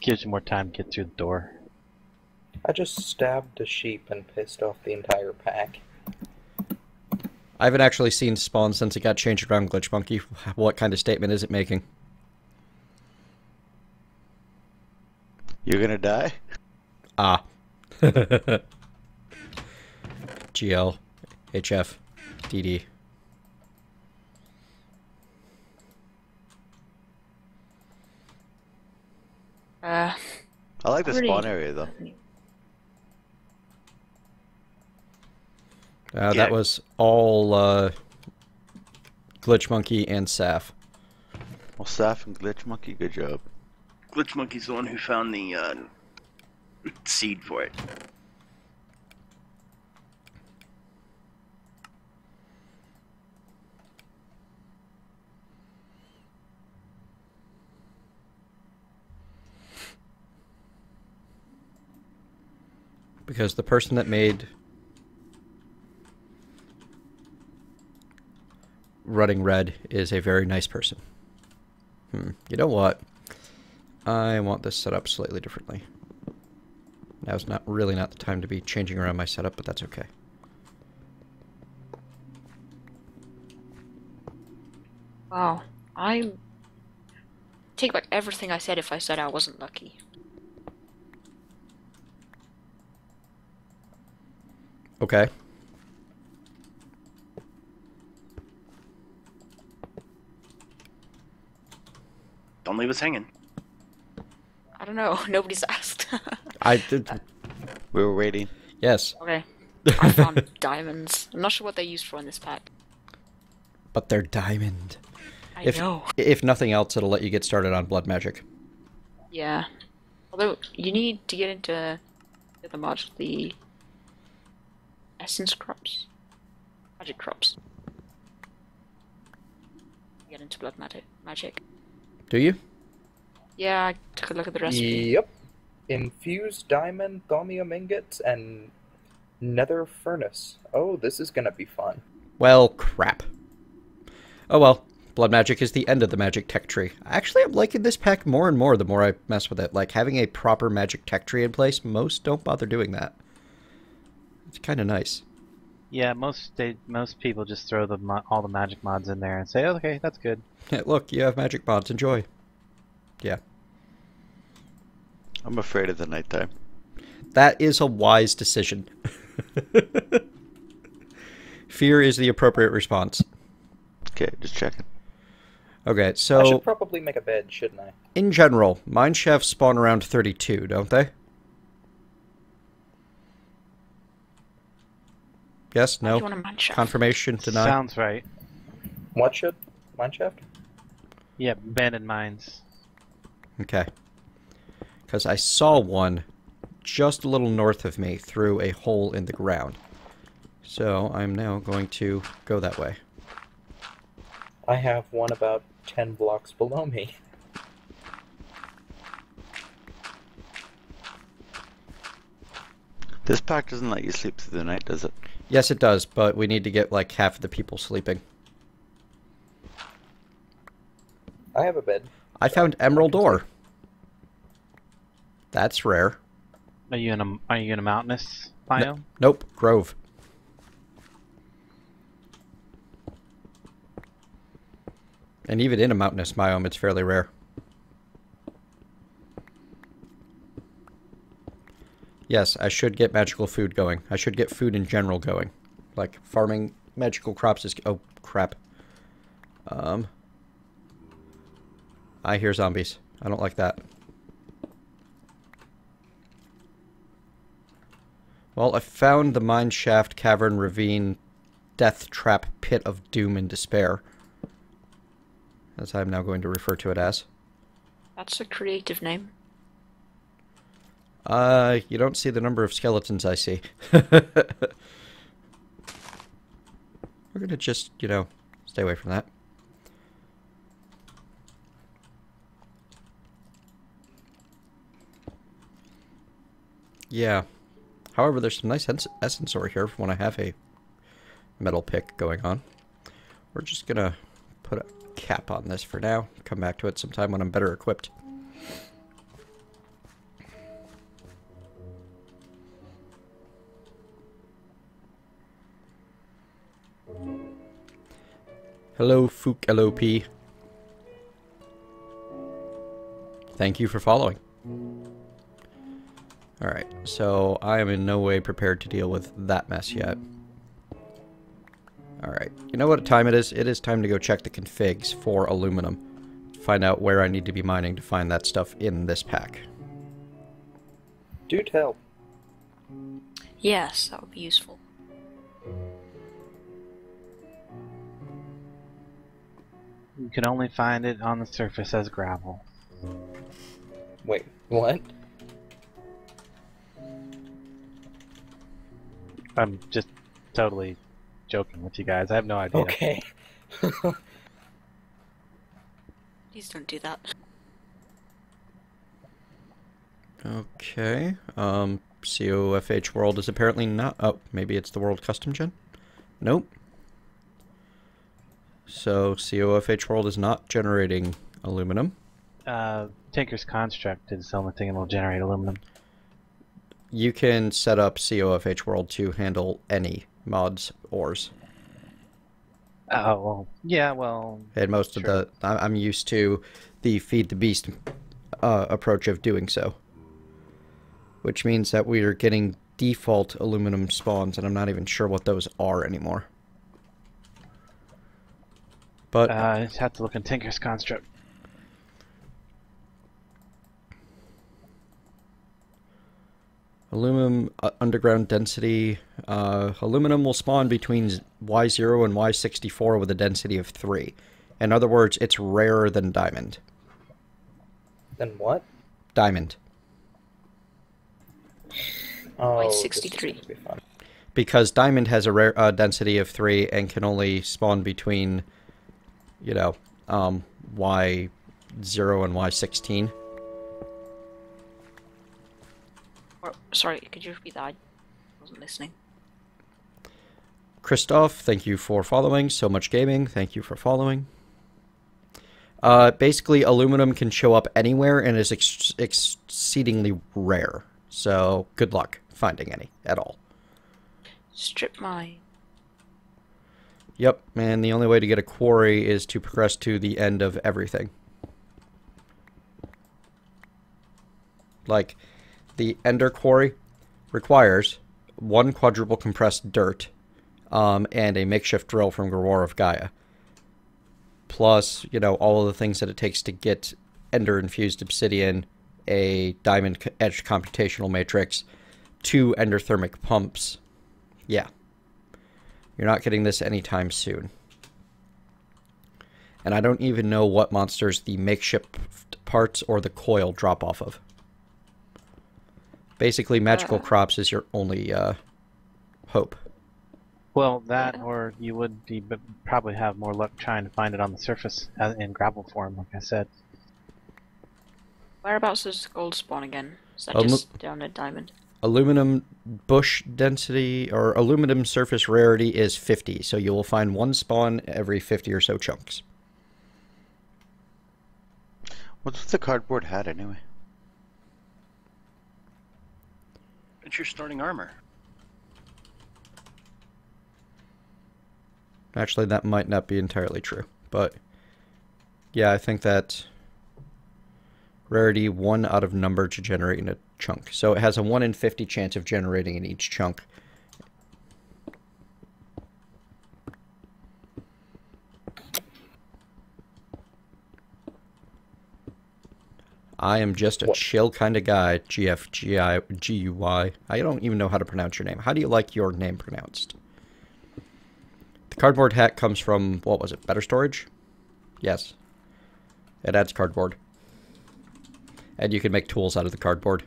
Gives you more time to get through the door. I just stabbed a sheep and pissed off the entire pack. I haven't actually seen spawn since it got changed around, Glitch Monkey. What kind of statement is it making? You're gonna die? Ah. GL, HF, DD. I like the Pretty- spawn area though. Yeah. That was all Glitch Monkey, and Saf. Well, Saf and Glitch Monkey, good job. Glitch Monkey's the one who found the seed for it. Because the person that made Running Red is a very nice person. You know what? I want this set up slightly differently. Now's not the time to be changing around my setup, but that's okay. Wow, I take back everything I said if I said I wasn't lucky. Okay. Don't leave us hanging. I don't know. Nobody's asked. I did. We were waiting. Yes. Okay. I found diamonds. I'm not sure what they're used for in this pack. But they're diamond. I If know. if nothing else, it'll let you get started on blood magic. Yeah. Although, you need to get into the other mods, the essence crops. Magic crops. Get into blood magic. Do you? Yeah, I took a look at the recipe. Yep. Infused diamond, thaumium ingots, and nether furnace. Oh, this is gonna be fun. Well, crap. Oh well. Blood magic is the end of the magic tech tree. Actually, I'm liking this pack more and more the more I mess with it. Like, having a proper magic tech tree in place, most don't bother doing that. It's kind of nice. Yeah, most people just throw all the magic mods in there and say, oh, okay, that's good. Yeah, look, you have magic mods. Enjoy. Yeah. I'm afraid of the nighttime. That is a wise decision. Fear is the appropriate response. Okay, just checking. Okay, I so should probably make a bed, shouldn't I? in general, Mineshafts spawn around 32, don't they? Yes? Why do you No? want a mineshaft? Confirmation? Deny? Sounds right. What should? Mineshaft? Yeah, abandoned mines. Okay. Because I saw one just a little north of me through a hole in the ground. So I'm now going to go that way. I have one about 10 blocks below me. This pack doesn't let you sleep through the night, does it? Yes, it does, but we need to get like half of the people sleeping. I have a bed. I found emerald ore. That's rare. Are you in a mountainous biome? Nope, grove. And even in a mountainous biome, it's fairly rare. Yes, I should get magical food going. I should get food in general going. Like, farming magical crops is... Oh, crap. I hear zombies. I don't like that. Well, I found the Mineshaft Cavern Ravine Death Trap Pit of Doom and Despair. As I'm now going to refer to it as. That's a creative name. You don't see the number of skeletons I see. We're gonna just, you know, stay away from that. Yeah. However, there's some nice essence ore here when I have a metal pick going on. We're just gonna put a cap on this for now. Come back to it sometime when I'm better equipped. Hello, Fook LOP. Thank you for following. Alright, so I am in no way prepared to deal with that mess yet. Alright, you know what time it is? It is time to go check the configs for aluminum. Find out where I need to be mining to find that stuff in this pack. Do tell. Yes, that would be useful. You can only find it on the surface as gravel. Wait, what? I'm just totally joking with you guys. I have no idea. Okay. Please don't do that. Okay. COFH World is apparently not... Oh, maybe it's the World Custom Gen? Nope. So, COFH World is not generating aluminum. Tinker's Construct is the only thing that will generate aluminum. You can set up COFH World to handle any mods ores. Oh, well, yeah, well... And most of the... I'm used to the Feed the Beast approach of doing so. Which means that we are getting default aluminum spawns, and I'm not even sure what those are anymore. But... I just have to look in Tinker's Construct. Aluminum underground density. Aluminum will spawn between Y0 and Y64 with a density of 3. In other words, it's rarer than diamond. Then what? Diamond. Oh, Y63. Because diamond has a rare density of 3 and can only spawn between, you know, Y0 and Y16. Sorry, could you repeat that? I wasn't listening. Christoph, thank you for following. So Much Gaming, thank you for following. Basically, aluminum can show up anywhere and is exceedingly rare. So, good luck finding any at all. Strip mine. Yep, and the only way to get a quarry is to progress to the end of everything. Like, the Ender Quarry requires 1 quadruple compressed dirt and a makeshift drill from Grimoire of Gaia. Plus, you know, all of the things that it takes to get Ender-infused obsidian, a diamond-edged computational matrix, 2 endothermic pumps. Yeah. You're not getting this anytime soon. And I don't even know what monsters the makeshift parts or the coil drop off of. Basically, magical crops is your only hope. Well, that or you would probably have more luck trying to find it on the surface in gravel form, like I said. Whereabouts does gold spawn again? Is that just down at diamond? Aluminum bush density or aluminum surface rarity is 50, so you will find 1 spawn every 50 or so chunks. What's with the cardboard hat anyway? It's your starting armor. Actually, that might not be entirely true, but yeah, I think that rarity 1 out of number to generate in a chunk. So it has a 1 in 50 chance of generating in each chunk. I am just a chill kind of guy, GFGUY. I don't even know how to pronounce your name. How do you like your name pronounced? The cardboard hat comes from, what was it, Better Storage? Yes. It adds cardboard. And you can make tools out of the cardboard.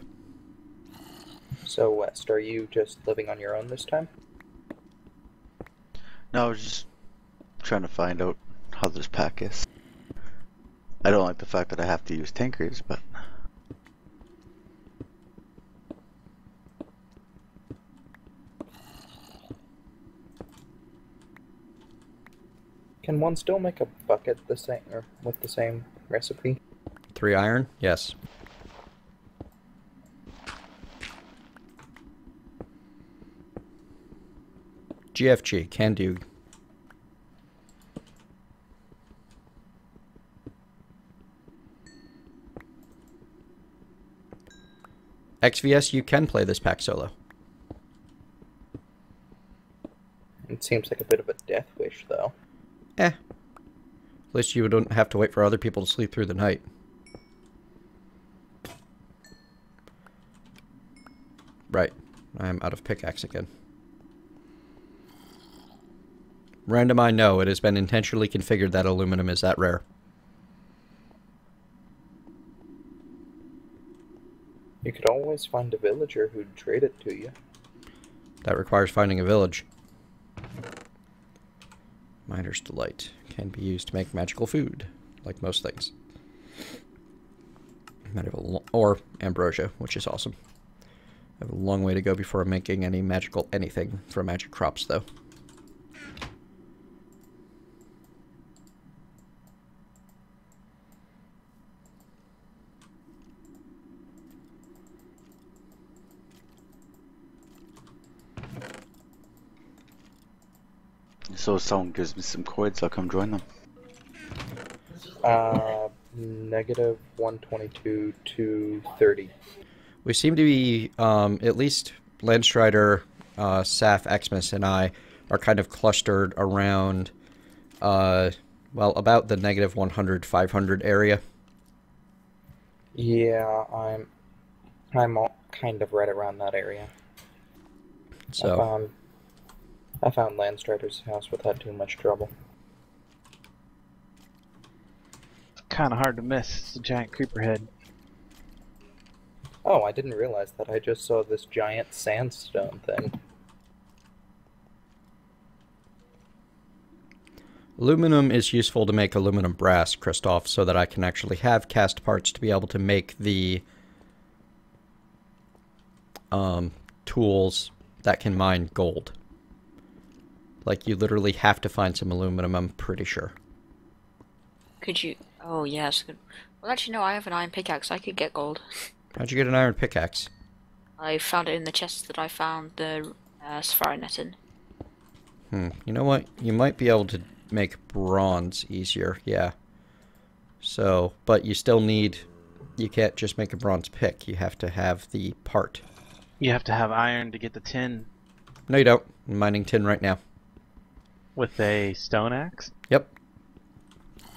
So, West, are you just living on your own this time? No, I was just trying to find out how this pack is. I don't like the fact that I have to use Tinkers, but... Can one still make a bucket the same, or with the same recipe? 3 iron? Yes. GFG, can do. XVS, you can play this pack solo. It seems like a bit of a death wish, though. At least you don't have to wait for other people to sleep through the night. Right. I'm out of pickaxe again. Random, I know. It has been intentionally configured that aluminum is that rare. You could always find a villager who'd trade it to you. That requires finding a village. Miner's Delight can be used to make magical food, like most things. Or ambrosia, which is awesome. I have a long way to go before making any magical anything from magic crops, though. So if someone gives me some coins, I'll come join them. Negative 122 to 30. We seem to be, at least Landstrider, Saf, Xmas, and I are kind of clustered around, well, about the negative 100, 500 area. Yeah, I'm all kind of right around that area. So I found Landstrider's house without too much trouble. Kind of hard to miss. It's a giant creeper head. Oh, I didn't realize that. I just saw this giant sandstone thing. Aluminum is useful to make aluminum brass, Christoph, so that I can actually have cast parts to be able to make the tools that can mine gold. Like, you literally have to find some aluminum, I'm pretty sure. Could you? Oh yes. Well, actually, no. I have an iron pickaxe. I could get gold. How'd you get an iron pickaxe? I found it in the chest that I found the sapphire net in. You know what? You might be able to make bronze easier, yeah. So, but you still need... You can't just make a bronze pick. You have to have the part. You have to have iron to get the tin No, you don't. I'm mining tin right now. with a stone axe. Yep.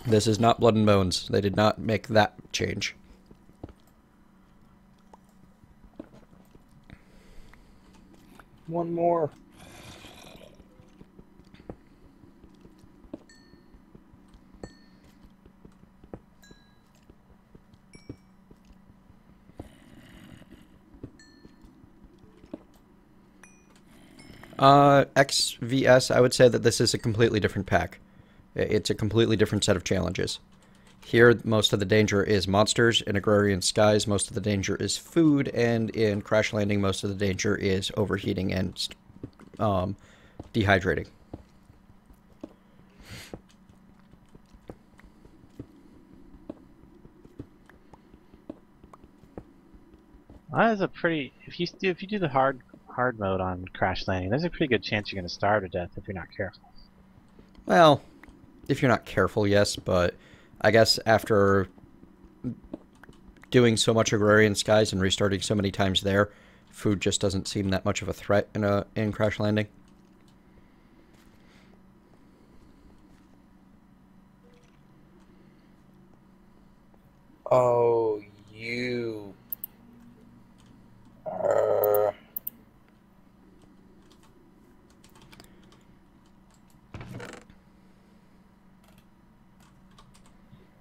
This is not Blood and Bones. They did not make that change. One more. XVS, I would say that this is a completely different pack. It's a completely different set of challenges. Here, most of the danger is monsters. In Agrarian Skies, most of the danger is food. And in Crash Landing, most of the danger is overheating and dehydrating. That is a pretty. If you do the hard mode on Crash Landing, there's a pretty good chance you're going to starve to death if you're not careful. Well, if you're not careful, yes, but I guess after doing so much Agrarian Skies and restarting so many times there, food just doesn't seem that much of a threat in Crash Landing. Oh, you...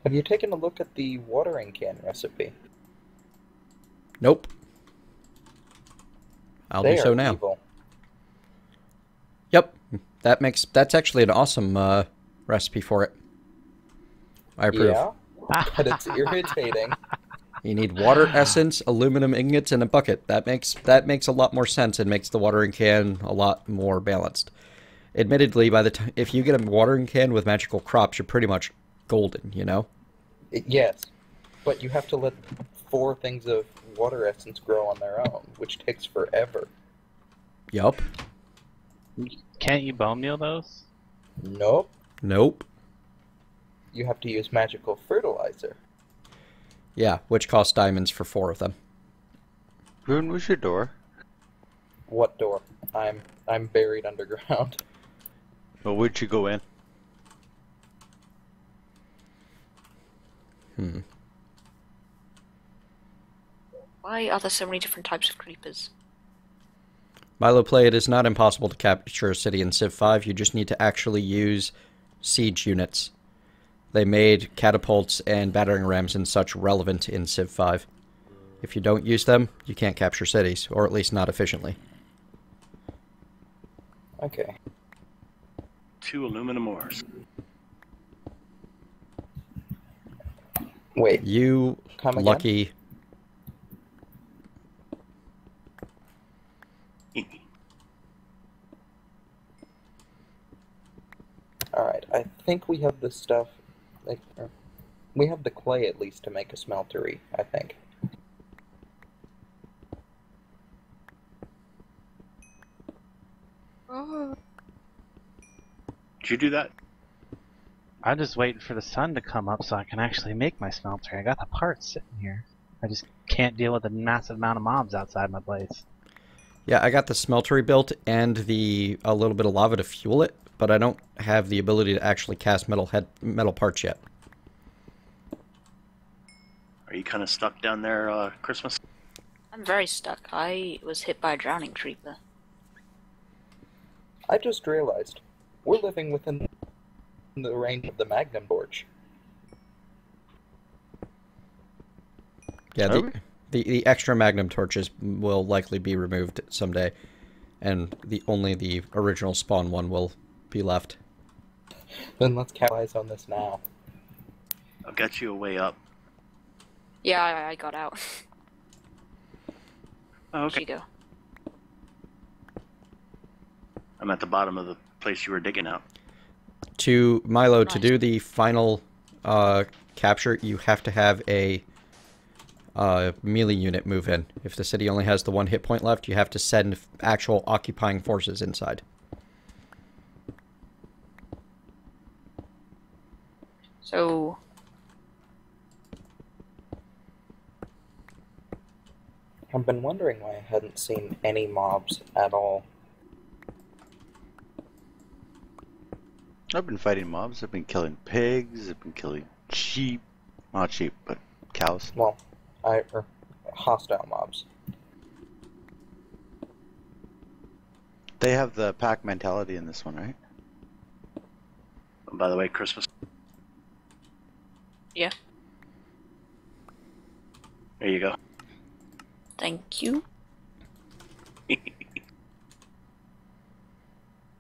Have you taken a look at the watering can recipe? Nope. I'll do so now. Evil. Yep, that's actually an awesome recipe for it. I approve. Yeah, but it's irritating. You need water essence, aluminum ingots, and a bucket. That makes a lot more sense and makes the watering can a lot more balanced. Admittedly, by the time if you get a watering can with magical crops, you're pretty much golden, you know? Yes, but you have to let 4 things of water essence grow on their own, which takes forever. Yup. Can't you bone meal those? Nope. Nope. You have to use magical fertilizer. Yeah, which costs diamonds for 4 of them. Rune, where's your door? What door? I'm buried underground. Well, where'd you go in? Why are there so many different types of creepers? Milo Play, it is not impossible to capture a city in Civ 5. You just need to actually use siege units. They made catapults and battering rams and such relevant in Civ 5. If you don't use them, you can't capture cities, or at least not efficiently. Okay. 2 aluminum ores. Wait, You come again? lucky... Alright, I think we have the stuff, like, we have the clay at least to make a smeltery, I think. Oh. Did you do that? I'm just waiting for the sun to come up so I can actually make my smelter. I got the parts sitting here. I just can't deal with the massive amount of mobs outside my place. Yeah, I got the smeltery built and a little bit of lava to fuel it, but I don't have the ability to actually cast metal parts yet. Are you kind of stuck down there, Christmas? I'm very stuck. I was hit by a drowning creeper. I just realized, we're living within the range of the Magnum torch. Yeah, the extra magnum torches will likely be removed someday, and only the original spawn one will be left. Then let's capitalize on this now. I've got you a way up. Yeah, I got out. Oh, Where'd okay. you go? I'm at the bottom of the place you were digging out. To Milo, to Nice. do the final capture, you have to have a melee unit move in. If the city only has the 1 hit point left, you have to send actual occupying forces inside. So... I've been wondering why I hadn't seen any mobs at all. I've been fighting mobs. I've been killing pigs. I've been killing sheep. Not sheep, but cows. Well, hostile mobs. They have the pack mentality in this one, right? And by the way, Christmas. Yeah. There you go. Thank you. Wait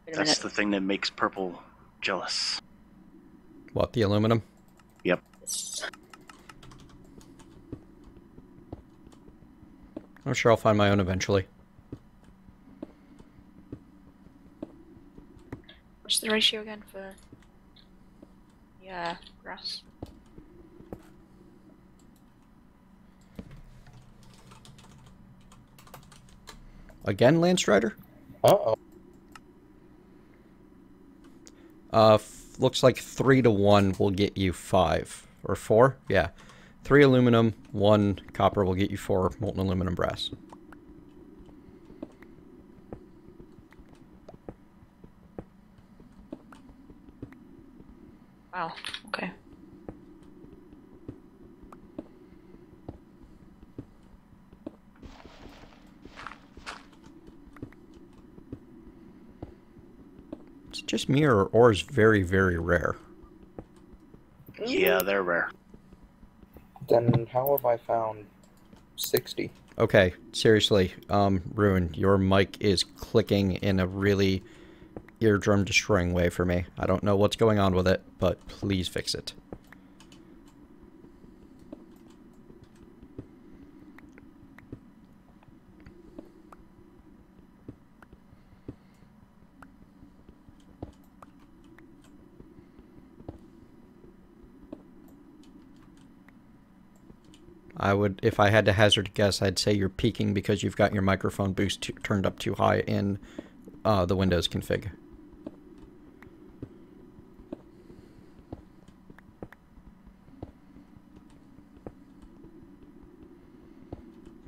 a That's minute. the thing that makes purple jealous. What, the aluminum? Yep. I'm sure I'll find my own eventually. What's the ratio again for... Yeah, grass. Again, Landstrider? Uh-oh. Looks like 3 to 1 will get you 5. Or 4? Yeah. 3 aluminum, 1 copper will get you 4 molten aluminum brass. Wow, okay. It's just me, or ore is very, very rare. Yeah, they're rare. Then how have I found 60? Okay, seriously, Ruin, your mic is clicking in a really eardrum-destroying way for me. I don't know what's going on with it, but please fix it. I would, if I had to hazard a guess, I'd say you're peaking because you've got your microphone boost turned up too high in the Windows config.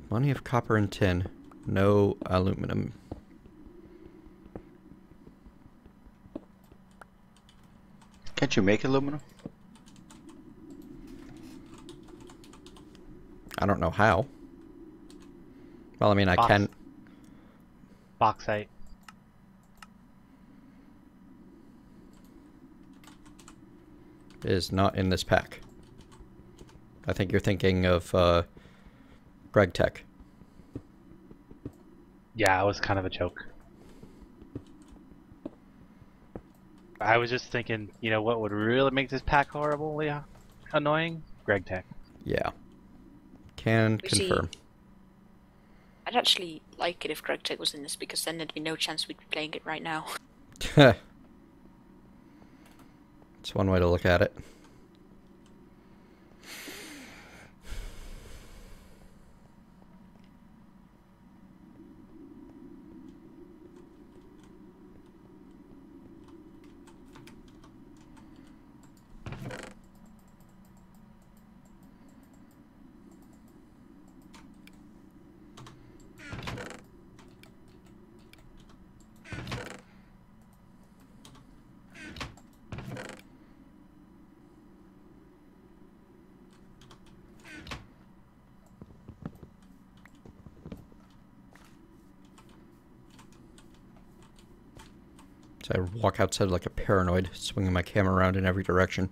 Plenty of copper and tin, no aluminum. Can't you make aluminum? I don't know how. Well, I mean, I Boss. can. bauxite. Is not in this pack. I think you're thinking of Greg Tech. Yeah, it was kind of a joke. I was just thinking, you know, what would really make this pack horribly annoying? Greg Tech. Yeah. Can You see, confirm. I'd actually like it if Greg Tech was in this, because then there'd be no chance we'd be playing it right now. It's one way to look at it. So I walk outside like a paranoid, swinging my camera around in every direction.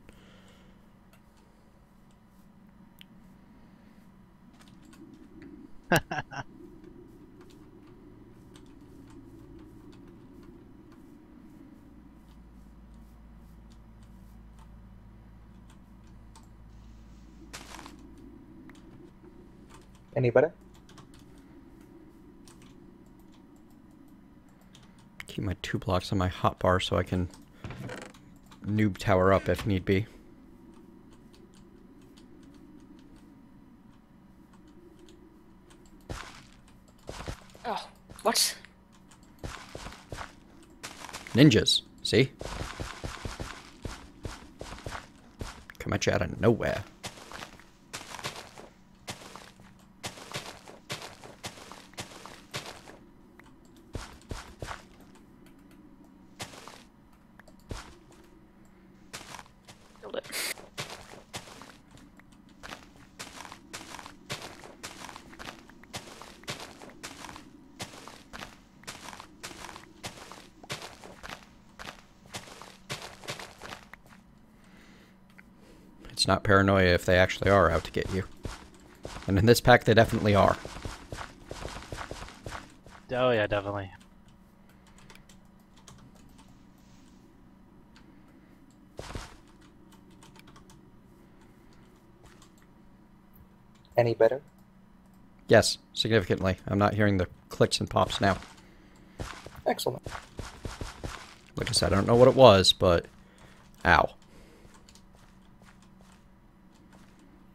Any better? Keep my 2 blocks on my hotbar so I can noob tower up if need be. Oh, what? Ninjas, see? Come at you out of nowhere. Killed it. It's not paranoia if they actually are out to get you. And in this pack, they definitely are. Oh yeah, definitely. Any better? Yes, significantly. I'm not hearing the clicks and pops now. Excellent. Like I said, I don't know what it was, but... Ow.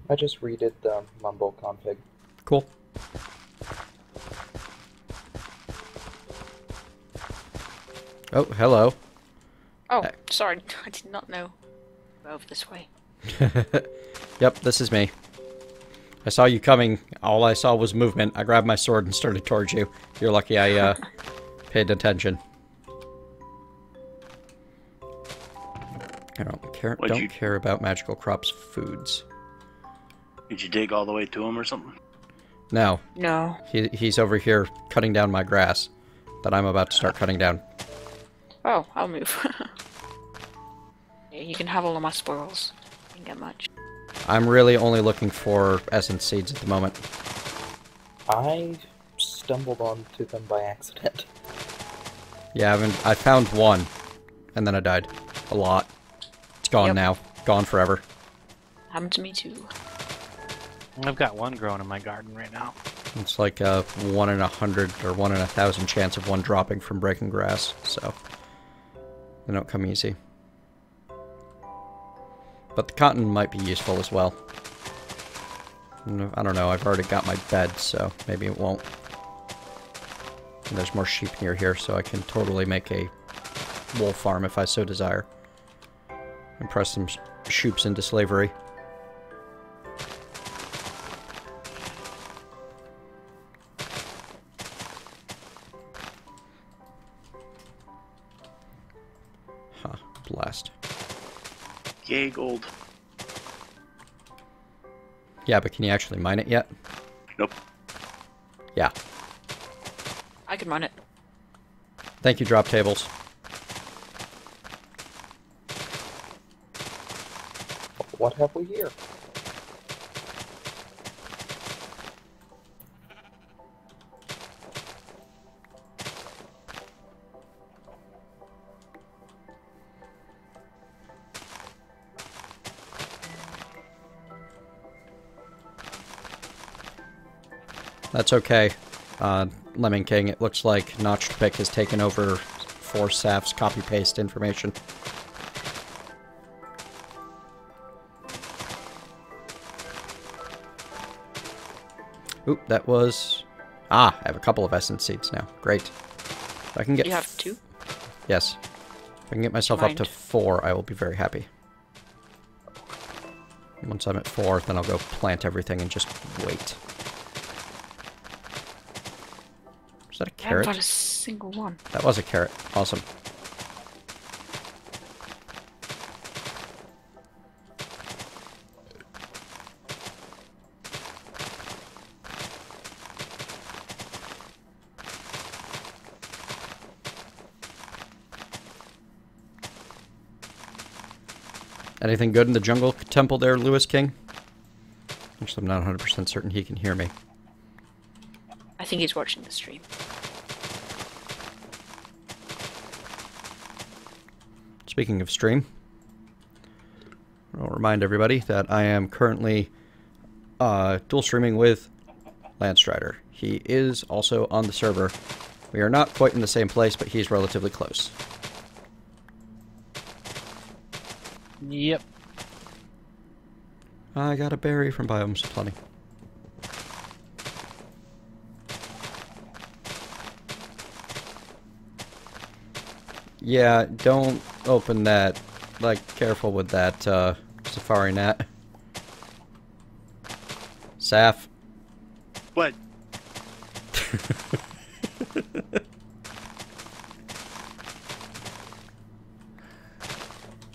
I just redid the mumble config. Cool. Oh, hello. Oh, sorry, I did not know. Go over this way. Yep, this is me. I saw you coming. All I saw was movement. I grabbed my sword and started towards you. You're lucky I paid attention. I don't care. Don't care about magical crops foods. Did you dig all the way to him or something? No. No. He's over here cutting down my grass that I'm about to start cutting down. Oh, I'll move. Yeah, you can have all of my spoils. You can get much. I'm really only looking for essence seeds at the moment. I stumbled onto them by accident. Yeah, I found one, and then I died. A lot. It's gone now. Gone forever. Happened to me too. I've got one growing in my garden right now. It's like a 1 in 100 or 1 in 1,000 chance of one dropping from breaking grass, so they don't come easy. But the cotton might be useful as well. I don't know, I've already got my bed, so maybe it won't. And there's more sheep near here, so I can totally make a wool farm if I so desire. And press some shoops into slavery. Huh, blast. Yay, gold. Yeah, but can you actually mine it yet? Nope. Yeah. I could mine it. Thank you, drop tables. What have we here? That's okay. Lemon King, it looks like Notched Pick has taken over for Saf's copy-paste information. Oop, that was... Ah, I have a couple of essence seeds now. Great. If I can get... You have 2? Yes. If I can get myself up to 4, I will be very happy. Once I'm at 4, then I'll go plant everything and just wait. Is that a carrot? I haven't found a single one. That was a carrot. Awesome. Anything good in the jungle temple there, Lewis King? Actually, I'm not 100% certain he can hear me. I think he's watching the stream. Speaking of stream, I'll remind everybody that I am currently dual streaming with Landstrider. He is also on the server. We are not quite in the same place, but he's relatively close. Yep. I got a berry from Biomes Plenty. Yeah, don't open that. Like, careful with that Safari Net. Saf. What?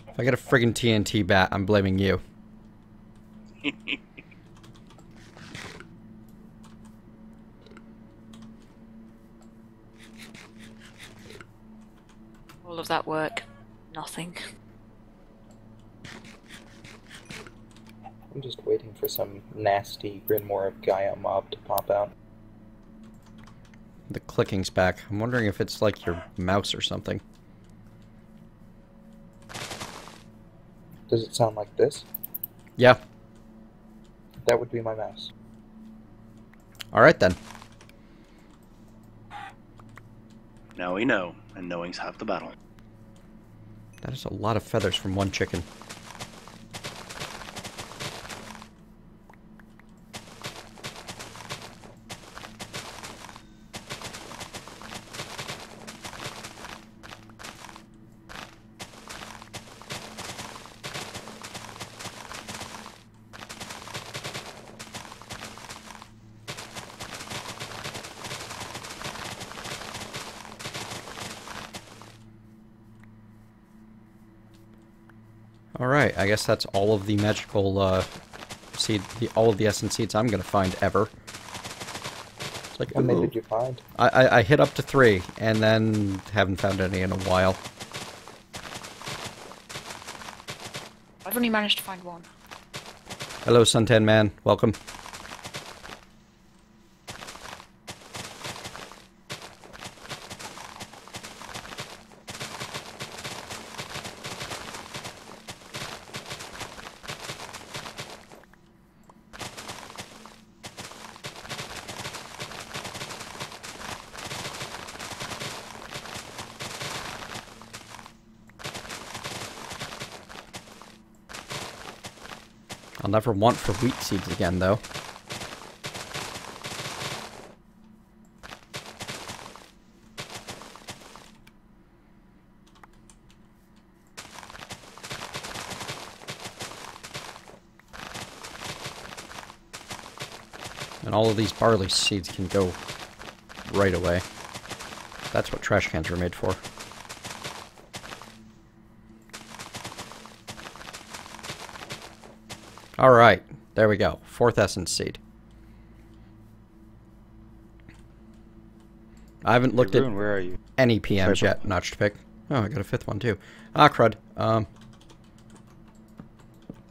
If I get a friggin' TNT bat, I'm blaming you. All of that work, nothing. I'm just waiting for some nasty Grinmore of Gaia mob to pop out. The clicking's back. I'm wondering if it's like your mouse or something. Does it sound like this? Yeah. That would be my mouse. Alright then. Now we know, and knowing's half the battle. That is a lot of feathers from one chicken. Alright, I guess that's all of the magical seed, all of the essence seeds I'm gonna find ever. It's like, How many ooh. did you find? I hit up to 3, and then haven't found any in a while. I've only managed to find 1. Hello, Suntan Man. Welcome. I'll never want for wheat seeds again, though. And all of these barley seeds can go right away. That's what trash cans are made for. Alright, there we go. 4th essence seed. I haven't looked Hey, at Rune, where are you? any PMs yet. Notch to pick. Oh, I got a 5th one too. Ah, crud.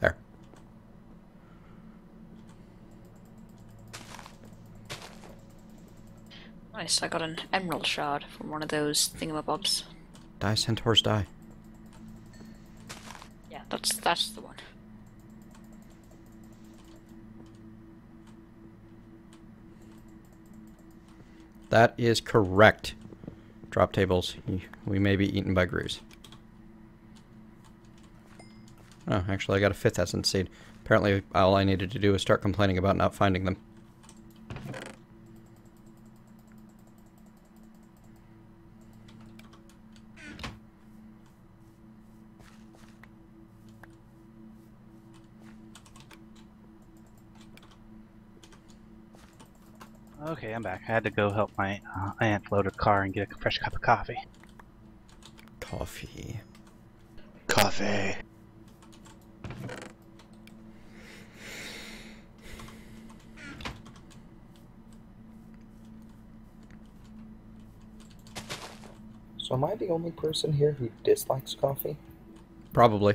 There. Nice, I got an emerald shard from one of those thingamabobs. Die, centaurs, die. Yeah, that's the one. That is correct. Drop tables. We may be eaten by Grews. Oh, actually I got a 5th essence seed. Apparently all I needed to do was start complaining about not finding them. Okay, I'm back. I had to go help my aunt load her car and get a fresh cup of coffee. Coffee. Coffee. So am I the only person here who dislikes coffee? Probably.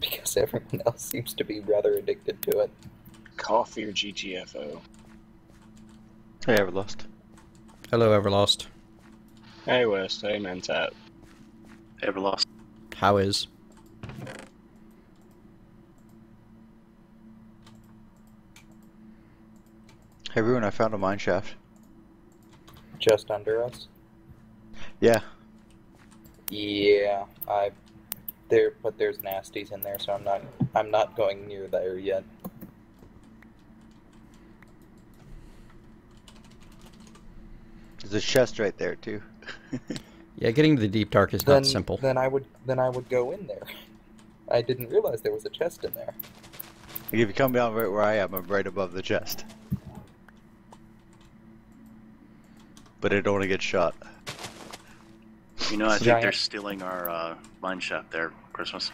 Because everyone else seems to be rather addicted to it. Coffee or GTFO? Hey, Everlost. Hello, Everlost. Hey West, hey Mentat. Ever lost? How is? Hey, Rune, I found a mineshaft. Just under us? Yeah. Yeah, but there's nasties in there, so I'm not going near there yet. There's a chest right there, too. Yeah, getting to the deep dark is not simple. Then I would go in there. I didn't realize there was a chest in there. If you come down right where I am, I'm right above the chest. But I don't want to get shot. You know, I think Giant. they're stealing our mine shaft there, Christmas.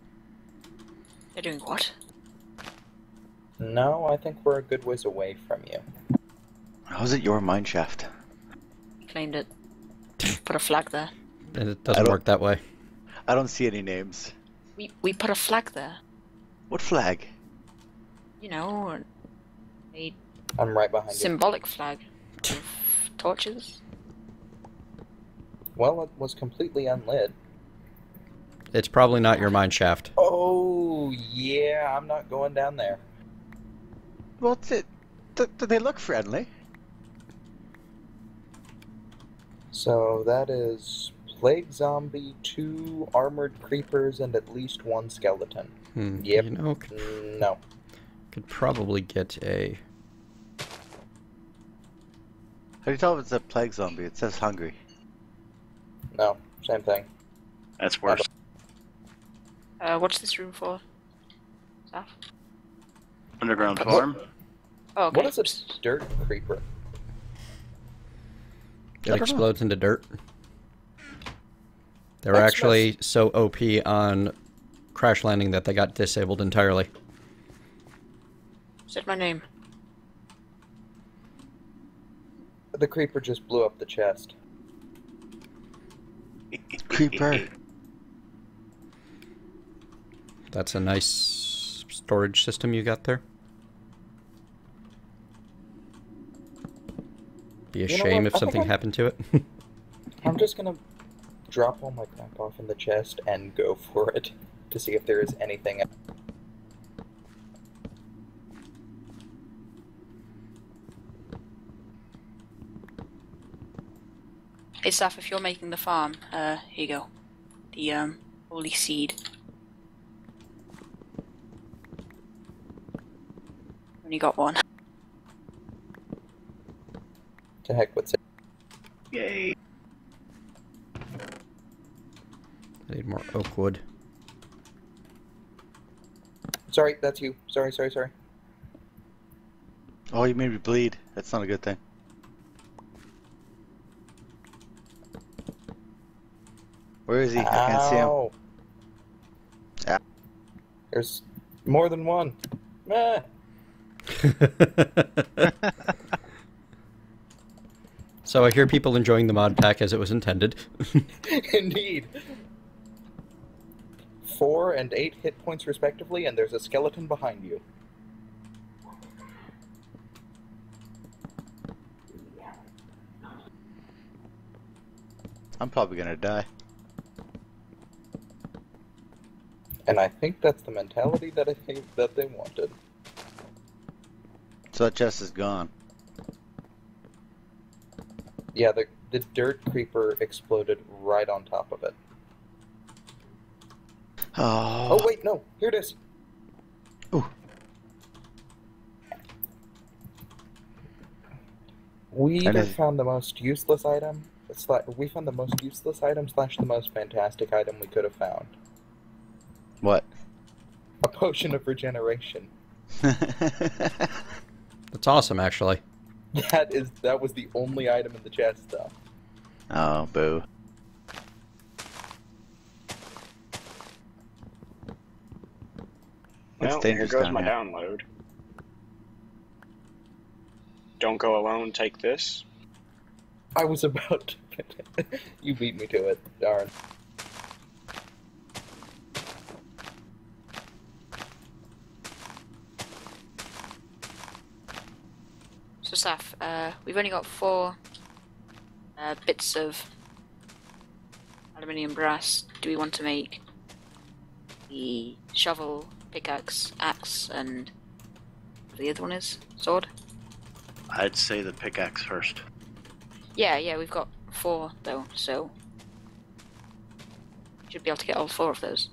They're doing what? No, I think we're a good ways away from you. How's it your mineshaft? Claimed it. Put a flag there. And it doesn't work that way. I don't see any names. We put a flag there. What flag? You know, a I'm right behind you. symbolic flag of torches. Well, it was completely unlit. It's probably not your mine shaft. Oh, yeah, I'm not going down there. Well, do they look friendly? So that is Plague Zombie, 2 armored creepers, and at least 1 skeleton. Yep. You know, No. could probably get a... How do you tell if it's a plague zombie? It says hungry. No, same thing. That's worse. What's this room for? Staff? Underground farm? Oh, okay. What is a dirt creeper? It explodes into dirt. They were That's actually so OP on crash landing that they got disabled entirely. Said my name. The creeper just blew up the chest. Creeper. That's a nice storage system you got there. Be a You know shame what? if something happened to it. I'm just gonna drop all my crap off in the chest and go for it to see if there is anything. Hey, Staff, if you're making the farm, here you go. The, holy seed. Only got one. To heck with it. Yay! I need more oak wood. Sorry, that's you. Sorry. Oh, you made me bleed. That's not a good thing. Where is he? I can't see him. Ow. Ah. There's more than one. Ah. So I hear people enjoying the mod pack as it was intended. Indeed. 4 and 8 hit points respectively, and there's a skeleton behind you. I'm probably gonna die. And I think that's the mentality that I think that they wanted. So that chest is gone. Yeah, the dirt creeper exploded right on top of it. Oh. Oh wait, no, here it is. Ooh. We And either is- found the most useless item. We found the most useless item / the most fantastic item we could have found. What? A potion of regeneration. That's awesome, actually. That was the only item in the chest, though. Oh, boo. It's Well, here dangerous goes down my here. download. Don't go alone, take this. I was about to... You beat me to it, darn. So, Saf, we've only got 4 bits of aluminium brass. Do we want to make the shovel, pickaxe, axe, and the other one is sword? I'd say the pickaxe first. Yeah, we've got 4 though, so should be able to get all 4 of those.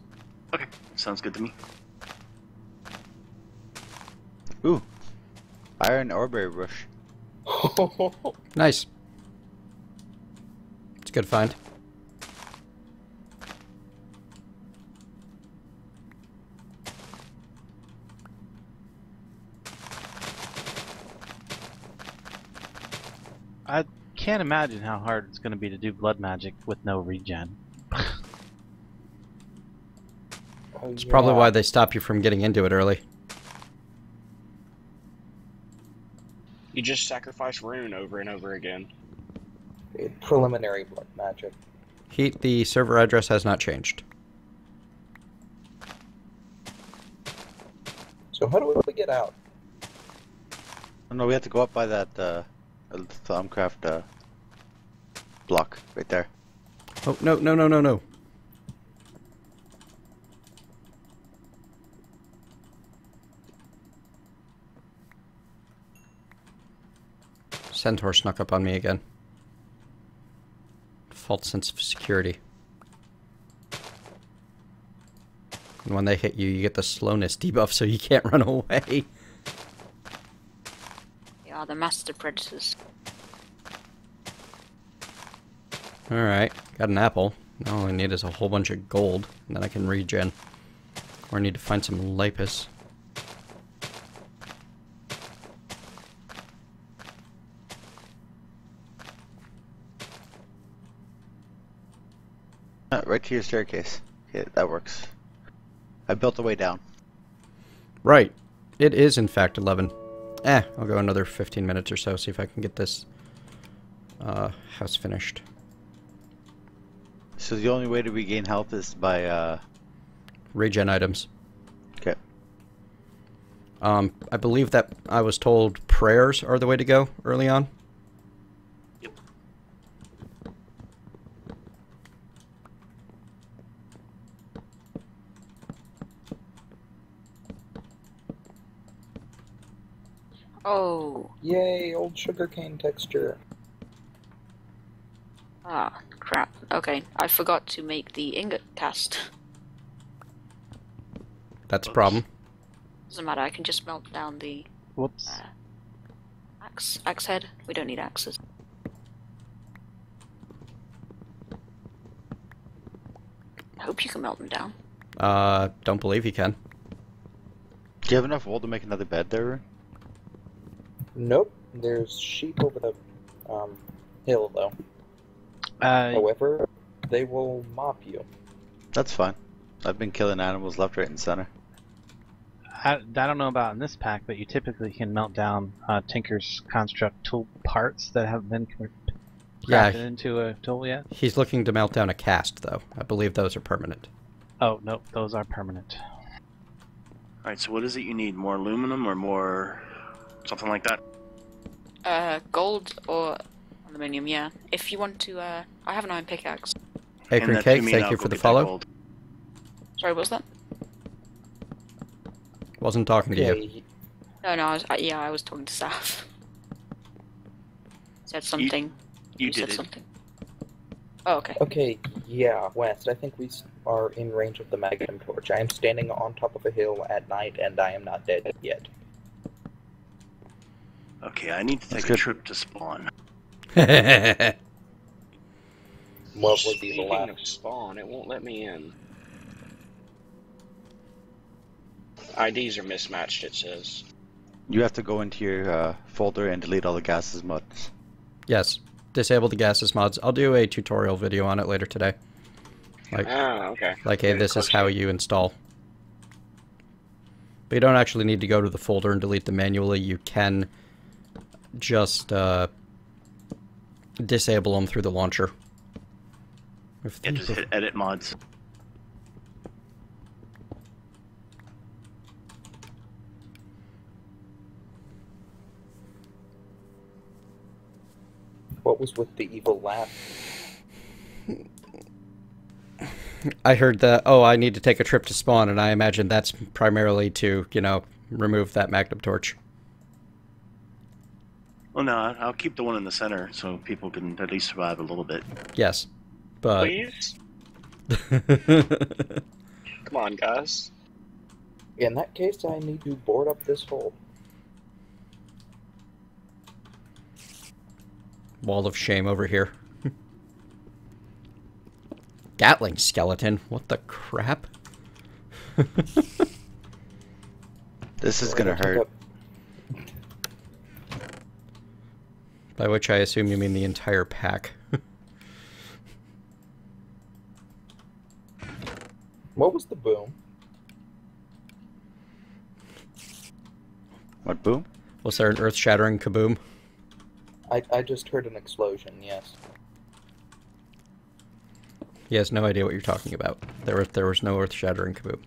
Okay, sounds good to me. Ooh. Iron Orberry Rush. Nice. It's a good find. I can't imagine how hard it's going to be to do blood magic with no regen. It's probably why they stop you from getting into it early. You just sacrifice rune over and over again. Preliminary blood magic. Heat, the server address has not changed. So how do we get out? Oh, no, we have to go up by that Thaumcraft block right there. Oh, no. Centaur snuck up on me again. False sense of security. And when they hit you, you get the slowness debuff so you can't run away. They are the master predators. Alright, got an apple. Now all I need is a whole bunch of gold, and then I can regen. Or I need to find some lapis. Right to your staircase. Okay, that works. I built the way down. Right. It is, in fact, 11. I'll go another 15 minutes or so, see if I can get this house finished. So the only way to regain health is by, Regen items. Okay. I believe that I was told prayers are the way to go early on. Yep. Oh, Yay, old sugarcane texture. ah, crap. Okay, I forgot to make the ingot cast. That's a problem. Doesn't matter, I can just melt down the Whoops. axe head. We don't need axes. I hope you can melt them down. Don't believe you can. Do you have enough wool to make another bed there, Rune? Nope, there's sheep over the hill, though. However, they will mop you. That's fine. I've been killing animals left, right, and center. I don't know about in this pack, but you typically can melt down Tinker's Construct tool parts that have been Yeah. crafted into a tool yet? He's looking to melt down a cast, though. I believe those are permanent. Oh, nope, those are permanent. Alright, so what is it you need? More aluminum or more... something like that? Gold or aluminium, yeah. If you want to, I have an iron pickaxe. Acre and that to Cake, me, thank and you I'll for go the get that follow. gold. Sorry, what's that? Wasn't talking to you. Okay, No, I was talking to Saf. Said something. You said did it. something. Oh, okay. okay, yeah, West, I think we are in range of the Magnum Torch. I am standing on top of a hill at night, and I am not dead yet. Okay, I need to That's take a good. trip to spawn. What was the Speaking last? of spawn, it won't let me in. IDs are mismatched, it says. You have to go into your folder and delete all the gases mods. Yes. Disable the gases mods. I'll do a tutorial video on it later today. Like, Okay. hey, this is how you install. But you don't actually need to go to the folder and delete them manually. You can just disable them through the launcher. Yeah, just hit edit mods. What was with the evil laugh? I heard that, oh, I need to take a trip to spawn, and I imagine that's primarily to, you know, remove that Magnum Torch. Well, no, I'll keep the one in the center so people can at least survive a little bit. Yes, but... Please? Come on, guys. In that case, I need to board up this hole. Wall of shame over here. Gatling skeleton? What the crap? This is gonna hurt. By which I assume you mean the entire pack. What was the boom? What, boom? Was there an earth-shattering kaboom? I just heard an explosion, yes. He has no idea what you're talking about. There was no earth-shattering kaboom.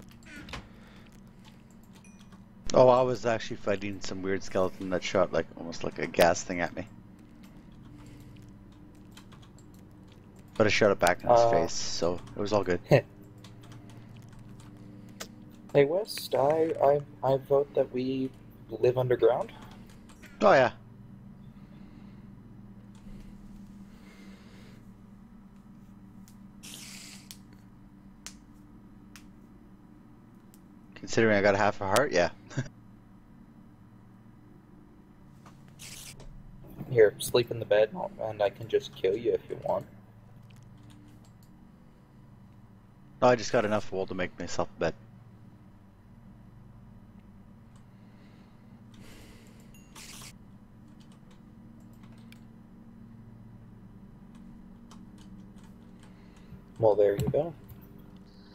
Oh, I was actually fighting some weird skeleton that shot like almost like a gas thing at me. But I shot it back in his face, so it was all good. Hey West, I vote that we live underground. Oh yeah. Considering I got half a heart, yeah. Here, sleep in the bed, and I can just kill you if you want. No, I just got enough wool to make myself a bed. Well, there you go.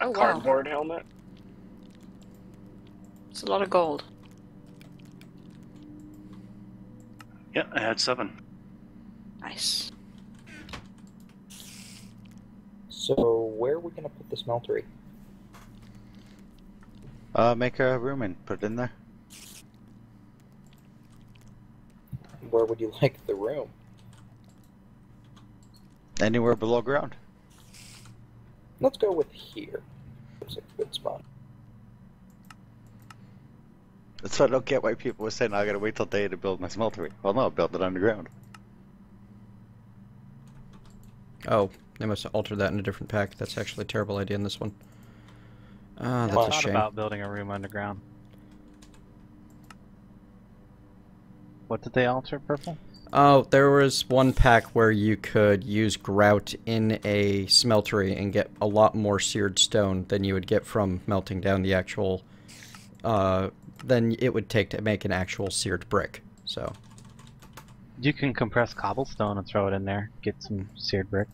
Oh, wow. Cardboard helmet. It's a lot of gold. Yeah, I had 7. Nice. So, where are we gonna put the smeltery? Make a room and put it in there. Where would you like the room? Anywhere below ground. Let's go with here. It's a good spot. That's what I don't get why people were saying I gotta wait till day to build my smeltery. Well, no, I built it underground. Oh, they must have altered that in a different pack. That's actually a terrible idea in this one. Ah, that's I a thought shame. about building a room underground. What did they alter, Purple? Oh, there was one pack where you could use grout in a smeltery and get a lot more seared stone than you would get from melting down the actual, than it would take to make an actual seared brick, so. You can compress cobblestone and throw it in there, get some seared brick.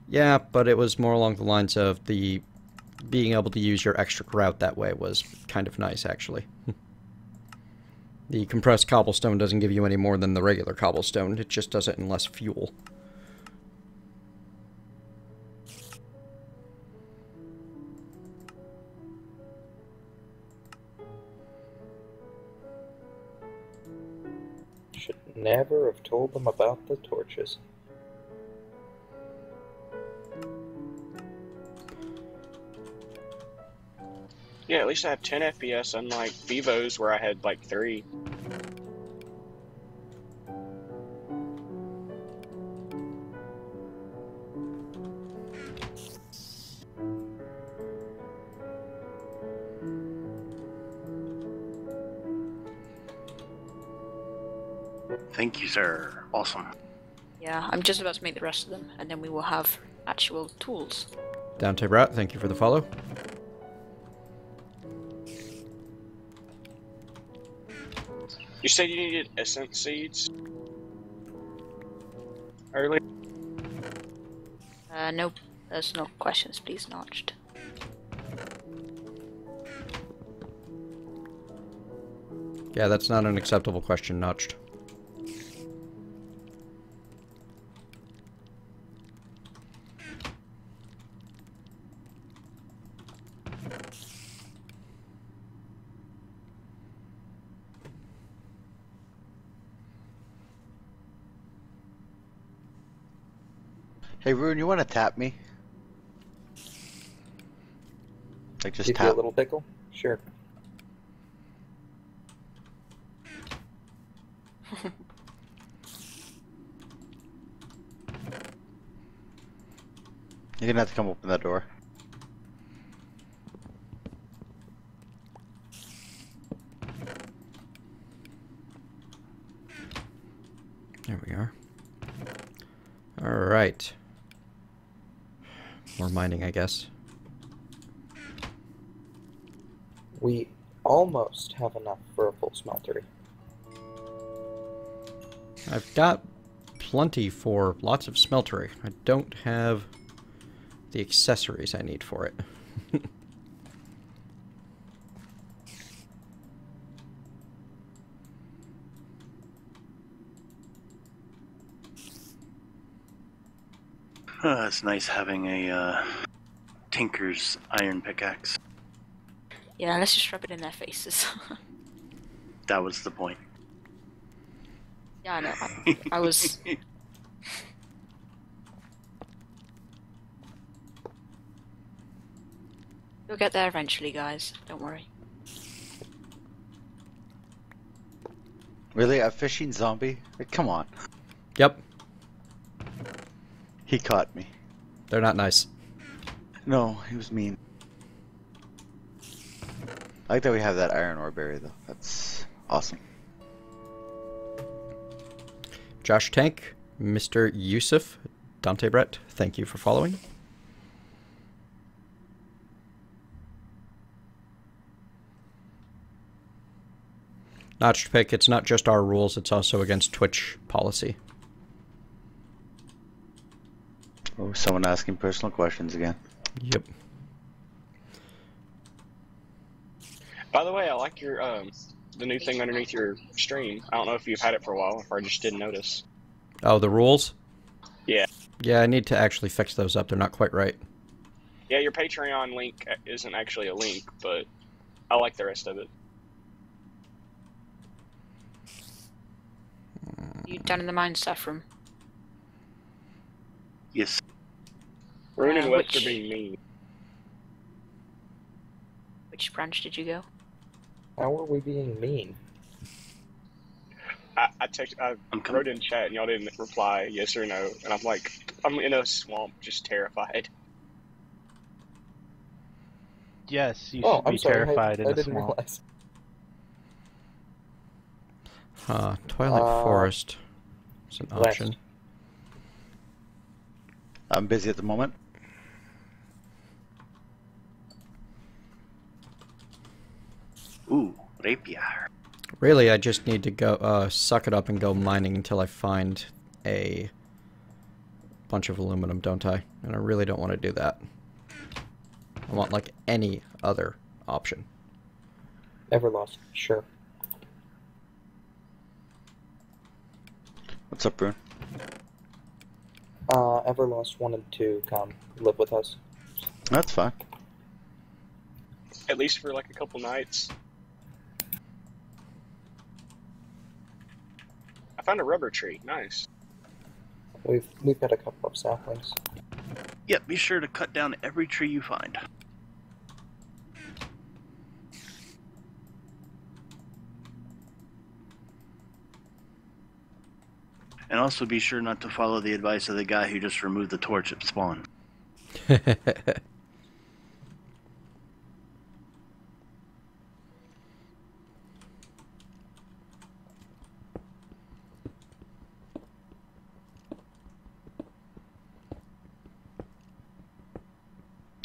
Yeah, but it was more along the lines of the being able to use your extra grout that way was kind of nice, actually. The compressed cobblestone doesn't give you any more than the regular cobblestone, it just does it in less fuel. never have told them about the torches. Yeah, at least I have 10 FPS, unlike Vivo's where I had like 3. Thank you, sir. Awesome. Yeah, I'm just about to make the rest of them, and then we will have actual tools. Dante Brat, thank you for the follow. You said you needed essence seeds earlier? Nope. There's no questions, please, Notched. Yeah, that's not an acceptable question, Notched. Hey, Rune, you want to tap me? Like, just Give you a tap. little tickle? Sure. You're gonna have to come open that door. There we are. Alright. More mining, I guess. We almost have enough for a full smeltery. I've got plenty for lots of smeltery. I don't have the accessories I need for it. It's nice having a tinker's iron pickaxe. Yeah, let's just rub it in their faces. That was the point. Yeah, I know. I was... You'll get there eventually, guys. Don't worry. Really? A fishing zombie? Like, come on. Yep, He caught me. they're not nice. No, he was mean. I like that we have that iron ore berry, though. That's awesome. Josh Tank, Mr. Yusuf, Dante Brett, thank you for following. Notched Pick, it's not just our rules, it's also against Twitch policy. Oh, someone asking personal questions again. Yep. By the way, I like your the new thing underneath your stream. I don't know if you've had it for a while or I just didn't notice. Oh, the rules? Yeah. Yeah, I need to actually fix those up. They're not quite right. Yeah, your Patreon link isn't actually a link, but I like the rest of it. You down in the Mineshaft room? Yes. Rune and Webster which- being mean. Which branch did you go? How are we being mean? I I'm wrote in chat and y'all didn't reply yes or no, and I'm like, I'm in a swamp, just terrified. Yes, you Oh, should be I'm sorry. terrified I in the didn't swamp. realize. Twilight Forest is an West. option. I'm busy at the moment. Ooh, rapier. Really, I just need to go suck it up and go mining until I find a bunch of aluminum, don't I? And I really don't want to do that. I want, like, any other option. Everlost, sure. What's up, Rune? Everlost wanted to come live with us. That's fine. At least for like a couple nights. found a rubber tree. Nice. We've got a couple of saplings. Yep, be sure to cut down every tree you find. And also be sure not to follow the advice of the guy who just removed the torch at spawn.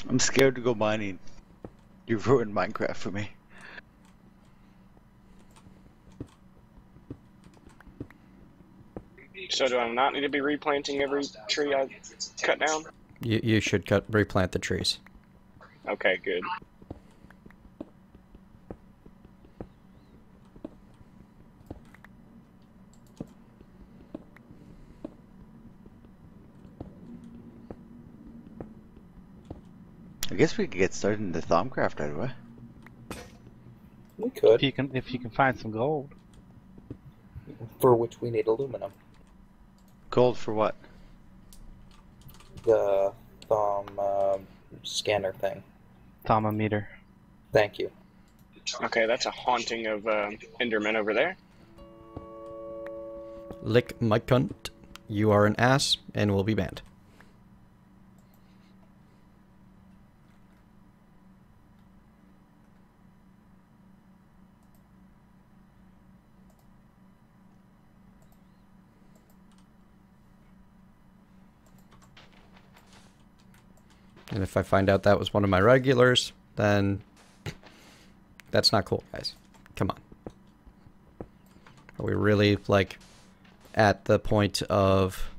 I'm scared to go mining. You've ruined Minecraft for me. So do I not need to be replanting every tree I cut down? You should replant the trees. Okay, good. I guess we could get started in the Thaumcraft right away. We could, If you can find some gold. for which we need aluminum. Gold for what? The scanner thing. Thermometer. Thank you. Okay, that's a haunting of Endermen over there. Lick my cunt. You are an ass and will be banned. And if I find out that was one of my regulars, then that's not cool, guys. Come on. Are we really, like, at the point of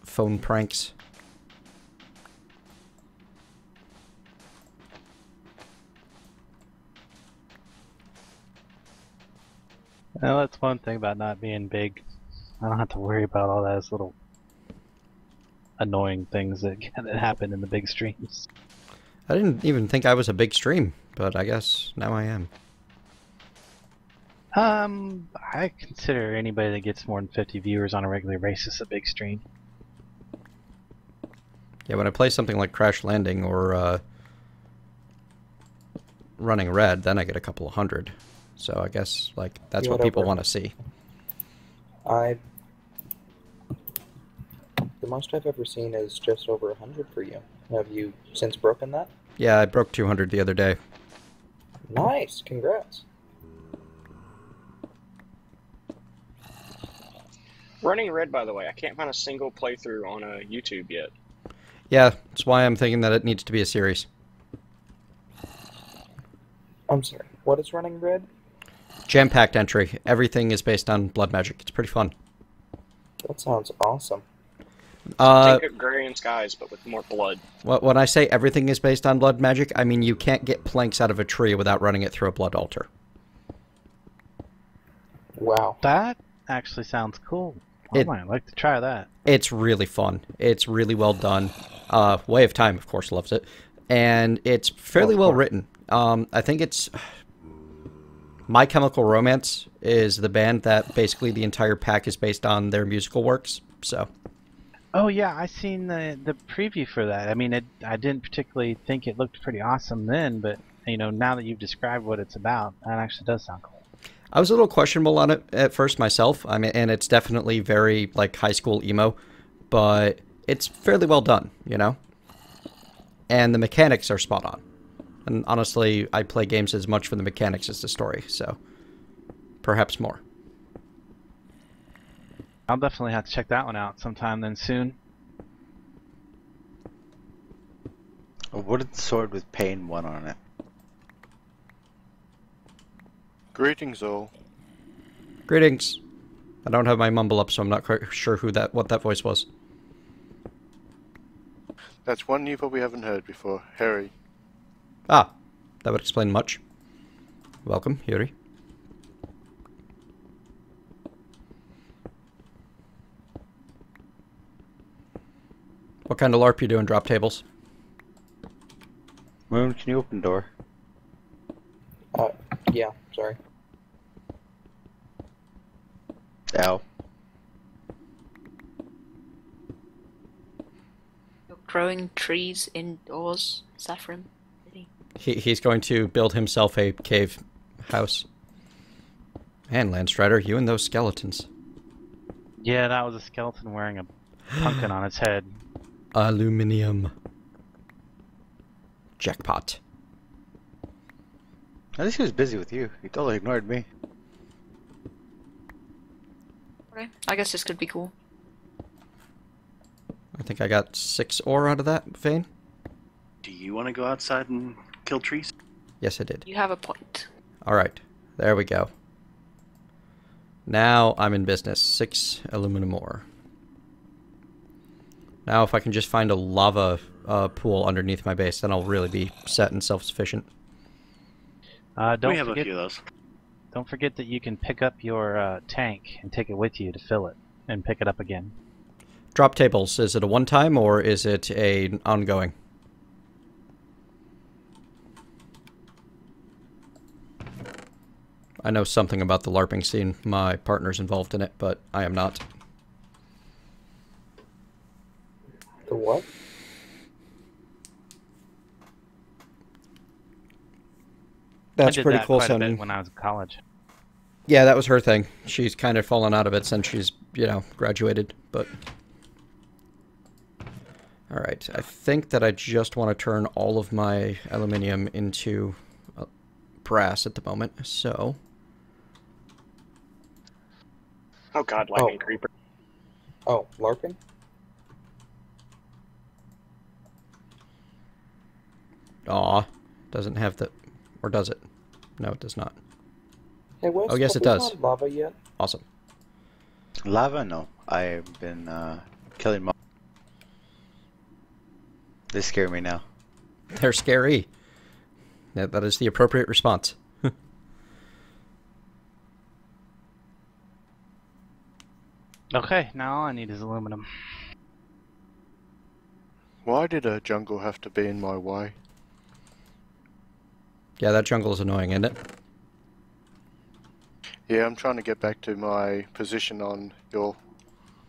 phone pranks? Well, that's one thing about not being big. I don't have to worry about all those little annoying things that happen in the big streams. I didn't even think I was a big stream, but I guess now I am. I consider anybody that gets more than 50 viewers on a regular basis a big stream. Yeah, when I play something like Crash Landing or Running Red, then I get a couple of hundred. So I guess, like, that's what people want to see. The most I've ever seen is just over 100 for you. Have you since broken that? Yeah, I broke 200 the other day. Nice, congrats. Running Red, by the way, I can't find a single playthrough on YouTube yet. Yeah, that's why I'm thinking that it needs to be a series. I'm sorry, what is Running Red? Jam-packed entry. Everything is based on blood magic. It's pretty fun. That sounds awesome. Think of Agrarian Skies, but with more blood. When I say everything is based on blood magic, I mean you can't get planks out of a tree without running it through a blood altar. Wow. That actually sounds cool. I might like to try that. It's really fun. It's really well done. Way of Time, of course, loves it. And it's fairly well written. I think it's... My Chemical Romance is the band that basically the entire pack is based on their musical works, so... Oh yeah, I seen the preview for that. I mean, I didn't particularly think it looked pretty awesome then, but you know, now that you've described what it's about, that actually does sound cool. I was a little questionable on it at first myself. I mean, and it's definitely very like high school emo, but it's fairly well done, you know. And the mechanics are spot on. And honestly, I play games as much for the mechanics as the story, so perhaps more. I'll definitely have to check that one out sometime then soon. A wooden sword with pain 1 on it. Greetings, all. Greetings. I don't have my mumble up, so I'm not quite sure what that voice was. That's one you probably haven't heard before, Harry. Ah, that would explain much. Welcome, Yuri. What kind of LARP you doing, drop tables? Moon, can you open the door? Yeah, sorry. Ow. You're growing trees indoors, Saffron. Really? He's going to build himself a cave house. Man, Landstrider, you and those skeletons. Yeah, that was a skeleton wearing a pumpkin on its head. Aluminium. Jackpot. At least he was busy with you. He totally ignored me. Okay, I guess this could be cool. I think I got 6 ore out of that vein. Do you want to go outside and kill trees? Yes, I did. You have a point. Alright, there we go. Now I'm in business. 6 aluminum ore. Now if I can just find a lava pool underneath my base, then I'll really be set and self-sufficient. We have a few of those. Don't forget that you can pick up your tank and take it with you to fill it, and pick it up again. Drop tables, is it a one-time or is it a ongoing? I know something about the LARPing scene. My partner's involved in it, but I am not. The what? That's I did pretty that cool quite a sounding. bit when I was in college. Yeah, that was her thing. She's kind of fallen out of it since she's, you know, graduated, but... Alright, I think that I just want to turn all of my aluminium into brass at the moment, so... Oh god, lightning creeper. Oh, LARPing? Aw, doesn't have the... Or does it? No, it does not. Hey, Wes, Oh, yes, have it we does. found lava yet? Awesome. Lava? No. I've been killing mobs. They scare me now. They're scary. That is the appropriate response. Okay, now all I need is aluminum. Why did a jungle have to be in my way? Yeah, that jungle is annoying, isn't it? Yeah, I'm trying to get back to my position on your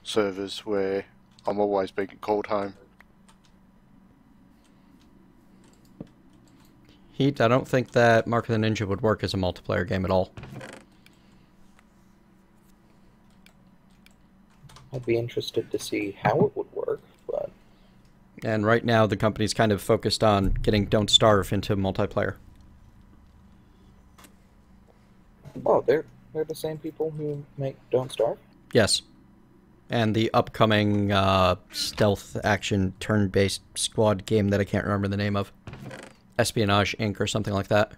servers where I'm always being called home. Heat, I don't think that Mark of the Ninja would work as a multiplayer game at all. I'd be interested to see how it would work, but... And right now, the company's kind of focused on getting Don't Starve into multiplayer. Oh, they're the same people who make Don't Starve? Yes. And the upcoming stealth action turn-based squad game that I can't remember the name of. Espionage Inc. or something like that.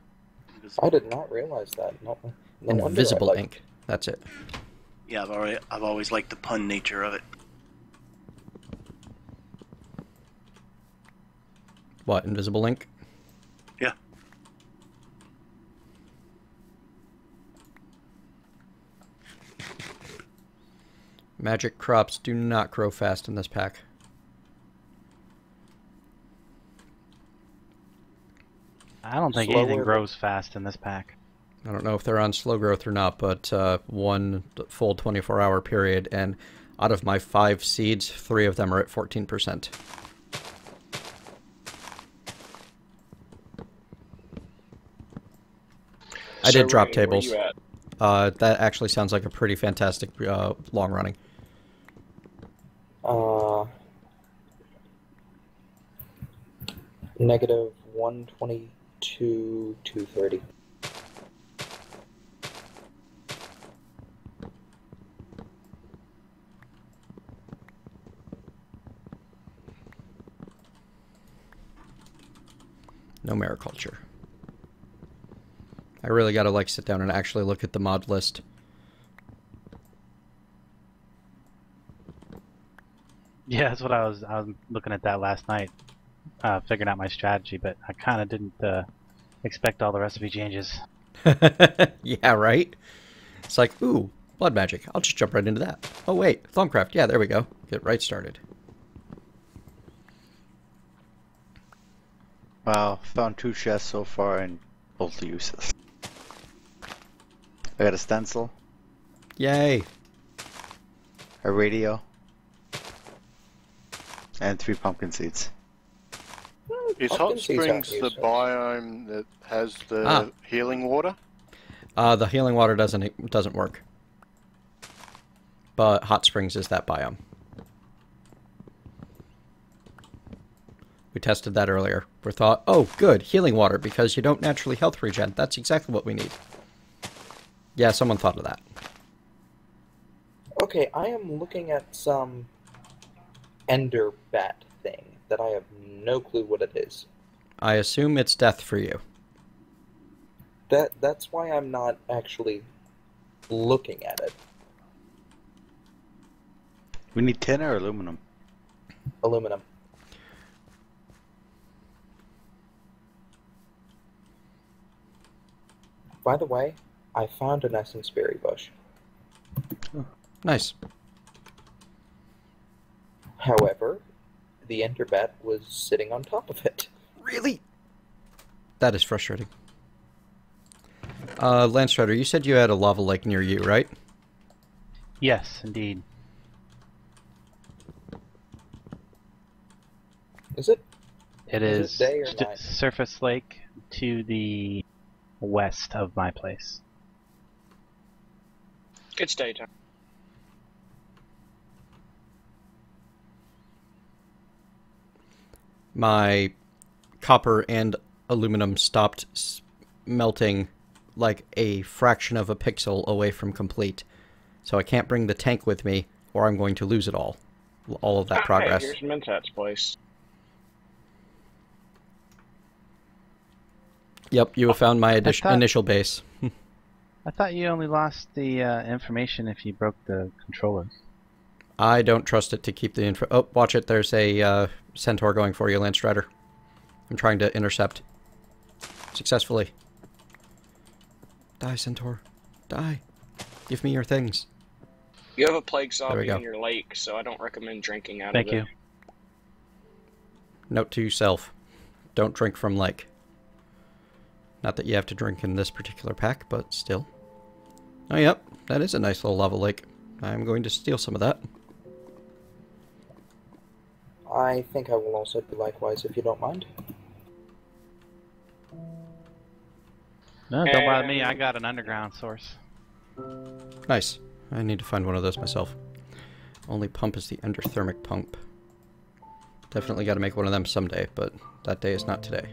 I did not realize that. No wonder I Invisible like- Inc. That's it. Yeah, I've always liked the pun nature of it. What, Invisible Inc.? Yeah. Magic crops do not grow fast in this pack. I don't think Slower anything than- grows fast in this pack. I don't know if they're on slow growth or not, but one full 24-hour period, and out of my 5 seeds, 3 of them are at 14%. I did drop Ray, where tables. you at? That actually sounds like a pretty fantastic long running. Negative 122, 230. No mariculture. I really gotta like sit down and actually look at the mod list. Yeah, that's what I was looking at that last night, figuring out my strategy, but I kind of didn't expect all the recipe changes. Yeah, right? It's like, ooh, blood magic. I'll just jump right into that. Oh wait, Thaumcraft. Yeah, there we go. Get right started. Wow, found 2 chests so far and both useless. I got a stencil. Yay. a radio, and 3 pumpkin seeds. Is Pumpkin Hot seeds aren't Springs the useless. biome that has the healing water? The healing water doesn't work. But hot springs is that biome. We tested that earlier. We thought, oh, good, healing water, because you don't naturally health regen. That's exactly what we need. Yeah, someone thought of that. Okay, I am looking at some ender bat thing that I have no clue what it is. I assume it's death for you. That's why I'm not actually looking at it. We need tin or aluminum? Aluminum. By the way, I found an essence berry bush. Nice. However, the ender bat was sitting on top of it. Really? That is frustrating. Lance Strider, you said you had a lava lake near you, right? Yes, indeed. Is it? It Is is it day or night? surface lake to the west of my place. It's daytime. My copper and aluminum stopped melting like a fraction of a pixel away from complete. So I can't bring the tank with me, or I'm going to lose it all. All of that progress. Hey, here's Mentat's place. Yep, you have found my thought- initial base. I thought you only lost the information if you broke the controllers. I don't trust it to keep the info. Oh, watch it. There's a centaur going for you, Lance Strider. I'm trying to intercept. Successfully. Die, centaur. Die. Give me your things. You have a plague There we zombie go. in your lake, so I don't recommend drinking out Thank of it. you. Note to yourself. Don't drink from lake. Not that you have to drink in this particular pack, but still. Oh, yep. That is a nice little lava lake. I'm going to steal some of that. I think I will also do likewise if you don't mind. No, don't bother me. I got an underground source. Nice. I need to find one of those myself. Only pump is the endothermic pump. Definitely got to make one of them someday, but that day is not today.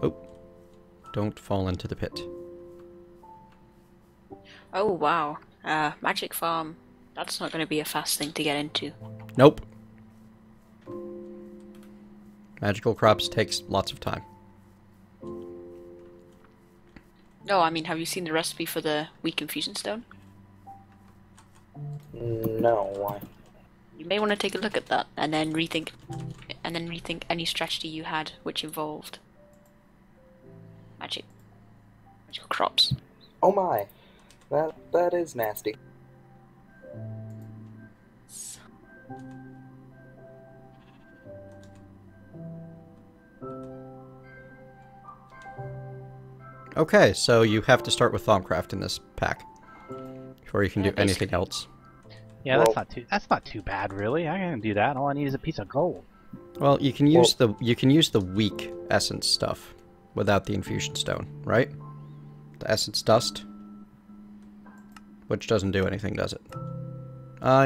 Oh. Don't fall into the pit. Oh wow, magic farm. That's not going to be a fast thing to get into. Nope. Magical crops takes lots of time. No, I mean, have you seen the recipe for the weak infusion stone? No, why? You may want to take a look at that and then rethink any strategy you had which involved magical crops. Oh my, that is nasty. Okay, so you have to start with Thaumcraft in this pack before you can do Yeah, anything else. Yeah, Well- that's not too bad, really. I can do that. All I need is a piece of gold. Well, you can use the weak essence stuff without the infusion stone, right? The essence dust, which doesn't do anything, does it?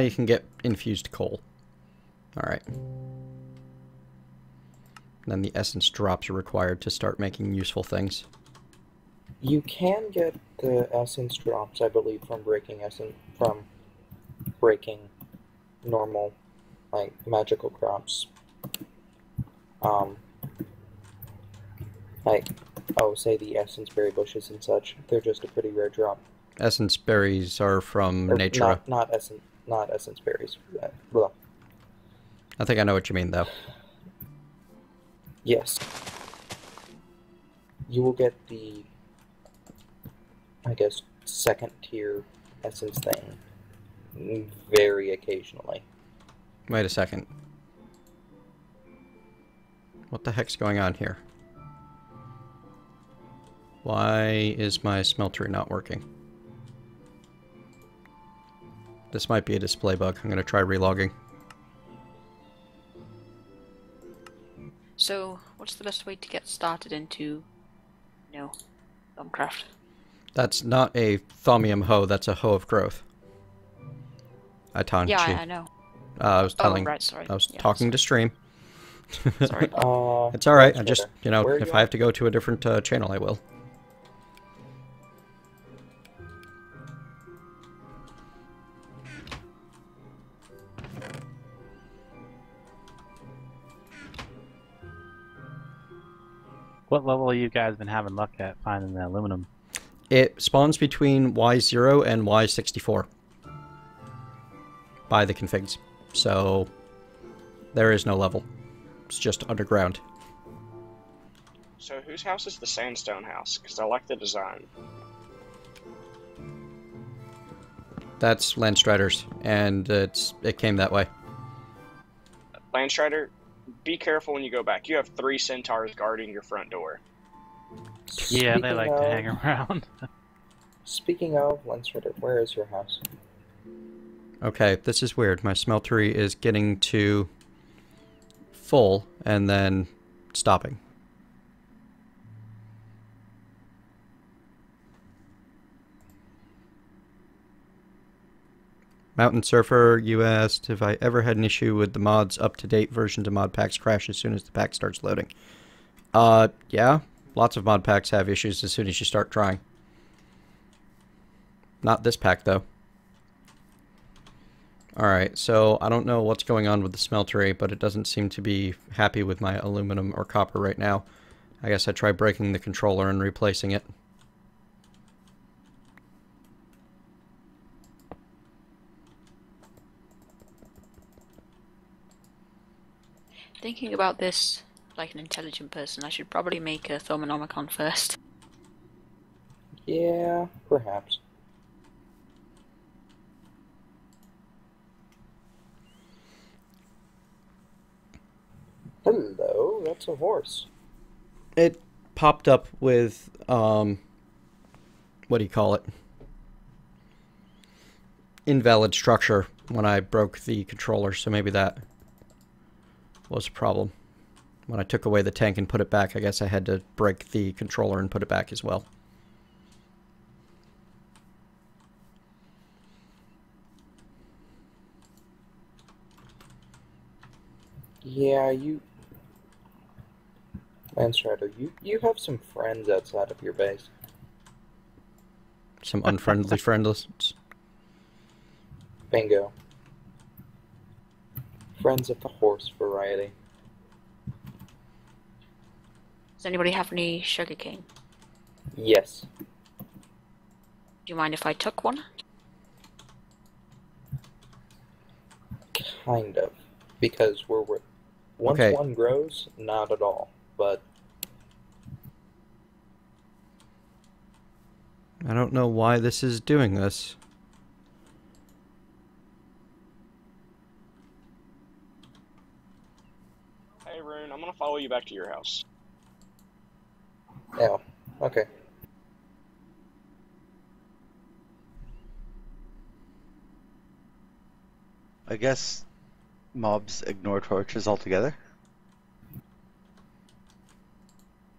You can get infused coal. All right. Then the essence drops are required to start making useful things. You can get the essence drops, I believe, from breaking normal, like, magical crops. Like, say the essence berry bushes and such. They're just a pretty rare drop. Essence berries are from Or nature. Not essence berries. Well, I think I know what you mean, though. yes. You will get the, I guess, second tier essence thing very occasionally. Wait a second. What the heck's going on here? Why is my smeltery not working? This might be a display bug. I'm going to try relogging. So, what's the best way to get started into, you know, Thumbcraft? That's not a thaumium hoe, that's a hoe of growth. Yeah, I know. I was telling. Oh, right, sorry. I was Yeah, talking to stream. Sorry. It's all right. I just, you know, Where are if you I have to go to a different channel, I will. What level have you guys been having luck at finding the aluminum? It spawns between Y0 and Y64 by the configs. So there is no level. It's just underground. So whose house is the sandstone house? Because I like the design. That's Landstrider's, and it came that way. Landstrider, be careful when you go back. You have 3 centaurs guarding your front door. Yeah, they Speaking like to hang around. Speaking of, Landstrider, where is your house? Okay, this is weird. My smeltery is getting to full and then stopping. Mountain Surfer, you asked if I ever had an issue with the mods up-to-date versions of mod packs crash as soon as the pack starts loading. Yeah. Lots of mod packs have issues as soon as you start trying. Not this pack, though. Alright, so I don't know what's going on with the smeltery, but it doesn't seem to be happy with my aluminum or copper right now. I guess I try breaking the controller and replacing it. Thinking about this like an intelligent person, I should probably make a Thermonomicon first. Yeah, perhaps. Hello, that's a horse. It popped up with, what do you call it? Invalid structure when I broke the controller, so maybe that was a problem. When I took away the tank and put it back, I guess I had to break the controller and put it back as well. Yeah, Landstrider, you have some friends outside of your base. Some unfriendly friendless. Bingo. Friends of the horse variety. Does anybody have any sugarcane? Yes. Do you mind if I took one? Kind of. Because once Okay. one grows, not at all. But I don't know why this is doing this. Hey, Rune, I'm gonna follow you back to your house. yeah, okay. I guess mobs ignore torches altogether.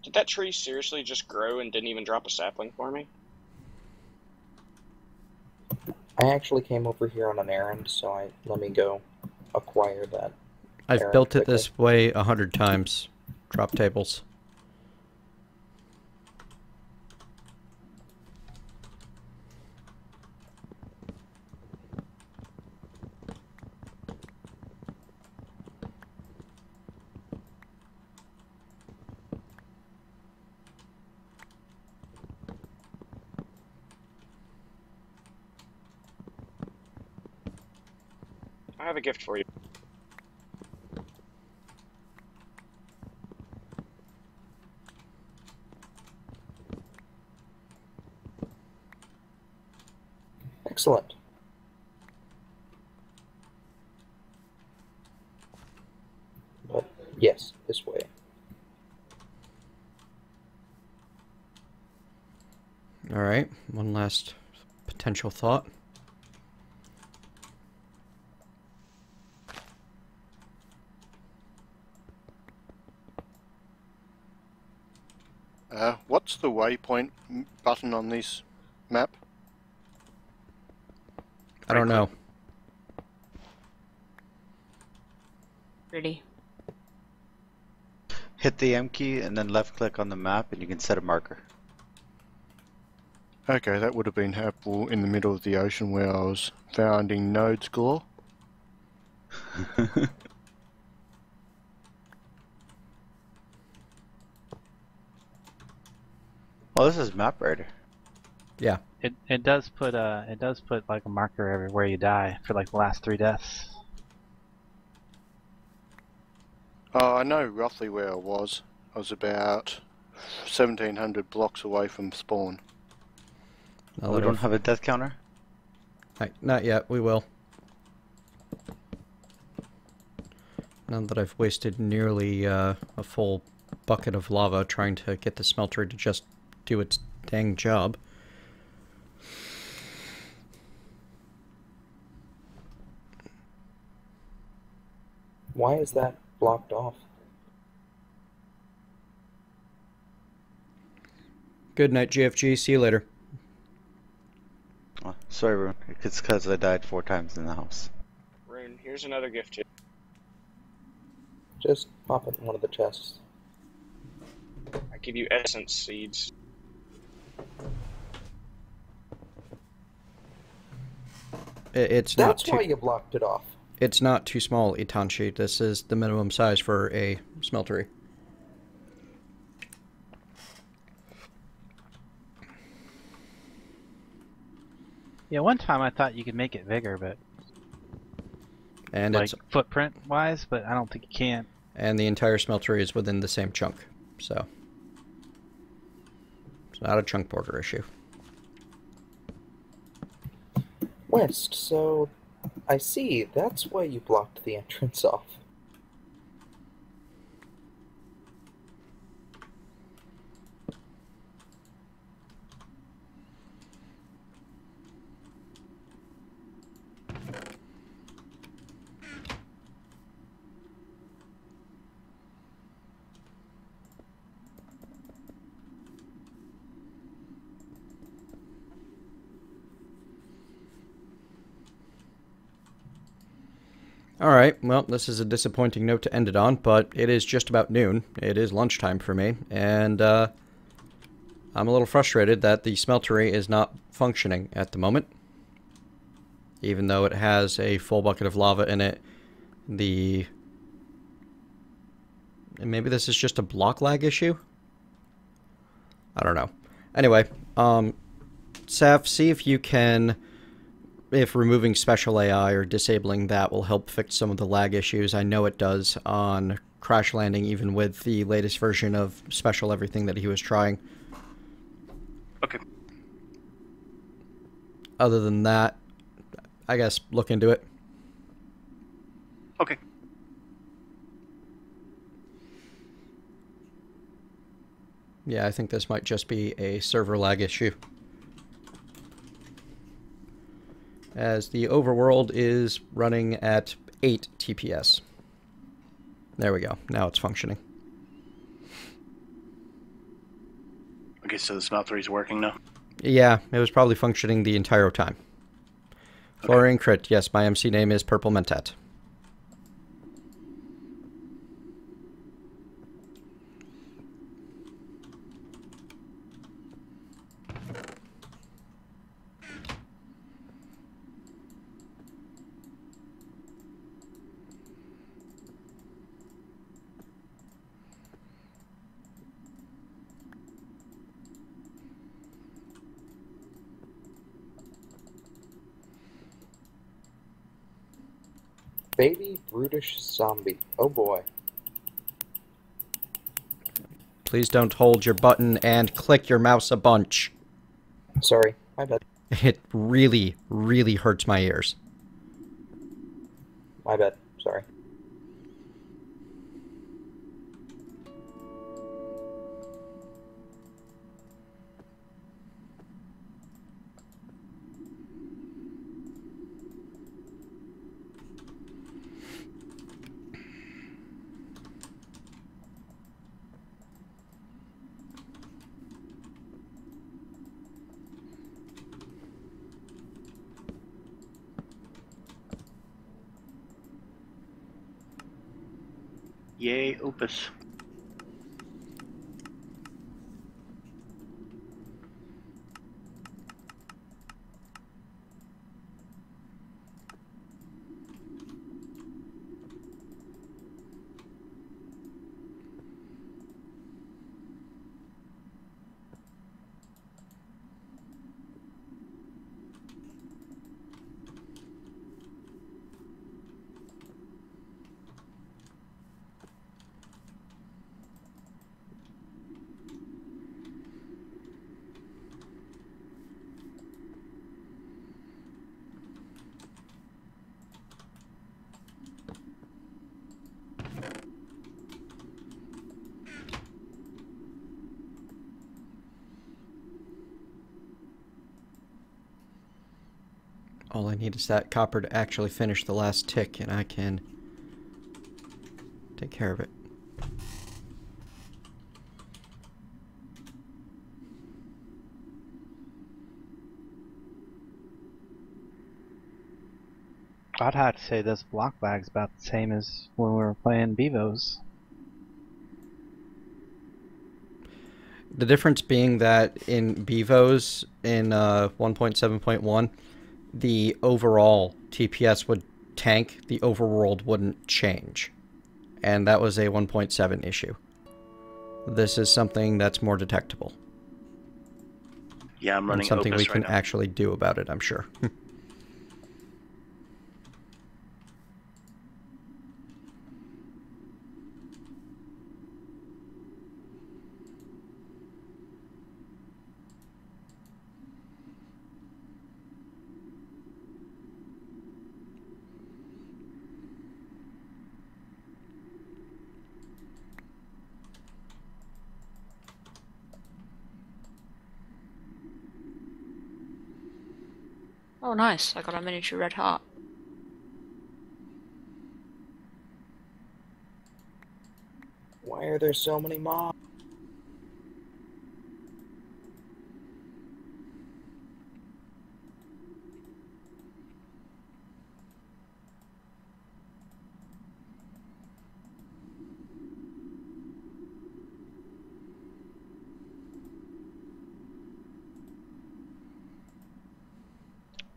Did that tree seriously just grow and didn't even drop a sapling for me? I actually came over here on an errand, so let me go acquire that. I've errand built it quickly. this way 100 times. Drop tables. I have a gift for you. Excellent. But yes, this way. one last potential thought. What's the waypoint button on this map? I don't know. Really? Hit the M key and then left click on the map and you can set a marker. Okay, that would have been helpful in the middle of the ocean where I was finding nodes galore. Oh, this is map writer. Yeah. It does put like a marker everywhere you die for like the last 3 deaths. Oh, I know roughly where I was. I was about 1,700 blocks away from spawn. Oh, we don't have a death counter? Not yet, we will. Now that I've wasted nearly a full bucket of lava trying to get the smelter to just do its dang job. Why is that blocked off? Good night, GFG. See you later. Oh, sorry, Rune. It's because I died 4 times in the house. Rune, here's another gift to you. Just pop it in one of the chests. I give you essence seeds. It's That's not why too, you blocked it off. it's not too small, Itanchi. This is the minimum size for a smeltery. Yeah, one time I thought you could make it bigger, but And like it's footprint wise, but I don't think you can. and the entire smeltery is within the same chunk, so it's not a chunk border issue. West, so I see. That's why you blocked the entrance off. Alright, well, this is a disappointing note to end it on, but it is just about noon. It is lunchtime for me, and I'm a little frustrated that the smeltery is not functioning at the moment. Even though it has a full bucket of lava in it, and maybe this is just a block lag issue? I don't know. Anyway, Saf, see if you can... if removing special AI or disabling that will help fix some of the lag issues. I know it does on Crash Landing, even with the latest version of special everything that he was trying. Okay. Other than that, I guess look into it. Okay. Yeah, I think this might just be a server lag issue, as the overworld is running at 8 TPS. There we go. Now it's functioning. Okay, so the smeltery's working now? Yeah, it was probably functioning the entire time. Okay. Florian Crit, yes, my MC name is Purple Mentat. Baby brutish zombie. Oh boy. Please don't hold your button and click your mouse a bunch. Sorry, my bad. It really, really hurts my ears. My bad. Sorry. Yay, Opus. All I need is that copper to actually finish the last tick, and I can take care of it. I'd have to say this block bag's about the same as when we were playing Bevos. The difference being that in Bevos, in 1.7.1, the overall TPS would tank, the overworld wouldn't change. And that was a 1.7 issue. This is something that's more detectable. Yeah, I'm running and something Opus we can right now. actually do about it, I'm sure. Oh, nice. I got a miniature red heart. Why are there so many mobs?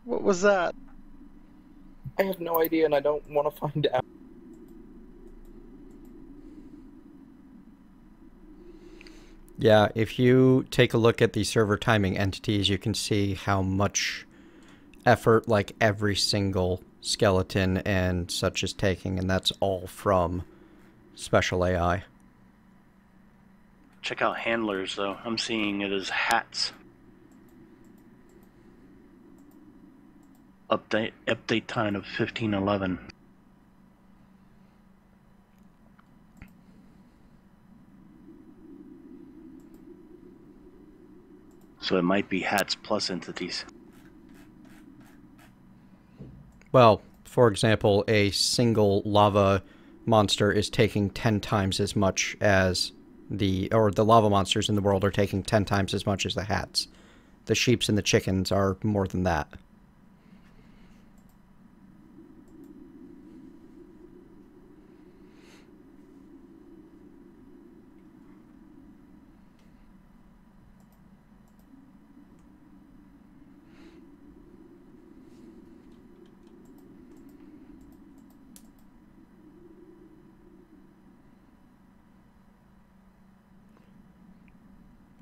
What was that? I have no idea and I don't want to find out. Yeah, if you take a look at the server timing entities, you can see how much effort like every single skeleton and such is taking, and that's all from special AI. Check out handlers, though. I'm seeing it as hats. Update time of 1511. So it might be hats plus entities. Well, for example, a single lava monster is taking 10 times as much as the lava monsters in the world are taking 10 times as much as the hats. The sheeps and the chickens are more than that.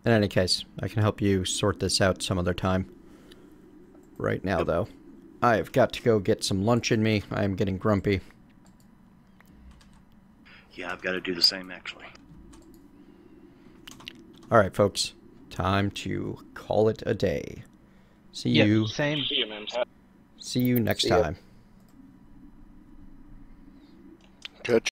In any case, I can help you sort this out some other time. Right now, though, I've got to go get some lunch in me. I am getting grumpy. Yeah, I've got to do the same, actually. Alright, folks. Time to call it a day. See Yep, you. same. See you, man. See you next See ya. time. Catch